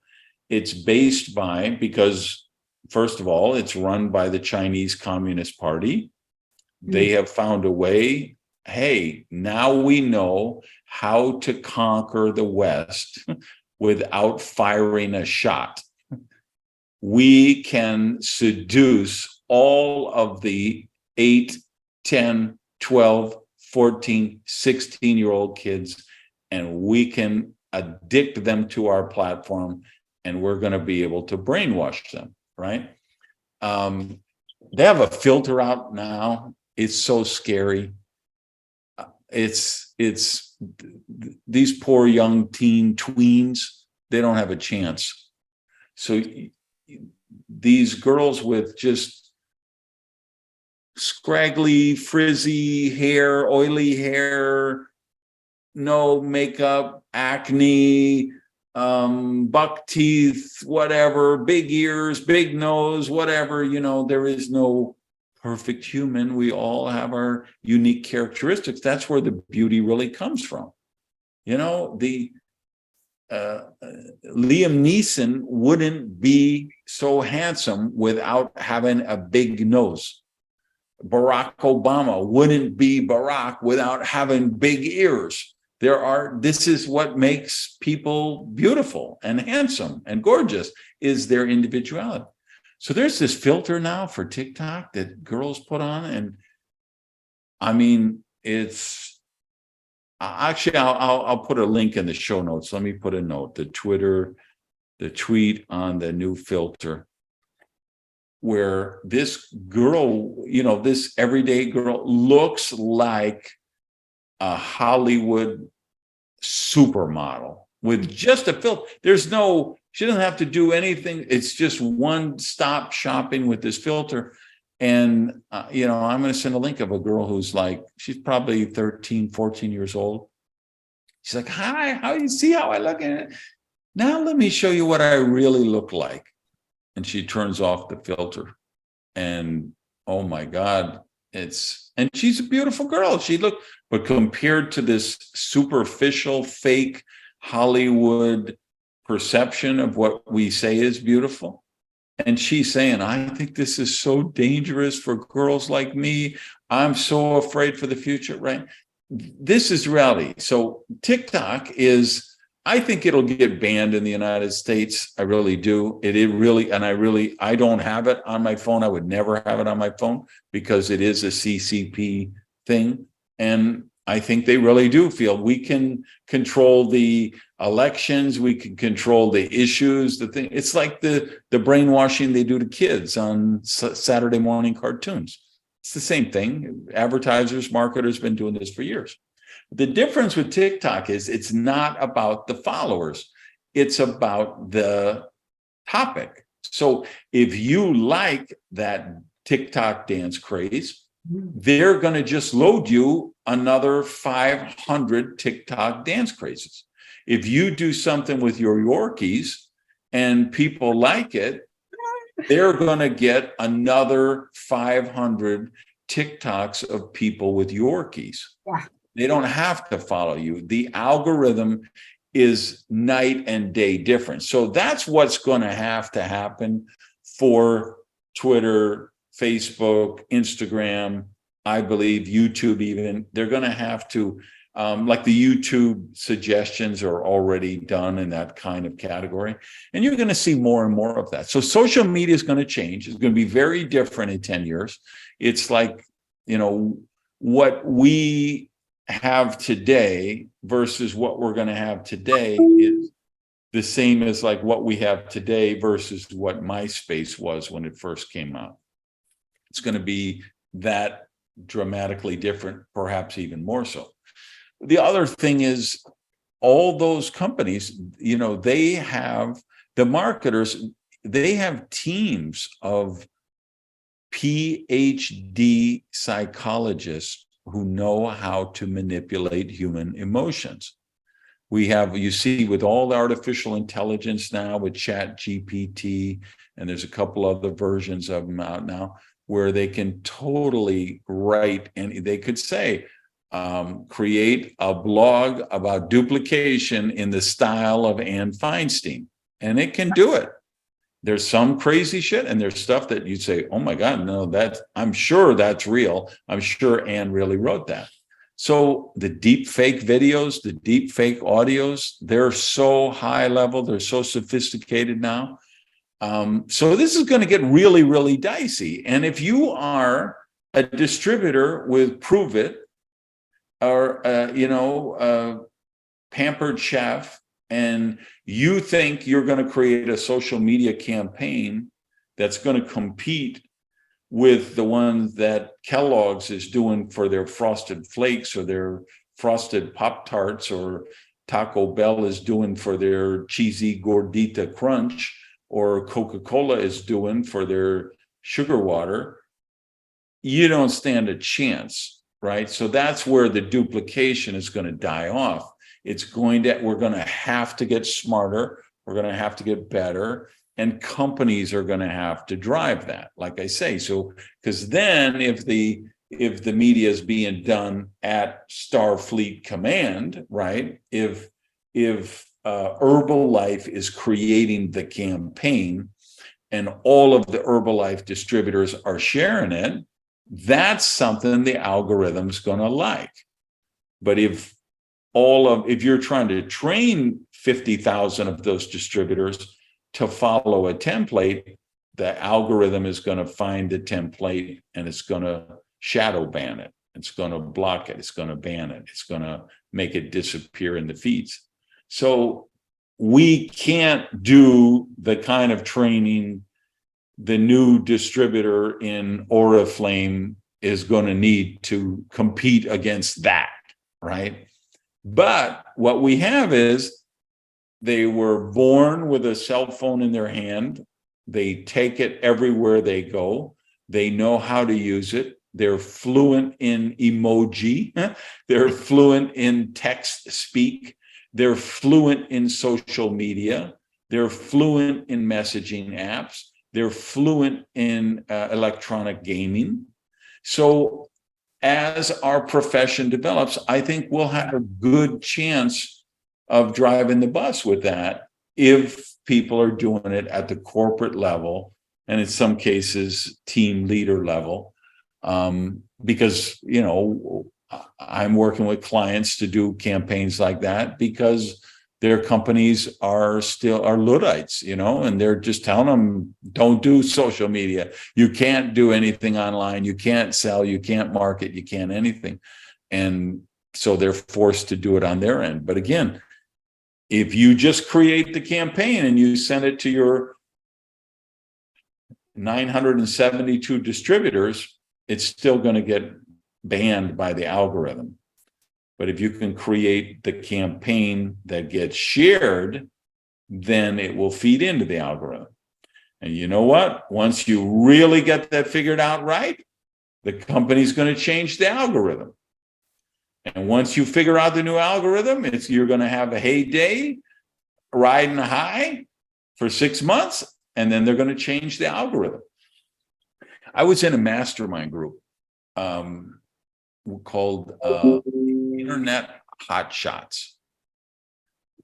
It's based by, because first of all, it's run by the Chinese Communist Party. They have found a way. Hey, now we know how to conquer the West without firing a shot. We can seduce all of the 8, 10, 12, 14, 16-year-old kids, and we can addict them to our platform, and we're going to be able to brainwash them, right? They have a filter out now. It's so scary. It's these poor young tweens, they don't have a chance. So these girls with just scraggly, frizzy hair, oily hair, no makeup, acne, buck teeth, whatever, big ears, big nose, whatever, there is no perfect human. We all have our unique characteristics. That's where the beauty really comes from. The Liam Neeson wouldn't be so handsome without having a big nose. Barack Obama wouldn't be Barack without having big ears. This is what makes people beautiful and handsome and gorgeous, is their individuality. So there's this filter now for TikTok that girls put on. And I mean, it's actually, I'll put a link in the show notes. Let me put a note, the tweet on the new filter, where this girl, this everyday girl looks like a Hollywood supermodel with just a filter. She doesn't have to do anything. It's just one-stop shopping with this filter. And, I'm going to send a link of a girl who's she's probably 13, 14 years old. She's like, hi, how do you see how I look at it? Now let me show you what I really look like. And she turns off the filter. And, oh my God, and she's a beautiful girl. But compared to this superficial, fake Hollywood perception of what we say is beautiful, and she's saying, I think this is so dangerous for girls like me. I'm so afraid for the future, right? This is reality. So TikTok I think it'll get banned in the United States. I really do. I don't have it on my phone. I would never have it on my phone because it is a CCP thing. And I think they really do feel we can control the elections. We can control the issues, the thing. It's like the brainwashing they do to kids on Saturday morning cartoons. It's the same thing. Advertisers, marketers have been doing this for years. The difference with TikTok is it's not about the followers. It's about the topic. So if you like that TikTok dance craze, they're going to just load you another 500 TikTok dance crazes. If you do something with your Yorkies and people like it, they're going to get another 500 TikToks of people with Yorkies. Yeah. They don't have to follow you. The algorithm is night and day different. So that's what's going to happen for Twitter, Facebook, Instagram, I believe YouTube even. They're going to have to, like the YouTube suggestions are already done in that kind of category. And you're going to see more and more of that. So social media is going to change. It's going to be very different in 10 years. It's like, what we have today versus what we're going to have today is the same as like what we have today versus what MySpace was when it first came out. It's going to be that dramatically different, perhaps even more so. The other thing is all those companies, they have the marketers, they have teams of PhD psychologists who know how to manipulate human emotions. You see with all the artificial intelligence now with Chat GPT, and there's a couple other versions of them out now, where they can totally write, and they could say, create a blog about duplication in the style of Ann Feinstein, and it can do it. There's some crazy shit, and there's stuff that you'd say, oh my God, no, I'm sure that's real. I'm sure Ann really wrote that. So the deep fake videos, the deep fake audios, they're so high level, they're so sophisticated now. So this is going to get really, really dicey. And if you are a distributor with Prove It or, Pampered Chef, and you think you're going to create a social media campaign that's going to compete with the ones that Kellogg's is doing for their Frosted Flakes or their Frosted Pop-Tarts, or Taco Bell is doing for their Cheesy Gordita Crunch, or Coca-Cola is doing for their sugar water, you don't stand a chance, right? So that's where the duplication is going to die off. We're going to have to get smarter. We're going to have to get better. And companies are going to have to drive that, like I say. So, because then if the media is being done at Starfleet command, right? If Herbalife is creating the campaign and all of the Herbalife distributors are sharing it, that's something the algorithm's going to like. But if you're trying to train 50,000 of those distributors to follow a template, the algorithm is going to find the template and it's going to shadow ban it. It's going to block it. It's going to ban it. It's going to make it disappear in the feeds. So we can't do the kind of training the new distributor in Oriflame is going to need to compete against that, right? But what we have is they were born with a cell phone in their hand. They take it everywhere they go. They know how to use it. They're fluent in emoji. They're fluent in text speak. They're fluent in social media. They're fluent in messaging apps. They're fluent in electronic gaming. So as our profession develops, I think we'll have a good chance of driving the bus with that if people are doing it at the corporate level and in some cases team leader level. Because, I'm working with clients to do campaigns like that because their companies are Luddites, and they're just telling them, don't do social media. You can't do anything online. You can't sell, you can't market, you can't anything. And so they're forced to do it on their end. But again, if you just create the campaign and you send it to your 972 distributors, it's still going to get banned by the algorithm. But if you can create the campaign that gets shared, then it will feed into the algorithm. And you know what? Once you really get that figured out right, the company's going to change the algorithm. And once you figure out the new algorithm, you're going to have a heyday, riding high for 6 months, and then they're going to change the algorithm. I was in a mastermind group called Internet Hotshots.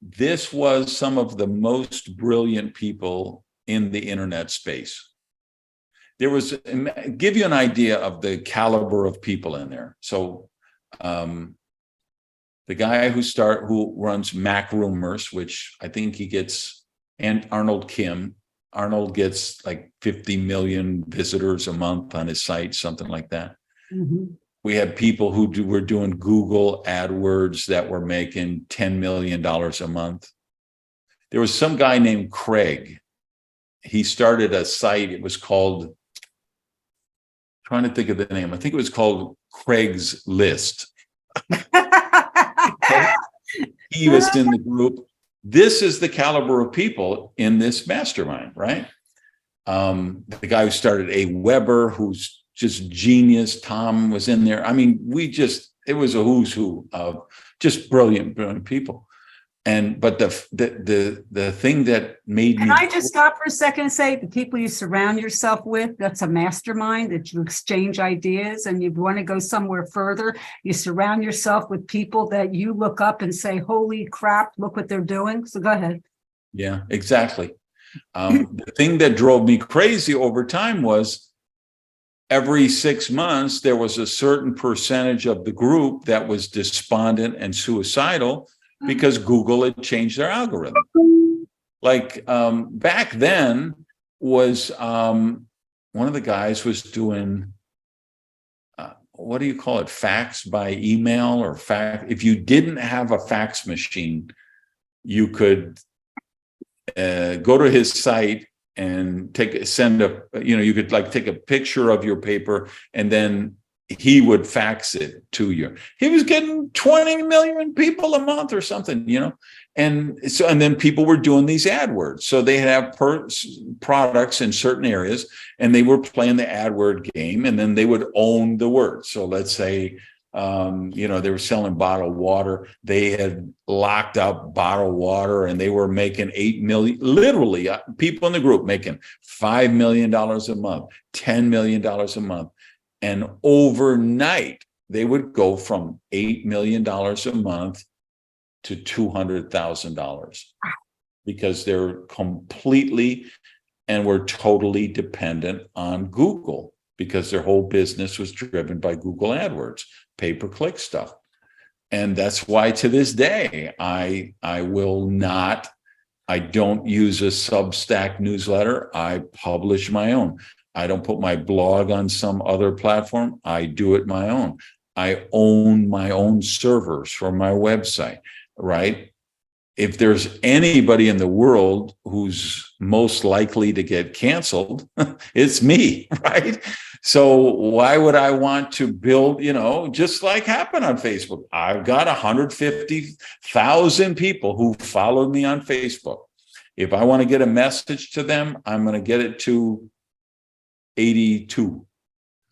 This was some of the most brilliant people in the internet space. Give you an idea of the caliber of people in there. So the guy who runs Mac Rumors, which I think he gets, and Arnold Kim. Arnold gets like 50 million visitors a month on his site, something like that. Mm-hmm. We had people who were doing Google AdWords that were making $10 million a month. there was some guy named Craig. He started a site. It was called, trying to think of the name. I think it was called Craig's List. He was in the group. This is the caliber of people in this mastermind, right? The guy who started Weber, who's just genius. Tom was in there. I mean, it was a who's who of just brilliant people. But the thing that made me— Can I just stop for a second and say the people you surround yourself with, that's a mastermind, that you exchange ideas, and you want to go somewhere further. You surround yourself with people that you look up and say, holy crap, look what they're doing. So go ahead. Yeah, exactly. The thing that drove me crazy over time was every 6 months, there was a certain percentage of the group that was despondent and suicidal because Google had changed their algorithm. Like back then was one of the guys was doing, what do you call it? Fax by email or fax. If you didn't have a fax machine, you could go to his site and you could like take a picture of your paper and then he would fax it to you. He was getting 20 million people a month or something, and then people were doing these AdWords. So they have products in certain areas and they were playing the AdWord game, and then they would own the word. So let's say they were selling bottled water. They had locked up bottled water and they were making 8 million, literally people in the group making $5 million a month, $10 million a month. And overnight, they would go from $8 million a month to $200,000 because they're completely and were totally dependent on Google because their whole business was driven by Google AdWords, pay-per-click stuff. And that's why to this day, I don't use a Substack newsletter. I publish my own. I don't put my blog on some other platform. I do it my own. I own my own servers for my website, right? If there's anybody in the world who's most likely to get canceled, it's me, right? So why would I want to build, just like happened on Facebook? I've got 150,000 people who followed me on Facebook. If I want to get a message to them, I'm going to get it to 82.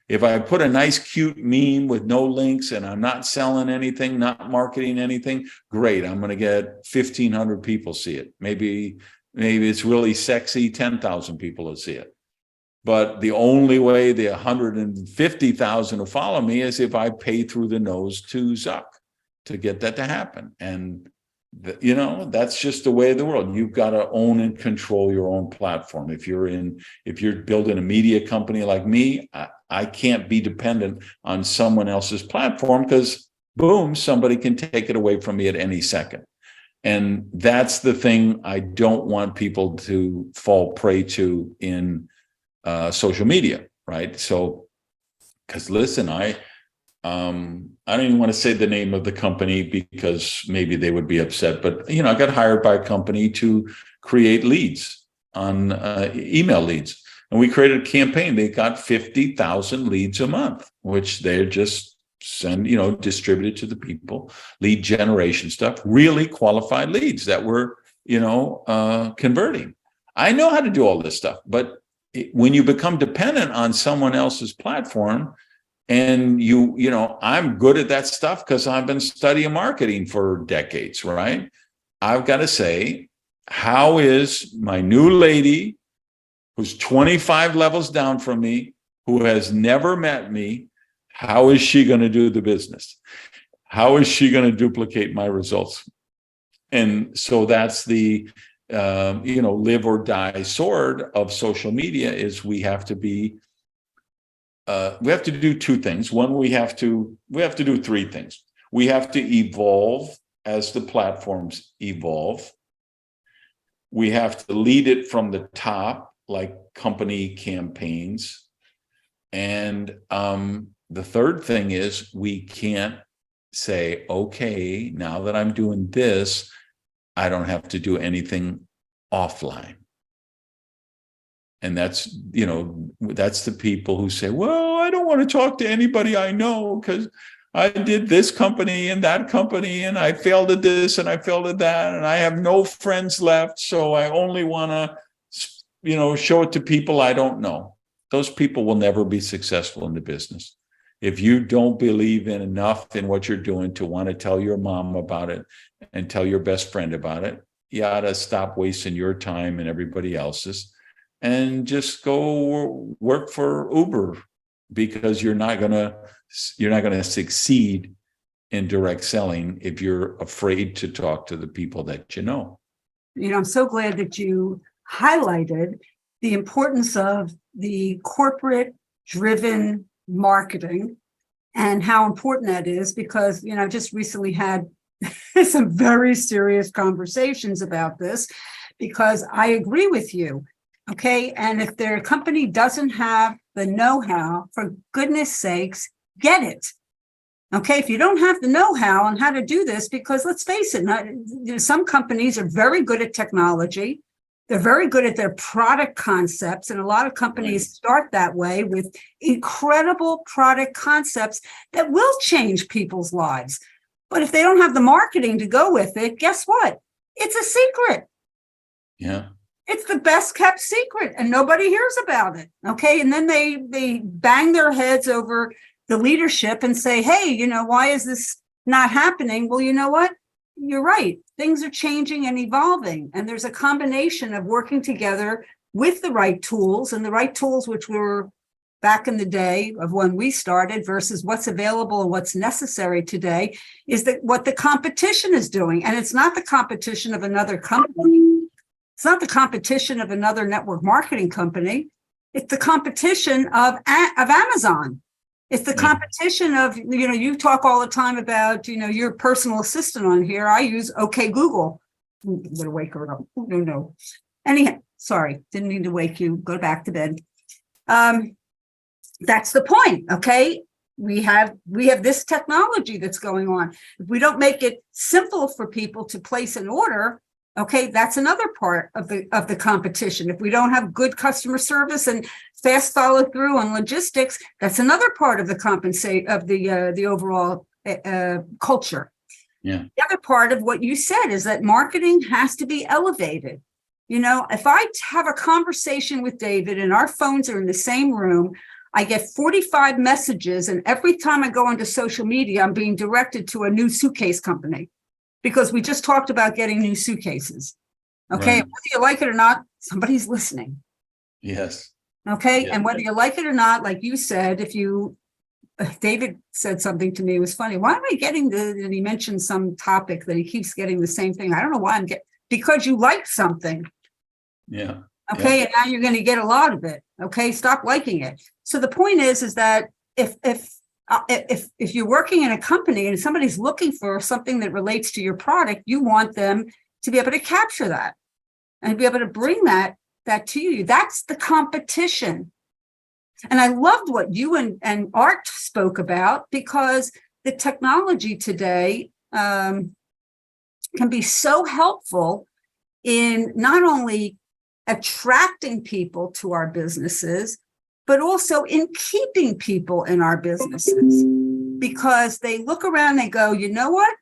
If I put a nice, cute meme with no links and I'm not selling anything, not marketing anything, great. I'm going to get 1,500 people see it. Maybe it's really sexy, 10,000 people will see it. But the only way the 150,000 will follow me is if I pay through the nose to Zuck to get that to happen. And that's just the way of the world. You've got to own and control your own platform. If you're building a media company like me, I can't be dependent on someone else's platform because boom, somebody can take it away from me at any second. And that's the thing I don't want people to fall prey to in social media, right? So, because listen, I don't even want to say the name of the company because maybe they would be upset, but I got hired by a company to create leads on email leads, and we created a campaign. They got 50,000 leads a month, which they're just distributed to the people. Lead generation stuff, really qualified leads that we're converting. I know how to do all this stuff, but when you become dependent on someone else's platform. And I'm good at that stuff because I've been studying marketing for decades, right? I've got to say, how is my new lady who's 25 levels down from me, who has never met me, how is she going to do the business? How is she going to duplicate my results? And so that's the, live or die sword of social media is we have to do two things. One, we have to do three things. We have to evolve as the platforms evolve. We have to lead it from the top, like company campaigns. And the third thing is we can't say, okay, now that I'm doing this, I don't have to do anything offline. And that's the people who say, well, I don't want to talk to anybody I know because I did this company and that company and I failed at this and I failed at that and I have no friends left. So I only want to, show it to people I don't know. Those people will never be successful in the business. If you don't believe in enough in what you're doing to want to tell your mom about it and tell your best friend about it, you ought to stop wasting your time and everybody else's and just go work for Uber, because you're not gonna succeed in direct selling if you're afraid to talk to the people that you know. I'm so glad that you highlighted the importance of the corporate driven marketing and how important that is, because I just recently had some very serious conversations about this, because I agree with you. Okay. And if their company doesn't have the know-how, for goodness sakes, get it. Okay. If you don't have the know-how on how to do this, because let's face it, some companies are very good at technology. They're very good at their product concepts. And a lot of companies start that way with incredible product concepts that will change people's lives. But if they don't have the marketing to go with it, guess what? It's a secret. Yeah. It's the best kept secret and nobody hears about it. Okay. And then they bang their heads over the leadership and say, hey, why is this not happening? Well, you know what? You're right. Things are changing and evolving. And there's a combination of working together with the right tools, and the right tools, which were back in the day of when we started, versus what's available and what's necessary today, is that what the competition is doing. And it's not the competition of another company. It's not the competition of another network marketing company. It's the competition of Amazon. It's the competition of, you talk all the time about, your personal assistant on here. I use OK Google. I'm going to wake her up. No. Anyhow, sorry, didn't mean to wake you. Go back to bed. That's the point. OK, we have this technology that's going on. If we don't make it simple for people to place an order, okay, that's another part of the competition. If we don't have good customer service and fast follow through on logistics, that's another part of the overall culture. Yeah. The other part of what you said is that marketing has to be elevated. If I have a conversation with David and our phones are in the same room, I get 45 messages, and every time I go onto social media, I'm being directed to a new suitcase company, because we just talked about getting new suitcases. Okay. Right. Whether you like it or not, somebody's listening. Yes. Okay. Yeah. And whether you like it or not, like you said, David said something to me, it was funny. Why am I getting and he mentioned some topic that he keeps getting the same thing. I don't know why because you like something. Yeah. Okay. Yeah. And now you're going to get a lot of it. Okay. Stop liking it. So the point is that if you're working in a company and somebody's looking for something that relates to your product, you want them to be able to capture that and be able to bring that to you. That's the competition. And I loved what you and Art spoke about, because the technology today can be so helpful in not only attracting people to our businesses, but also in keeping people in our businesses, because they look around, they go, you know what?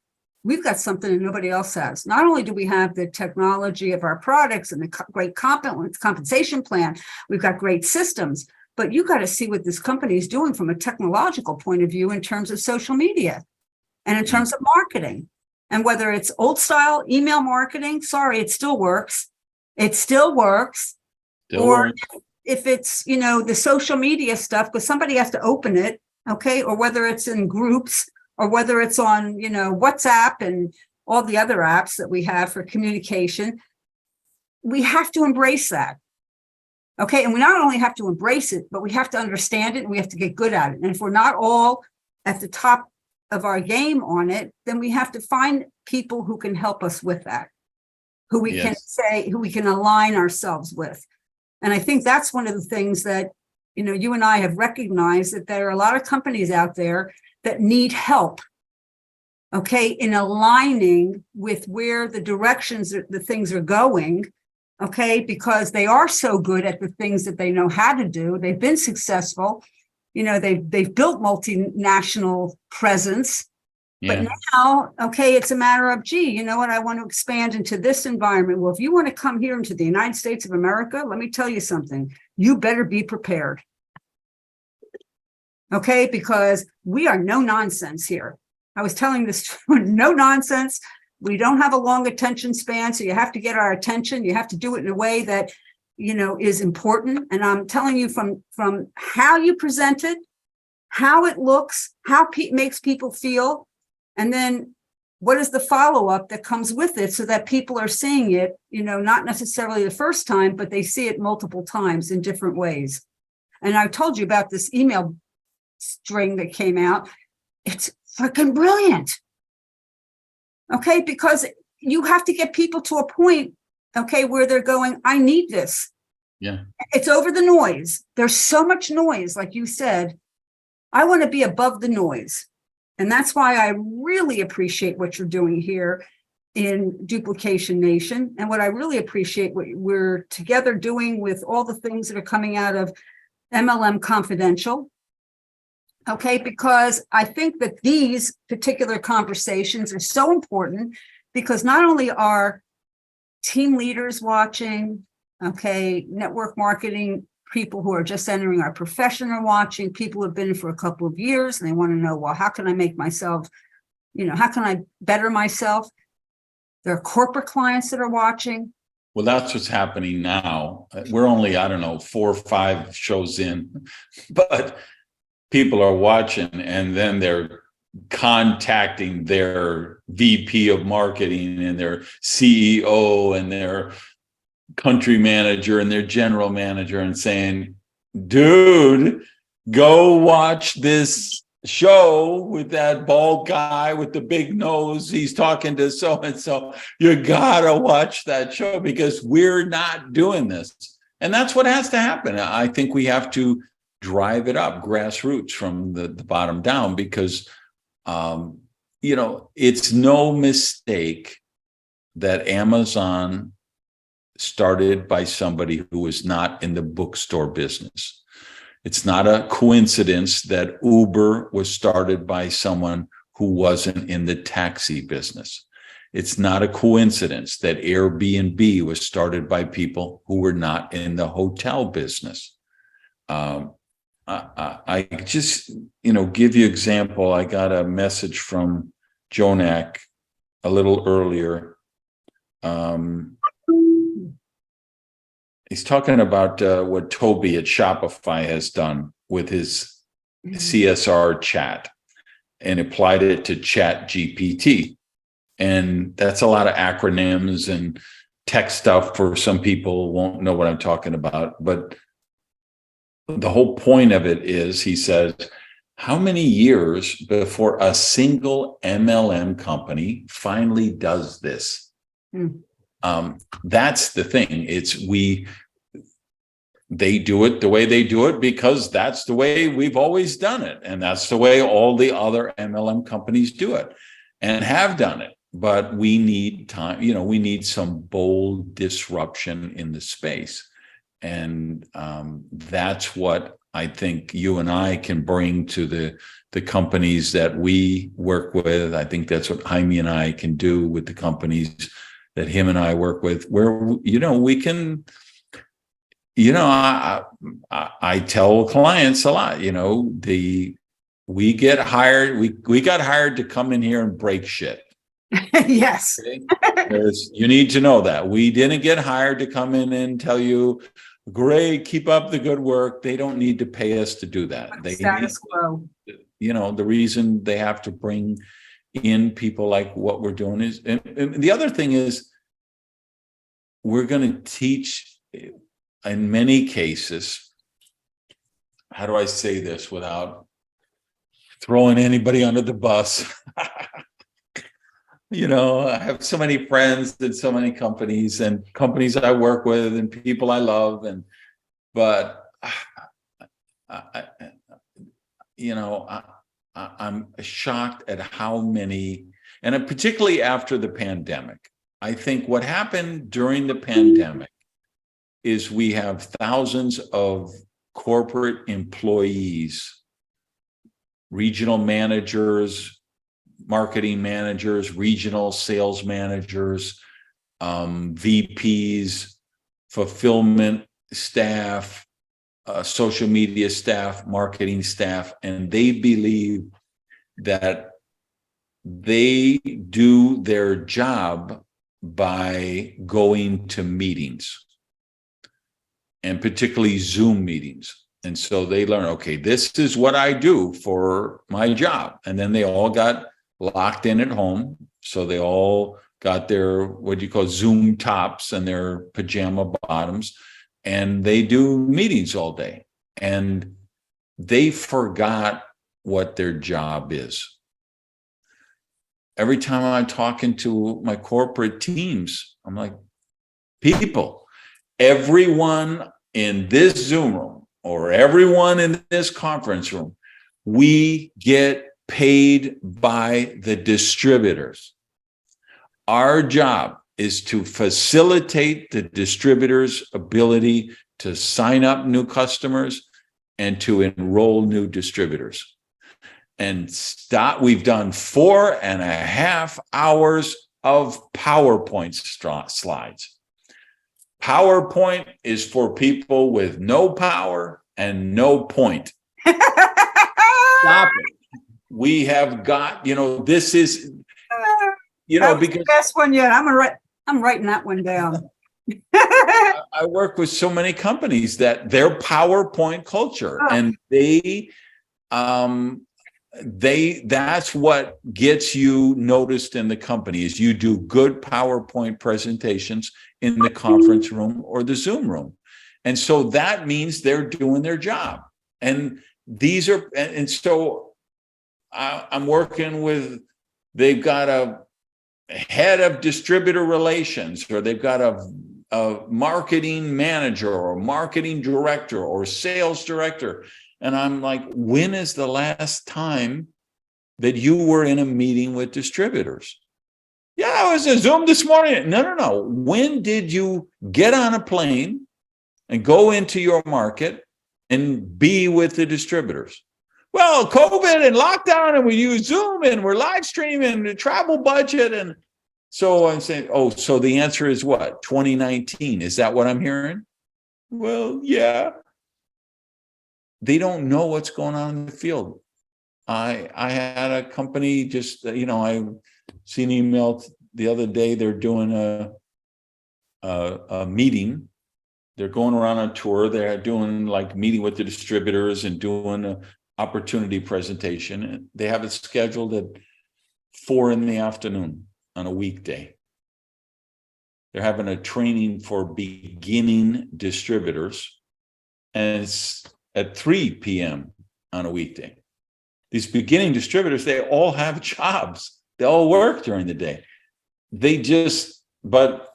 We've got something that nobody else has. Not only do we have the technology of our products and the great compensation plan, we've got great systems, but you got to see what this company is doing from a technological point of view in terms of social media and in terms of marketing. And whether it's old style email marketing, sorry, it still works. It still works. Or if it's, the social media stuff, because somebody has to open it, okay, or whether it's in groups or whether it's on, WhatsApp and all the other apps that we have for communication, we have to embrace that. Okay. And we not only have to embrace it, but we have to understand it and we have to get good at it. And if we're not all at the top of our game on it, then we have to find people who can help us with that, who we can align ourselves with. And I think that's one of the things that, you and I have recognized, that there are a lot of companies out there that need help, okay, in aligning with where the directions the things are going, okay, because they are so good at the things that they know how to do. They've been successful. They've built multinational presence. But Yeah. now, okay, it's a matter of, gee, you know what? I want to expand into this environment. Well, if you want to come here into the United States of America, let me tell you something. You better be prepared. Okay, because we are no nonsense here. I was telling this, no nonsense. We don't have a long attention span, so you have to get our attention. You have to do it in a way that, is important. And I'm telling you from how you present it, how it looks, how it makes people feel, and then what is the follow-up that comes with it so that people are seeing it, not necessarily the first time, but they see it multiple times in different ways. And I told you about this email string that came out. It's freaking brilliant. Okay, because you have to get people to a point, okay, where they're going, I need this. Yeah. It's over the noise. There's so much noise, like you said. I want to be above the noise. And that's why I really appreciate what you're doing here in Duplication Nation. And what I really appreciate what we're together doing with all the things that are coming out of MLM Confidential. Okay, because I think that these particular conversations are so important because not only are team leaders watching, okay, network marketing people who are just entering our profession are watching, people who have been for a couple of years and they want to know, well, how can I make myself, how can I better myself? There are corporate clients that are watching. Well, that's what's happening now. We're only, I don't know, 4 or 5 shows in, but people are watching and then they're contacting their VP of marketing and their CEO and their country manager and their general manager and saying, dude, go watch this show with that bald guy with the big nose. He's talking to so-and-so. You gotta watch that show because we're not doing this. And that's what has to happen. I think we have to drive it up grassroots from the bottom down because, it's no mistake that Amazon started by somebody who was not in the bookstore business. It's not a coincidence that Uber was started by someone who wasn't in the taxi business. It's not a coincidence that Airbnb was started by people who were not in the hotel business. I just, give you example. I got a message from Jonak a little earlier. He's talking about what Toby at Shopify has done with his CSR chat and applied it to Chat GPT. And that's a lot of acronyms and tech stuff for some people won't know what I'm talking about. But the whole point of it is, he says, how many years before a single MLM company finally does this? That's the thing. They do it the way they do it because that's the way we've always done it. And that's the way all the other MLM companies do it and have done it. But we need time, we need some bold disruption in the space. And that's what I think you and I can bring to the companies that we work with. I think that's what Jaime and I can do with the companies that him and I work with, where, we can, I tell clients a lot, we get hired, we got hired to come in here and break shit. Yes. Okay? You need to know that we didn't get hired to come in and tell you, great, keep up the good work. They don't need to pay us to do that. They Status quo. The reason they have to bring in people like what we're doing is, and the other thing is, we're going to teach in many cases, how do I say this without throwing anybody under the bus? I have so many friends and so many companies and companies I work with and people I love. But I'm shocked at how many, and particularly after the pandemic, I think what happened during the pandemic is we have thousands of corporate employees, regional managers, marketing managers, regional sales managers, VPs, fulfillment staff, social media staff, marketing staff, and they believe that they do their job by going to meetings, and particularly Zoom meetings. And so they learn, okay, this is what I do for my job. And then they all got locked in at home. So they all got their, what do you call, Zoom tops and their pajama bottoms, and they do meetings all day. And they forgot what their job is. Every time I'm talking to my corporate teams, I'm like, people, everyone in this Zoom room or everyone in this conference room, we get paid by the distributors. Our job is to facilitate the distributors' ability to sign up new customers and to enroll new distributors. And we've done 4.5 hours of PowerPoint slides. PowerPoint is for people with no power and no point. Stop it. We have got, this is, That was because the best one yet. I'm writing that one down. I work with so many companies that their PowerPoint culture, and that's what gets you noticed in the company, is you do good PowerPoint presentations in the conference room or the Zoom room. And so that means they're doing their job. And so I'm working with, they've got a head of distributor relations, or they've got a marketing manager or marketing director or sales director. And I'm like, when is the last time that you were in a meeting with distributors? Yeah, I was in Zoom this morning. No. When did you get on a plane and go into your market and be with the distributors? Well, COVID and lockdown, and we use Zoom, and we're live streaming, the travel budget. And so I'm saying, so the answer is what? 2019. Is that what I'm hearing? Well, yeah. They don't know what's going on in the field. I had a company just, I seen an email the other day. They're doing a meeting. They're going around on tour. They're doing like meeting with the distributors and doing an opportunity presentation. And they have it scheduled at 4 p.m. on a weekday. They're having a training for beginning distributors, and it's at 3 p.m. on a weekday. These beginning distributors, they all have jobs. They all work during the day. But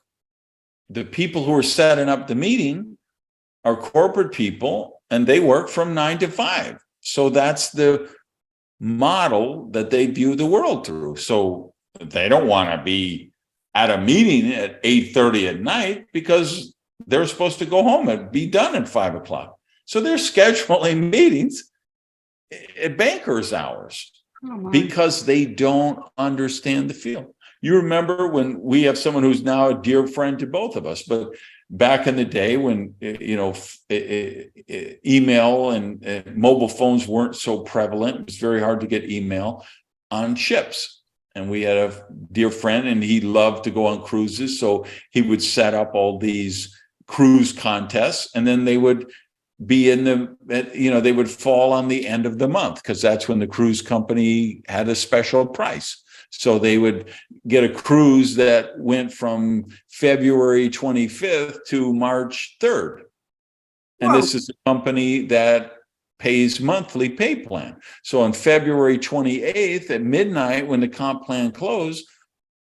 the people who are setting up the meeting are corporate people, and they work from 9 to 5. So that's the model that they view the world through. So they don't want to be at a meeting at 8:30 at night, because they're supposed to go home and be done at 5 o'clock. So they're scheduling meetings at bankers' hours because they don't understand the field. You remember when we have someone who's now a dear friend to both of us, but back in the day when, email and mobile phones weren't so prevalent, it was very hard to get email on ships. And we had a dear friend, and he loved to go on cruises. So he would set up all these cruise contests, and then they would be they would fall on the end of the month, because that's when the cruise company had a special price. So they would get a cruise that went from February 25th to March 3rd. And Whoa. This is a company that pays monthly pay plan. So on February 28th at midnight, when the comp plan closed,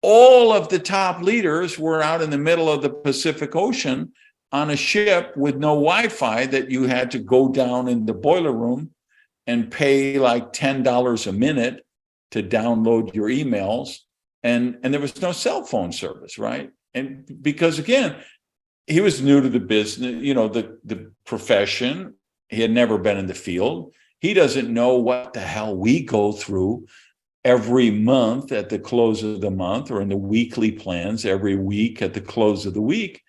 all of the top leaders were out in the middle of the Pacific Ocean on a ship with no Wi-Fi, that you had to go down in the boiler room and pay like $10 a minute to download your emails. And there was no cell phone service, right? And because, again, he was new to the business, the profession. He had never been in the field. He doesn't know what the hell we go through every month at the close of the month, or in the weekly plans every week at the close of the week.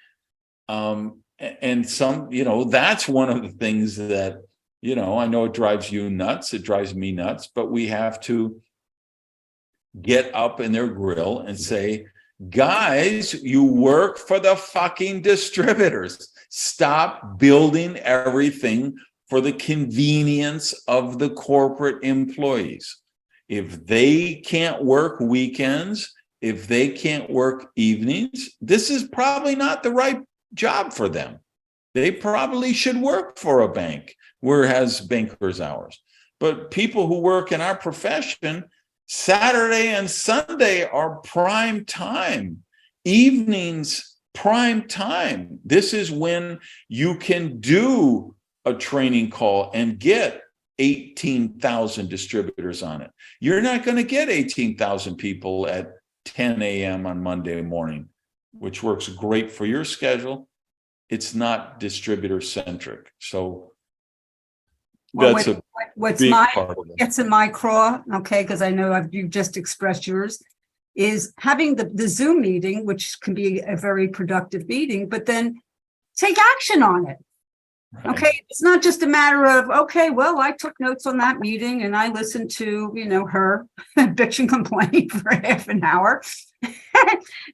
And that's one of the things that, I know it drives you nuts. It drives me nuts, but we have to get up in their grill and say, guys, you work for the fucking distributors. Stop building everything for the convenience of the corporate employees. If they can't work weekends, if they can't work evenings, this is probably not the right job for them. They probably should work for a bank where it has bankers' hours. But people who work in our profession, Saturday and Sunday are prime time. Evenings, prime time. This is when you can do a training call and get 18,000 distributors on it. You're not going to get 18,000 people at 10 a.m. on Monday morning, which works great for your schedule. It's not distributor centric. So that's what's in my craw, okay, because I know you've just expressed yours, is having the Zoom meeting, which can be a very productive meeting, but then take action on it. Right. Okay, it's not just a matter of, okay, well, I took notes on that meeting and I listened to, her bitch and complain for half an hour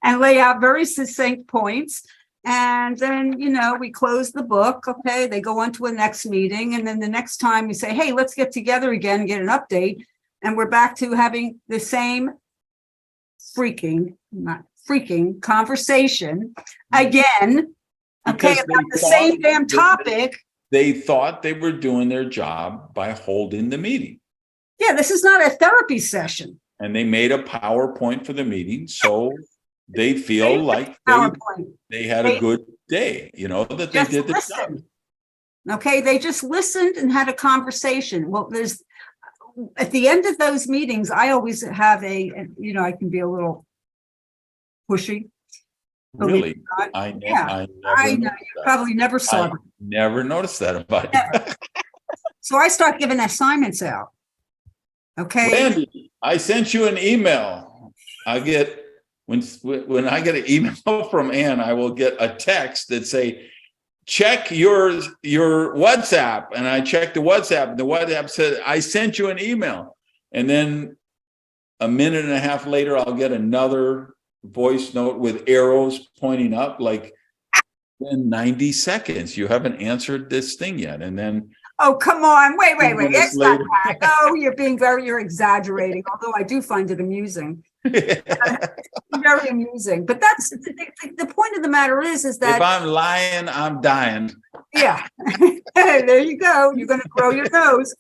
and lay out very succinct points. And then, we close the book. Okay, they go on to a next meeting. And then the next time we say, hey, let's get together again and get an update. And we're back to having the same freaking conversation again. Okay, about the same damn topic. They thought they were doing their job by holding the meeting. Yeah, this is not a therapy session. And they made a PowerPoint for the meeting, so they feel like they had a good day, that they did the job. Okay, they just listened and had a conversation. Well, at the end of those meetings, I always have I can be a little pushy. Really? I know. You probably never saw it. Never noticed that about you. So I start giving assignments out. Okay. Randy, I sent you an email. I get when I get an email from Ann, I will get a text that say, check your WhatsApp. And I checked the WhatsApp, and the WhatsApp said, I sent you an email. And then a minute and a half later, I'll get another voice note with arrows pointing up, like, in 90 seconds, you haven't answered this thing yet. And then, oh, come on, wait, it's not that. Oh, you're exaggerating, although I do find it amusing. Very amusing. But that's the point of the matter is that if I'm lying, I'm dying. Yeah. There you go. You're going to grow your nose.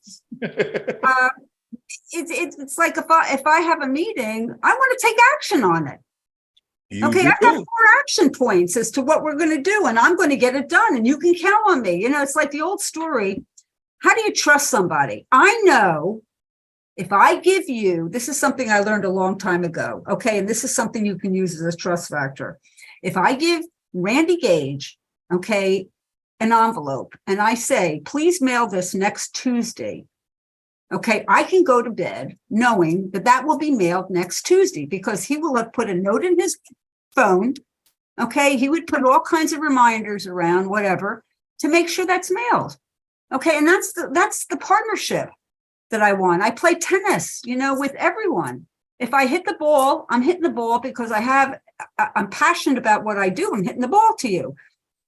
It's like if I have a meeting, I want to take action on it. I've got 4 action points as to what we're going to do, and I'm going to get it done, and you can count on me. It's like the old story. How do you trust somebody? I know if I give you, this is something I learned a long time ago, okay, and this is something you can use as a trust factor. If I give Randy Gage, okay, an envelope, and I say, please mail this next Tuesday, okay, I can go to bed knowing that will be mailed next Tuesday, because he will have put a note in his phone. Okay, he would put all kinds of reminders around, whatever, to make sure that's mailed. Okay, and that's the partnership that I want. I play tennis, with everyone. If I hit the ball, I'm hitting the ball because I'm passionate about what I do. I'm hitting the ball to you.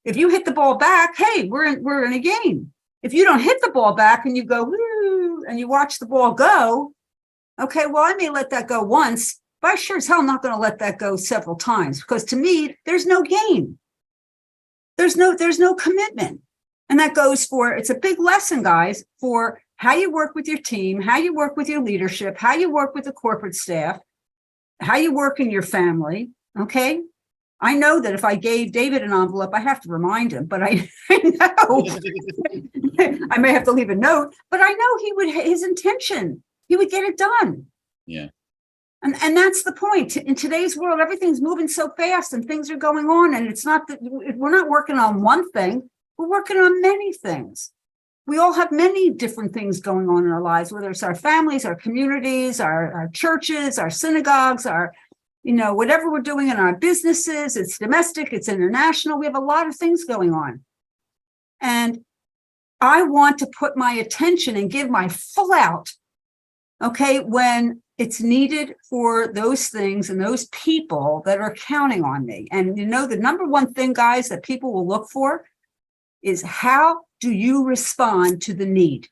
If you hit the ball back, hey, we're in a game. If you don't hit the ball back and you go, woo, and you watch the ball go, okay, well, I may let that go once, but I sure as hell not going to let that go several times, because to me, there's no game. There's no commitment. And that goes it's a big lesson, guys, for how you work with your team, how you work with your leadership, how you work with the corporate staff, how you work in your family. Okay. I know that if I gave David an envelope, I have to remind him, but I know I may have to leave a note, but I know his intention, he would get it done. Yeah. And that's the point. In today's world, everything's moving so fast and things are going on. And it's not that we're not working on one thing, we're working on many things. We all have many different things going on in our lives, whether it's our families, our communities, our churches, our synagogues, our, whatever we're doing in our businesses. It's domestic, it's international. We have a lot of things going on. And I want to put my attention and give my full out, okay, when it's needed for those things and those people that are counting on me. And the number one thing, guys, that people will look for is how do you respond to the need?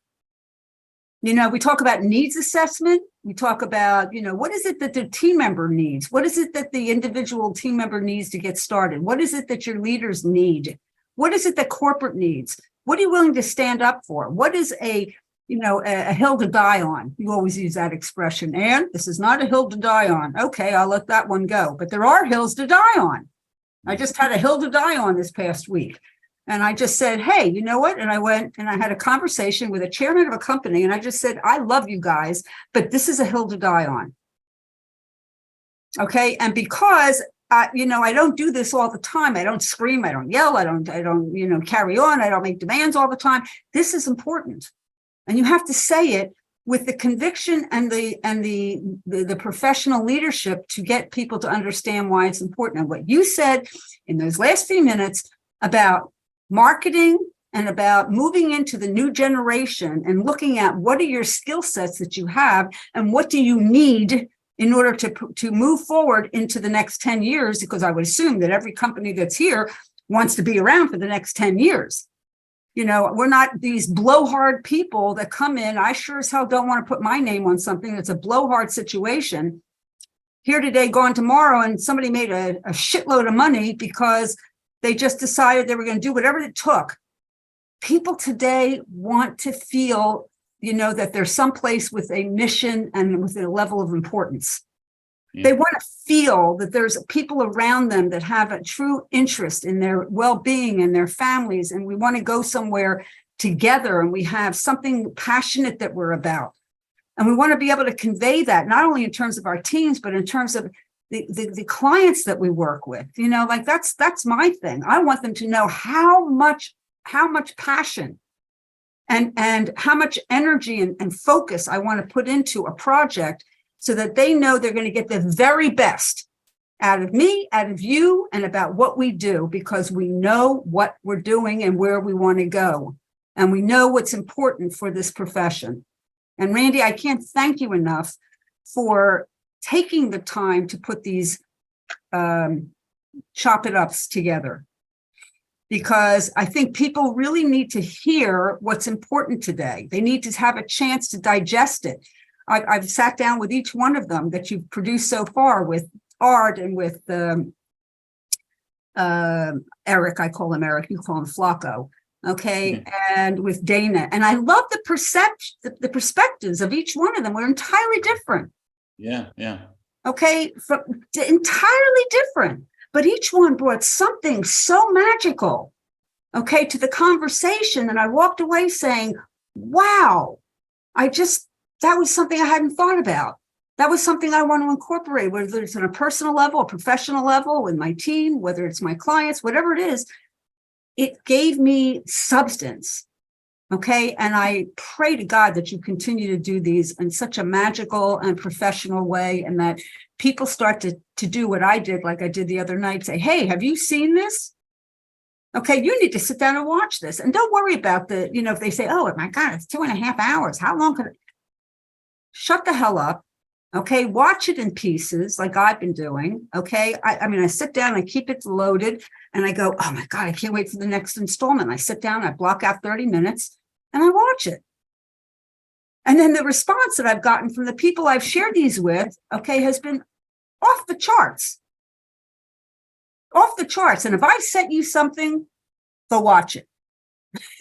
We talk about needs assessment. We talk about, what is it that the team member needs? What is it that the individual team member needs to get started? What is it that your leaders need? What is it that corporate needs? What are you willing to stand up for? What is a hill to die on? You always use that expression. And this is not a hill to die on. Okay, I'll let that one go. But there are hills to die on. I just had a hill to die on this past week. And I just said, hey, you know what? And I went and I had a conversation with a chairman of a company. And I just said, I love you guys, but this is a hill to die on. Okay. And because I don't do this all the time. I don't scream. I don't yell. I don't, carry on. I don't make demands all the time. This is important. And you have to say it with the conviction and the professional leadership to get people to understand why it's important. And what you said in those last few minutes about marketing and about moving into the new generation and looking at what are your skill sets that you have and what do you need in order to move forward into the next 10 years, because I would assume that every company that's here wants to be around for the next 10 years. We're not these blowhard people that come in. I sure as hell don't want to put my name on something that's a blowhard situation. Here today, gone tomorrow, and somebody made a shitload of money because they just decided they were going to do whatever it took. People today want to feel, that there's someplace with a mission and with a level of importance. Yeah. They want to feel that there's people around them that have a true interest in their well-being and their families. And we want to go somewhere together and we have something passionate that we're about. And we want to be able to convey that, not only in terms of our teams, but in terms of the clients that we work with. That's my thing. I want them to know how much passion and how much energy and focus I want to put into a project so that they know they're going to get the very best out of me, out of you, and about what we do, because we know what we're doing and where we want to go. And we know what's important for this profession. And Randy, I can't thank you enough for taking the time to put these chop it ups together, because I think people really need to hear what's important today. They need to have a chance to digest it. I've sat down with each one of them that you've produced so far, with Art and with Eric. I call him Eric, you call him Flacco. Okay. And with Dana. And I love the perspectives of each one of them. We're entirely different. Yeah. Okay. Entirely different. But each one brought something so magical, okay, to the conversation. And I walked away saying, wow, that was something I hadn't thought about. That was something I want to incorporate, whether it's on a personal level, a professional level, with my team, whether it's my clients, whatever it is. It gave me substance. Okay. And I pray to God that you continue to do these in such a magical and professional way, and that people start to do what I did, like I did the other night, say, hey, have you seen this? Okay, you need to sit down and watch this. And don't worry about if they say, oh my God, it's 2.5 hours. How long could it? Shut the hell up. Okay, watch it in pieces like I've been doing. Okay, I sit down, I keep it loaded, and I go, oh my God, I can't wait for the next installment. I sit down, I block out 30 minutes, and I watch it. And then the response that I've gotten from the people I've shared these with, okay, has been off the charts. Off the charts. And if I sent you something, go watch it.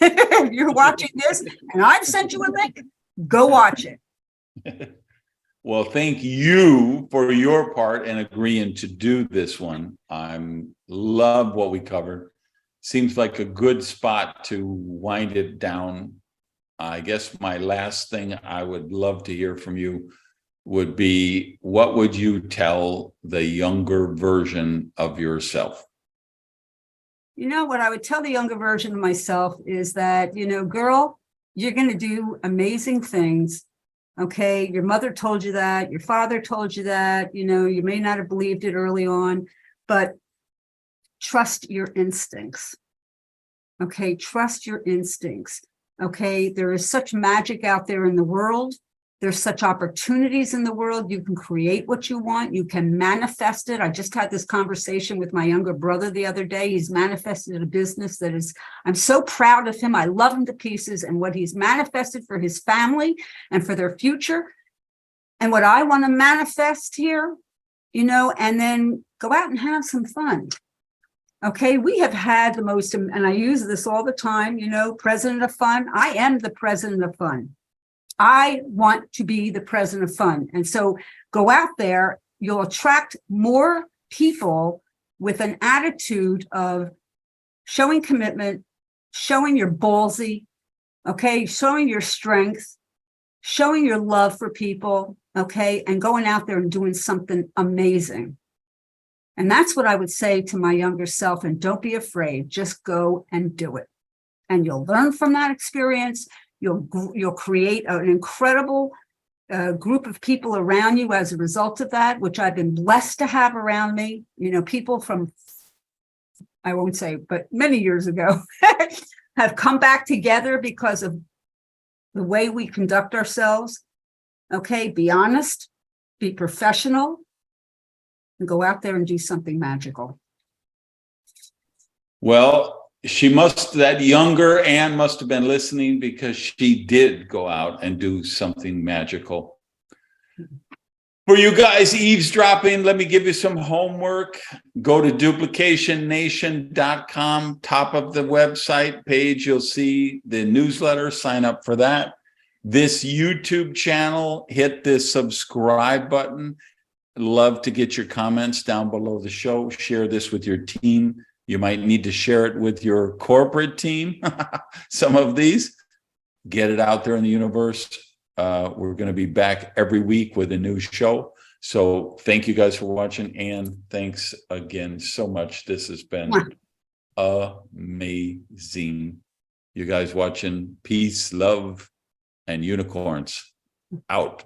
If you're watching this and I've sent you a link, go watch it. Well, thank you for your part in agreeing to do this one. I love what we covered. Seems like a good spot to wind it down. I guess my last thing, I would love to hear from you. would be, what would you tell the younger version of yourself? You know, what I would tell the younger version of myself is that, girl, you're going to do amazing things. Okay. Your mother told you that, your father told you that, you may not have believed it early on, but trust your instincts. Okay. Trust your instincts. Okay. There is such magic out there in the world. There's such opportunities in the world. You can create what you want. You can manifest it. I just had this conversation with my younger brother the other day. He's manifested a business that is, I'm so proud of him. I love him to pieces, and what he's manifested for his family and for their future. And what I want to manifest here, and then go out and have some fun. Okay, we have had the most, and I use this all the time, president of fun. I am the president of fun. I want to be the president of fun. And so go out there, you'll attract more people with an attitude of showing commitment, showing your ballsy, okay, showing your strength, showing your love for people, okay, and going out there and doing something amazing. And that's what I would say to my younger self. And don't be afraid, just go and do it. And you'll learn from that experience. You'll create an incredible group of people around you as a result of that, which I've been blessed to have around me. People from, I won't say, but many years ago have come back together because of the way we conduct ourselves. Okay, be honest, be professional, and go out there and do something magical. Well, that younger Ann must have been listening, because she did go out and do something magical. For you guys eavesdropping, let me give you some homework. Go to duplicationnation.com, top of the website page, you'll see the newsletter, sign up for that. This YouTube channel, hit this subscribe button. Love to get your comments down below the show. Share this with your team. You might need to share it with your corporate team. Some of these, get it out there in the universe. We're going to be back every week with a new show. So thank you guys for watching. And thanks again so much. This has been amazing. You guys watching. Peace, love, and unicorns out.